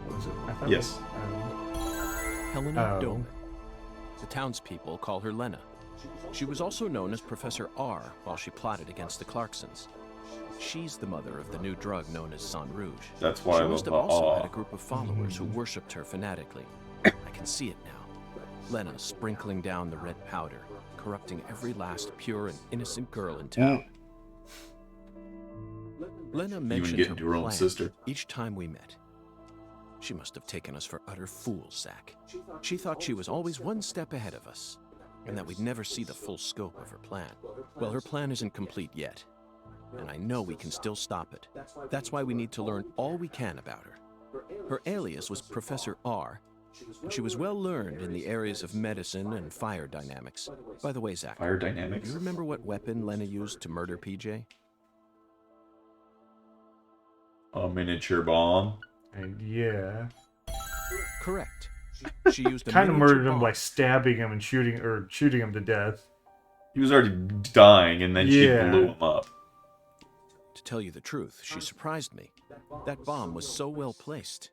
Was it? I thought yes. It was, Helena Oh. Doman. The townspeople call her Lena. She was also known as Professor R while she plotted against the Clarksons. She's the mother of the new drug known as Sang Rouge. That's why She I must love have also awe. had a group of followers who worshipped her fanatically. I can see it now. Lena sprinkling down the red powder, corrupting every last pure and innocent girl in town. Lena mentioned getting her to her own plan sister. each time we met. She must have taken us for utter fools, Zach. She thought she was always one step ahead of us, and that we'd never see the full scope of her plan. Well, her plan isn't complete yet, and I know we can still stop it. That's why we need to learn all we can about her. Her alias was Professor R, and she was well learned in the areas of medicine and fire dynamics. By the way, Zach, Fire do dynamics. you remember what weapon Lena used to murder PJ? A miniature bomb. And yeah. Correct. She used a Kind of miniature murdered him bomb. by stabbing him and shooting him to death. He was already dying, and then she Yeah. blew him up. To tell you the truth, she surprised me. That bomb was so well placed.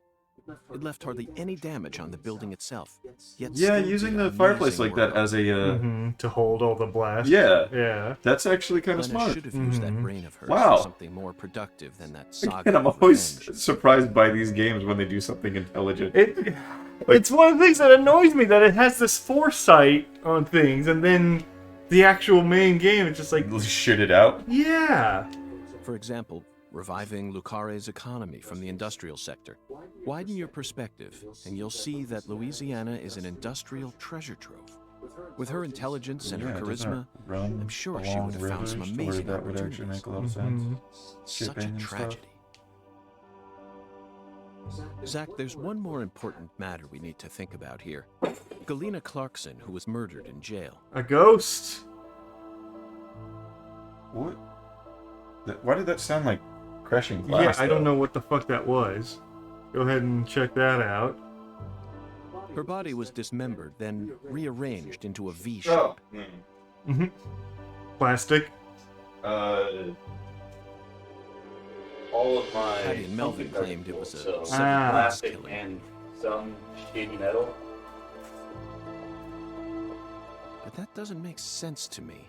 It left hardly any damage on the building itself. Yet Yeah, still using did the fireplace amazing like that work. as a To hold all the blasts. yeah, Yeah. that's actually kind of Lena smart. should have used that brain of hers Wow. for something more productive than that saga. And I'm of always revenge. surprised by these games when they do something intelligent. It's one of the things that annoys me that it has this foresight on things, and then the actual main game, it's just like, Shit it out. yeah. For example, reviving Lucare's economy from the industrial sector. Widen your perspective, and you'll see that Louisiana is an industrial treasure trove. With her intelligence and her charisma, I'm sure she would have found some amazing that would actually opportunities. make a lot of sense. Such a Shipping and stuff. tragedy. Zach, there's one more important matter we need to think about here. Galena Clarkson, who was murdered in jail. A ghost. What? Why did that sound like crashing glass? Yeah, I don't know what the fuck that was. Go ahead and check that out. Her body was dismembered, then rearranged into a V shape. Oh. Mm-hmm. Plastic. All of my Patty and Melvin pumpkin claimed it was a vegetables, so Ah. plastic killing. and some shitty metal. But that doesn't make sense to me.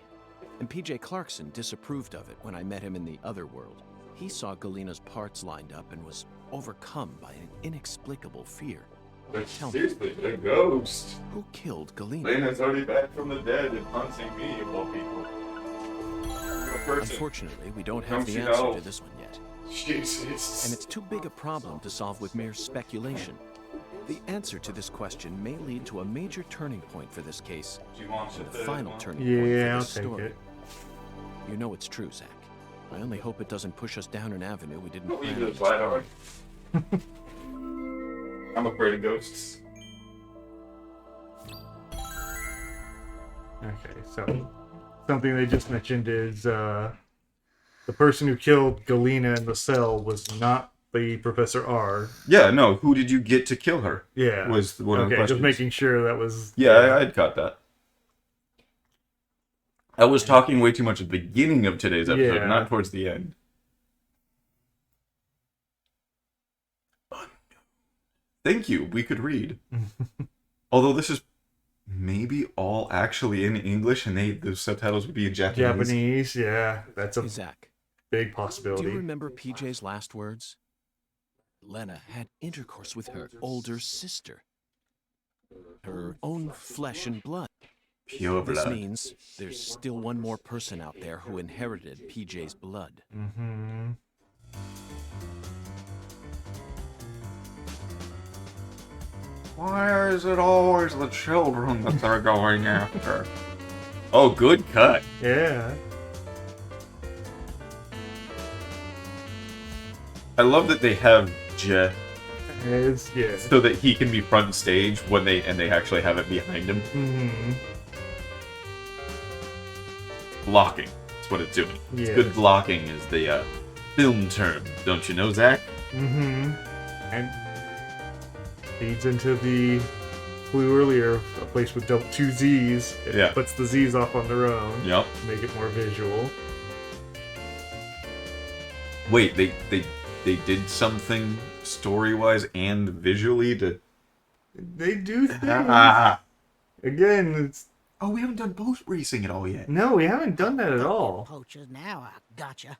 And PJ Clarkson disapproved of it when I met him in the other world. He saw Galena's parts lined up and was overcome by an inexplicable fear. But Tell me, seriously, the ghost. who killed Galena? Lena's already back from the dead and hunting me, of all people. I'm a person. Unfortunately, we don't have Don't the you answer know? to this one yet. Jesus. And it's too big a problem to solve with mere speculation. The answer to this question may lead to a major turning point for this case, Do you want and the the third final one? turning point Yeah, for I'll this take story. it. You know it's true, Zach. I only hope it doesn't push us down an avenue we didn't Don't leave plan. those light on. I'm afraid of ghosts. Okay, so something they just mentioned is the person who killed Galena in the cell was not the Professor R. Yeah, no. Who did you get to kill her? Yeah. Was one of the Okay, questions. just making sure that was. Yeah, I'd caught that. I was talking way too much at the beginning of today's episode, Yeah. not towards the end. Thank you. We could read. Although this is maybe all actually in English, and the subtitles would be in Japanese. Japanese, yeah, that's a Hey, Zach, big do possibility. you remember PJ's last words? Lena had intercourse with her older sister. Her own flesh and blood. Pure This blood. means there's still one more person out there who inherited PJ's blood. Mm-hmm. Why is it always the children that they're going after? Oh, good cut. Yeah. I love that they have Je Yeah. so that he can be front stage when they actually have it behind him. Mm-hmm. Blocking. That's what it's doing. It's Yeah. good blocking is the film term, don't you know, Zach? Mm-hmm. And feeds into the clue earlier, a place with two Z's. It Yeah. puts the Z's off on their own. Yep. Make it more visual. Wait, they did something story-wise and visually to... They do things. Ah. Again, it's... Oh, we haven't done boat racing at all yet. No, we haven't done that at all. Poachers, now I gotcha.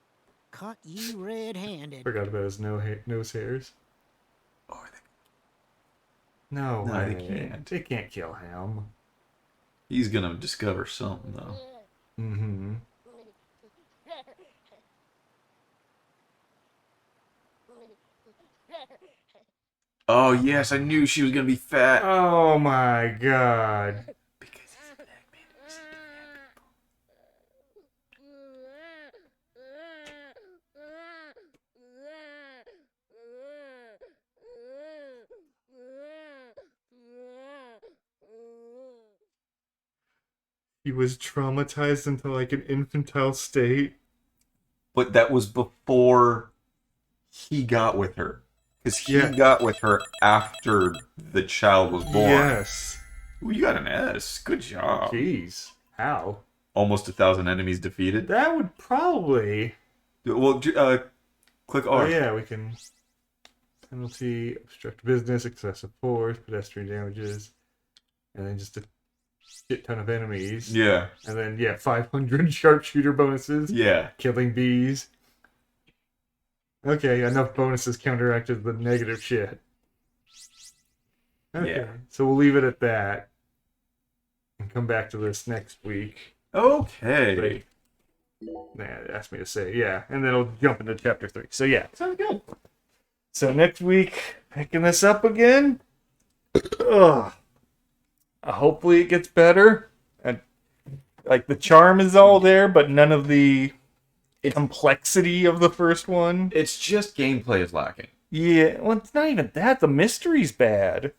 Caught you red-handed. Forgot about his nose hairs. Oh, are they... No, No, they way. can't. They can't kill him. He's gonna discover something, though. Mm-hmm. Oh, yes, I knew she was gonna be fat. Oh my god. Because he's a black man and he's into fat He was traumatized into like an infantile state. But that was before he got with her. Because he Yeah. got with her after the child was born. Yes. Ooh, you got an S. Good job. Jeez. How? Almost 1,000 enemies defeated. That would probably... Well, click R. Oh yeah, we can... Penalty, obstruct business, excessive force, pedestrian damages, and then just a shit ton of enemies. Yeah. And then, yeah, 500 sharpshooter bonuses. Yeah. Killing bees. Okay, enough bonuses counteracted the negative shit. Okay, Yeah. so we'll leave it at that. And come back to this next week. Okay. Nah, it asked me to say, yeah. And then we'll jump into chapter 3. So, yeah, sounds good. So, next week, picking this up again. Ugh. Hopefully it gets better. And, like, the charm is all there, but none of the complexity of the first one. It's just gameplay is lacking. Yeah, well, it's not even that. The mystery's bad.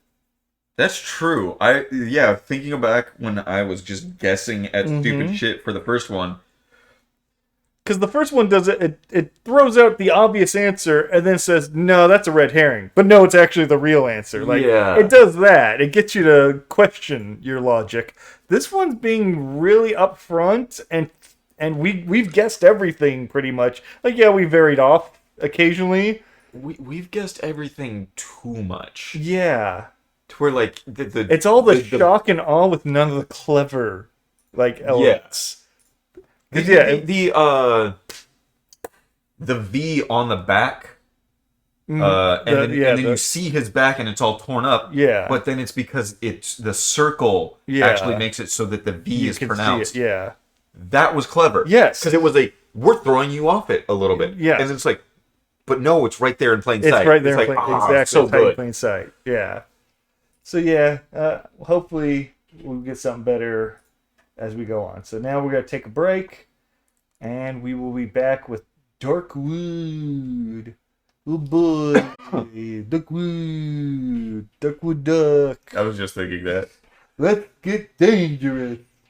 That's true. Thinking back when I was just guessing at stupid shit for the first one. Because the first one does it throws out the obvious answer and then says, no, that's a red herring. But no, it's actually the real answer. Like, it does that. It gets you to question your logic. This one's being really upfront, and we've guessed everything pretty much. Like, yeah, we varied off occasionally. We've guessed everything too much. Yeah. To where, like, it's all the shock and awe with none of the clever, like, elements. The V on the back, and then you see his back and it's all torn up. Yeah. But then it's because it's the circle actually makes it so that the V is pronounced. See it, yeah. That was clever. Yes. Because it was we're throwing you off it a little bit. Yeah. And it's like, but no, it's right there in plain sight. It's right there in exactly. So good. good. Plain sight. Yeah. So yeah, hopefully we'll get something better as we go on. So now we're gonna take a break, and we will be back with Darkwood. Oh boy, Darkwood, Darkwood Duck. I was just thinking that. Let's get dangerous.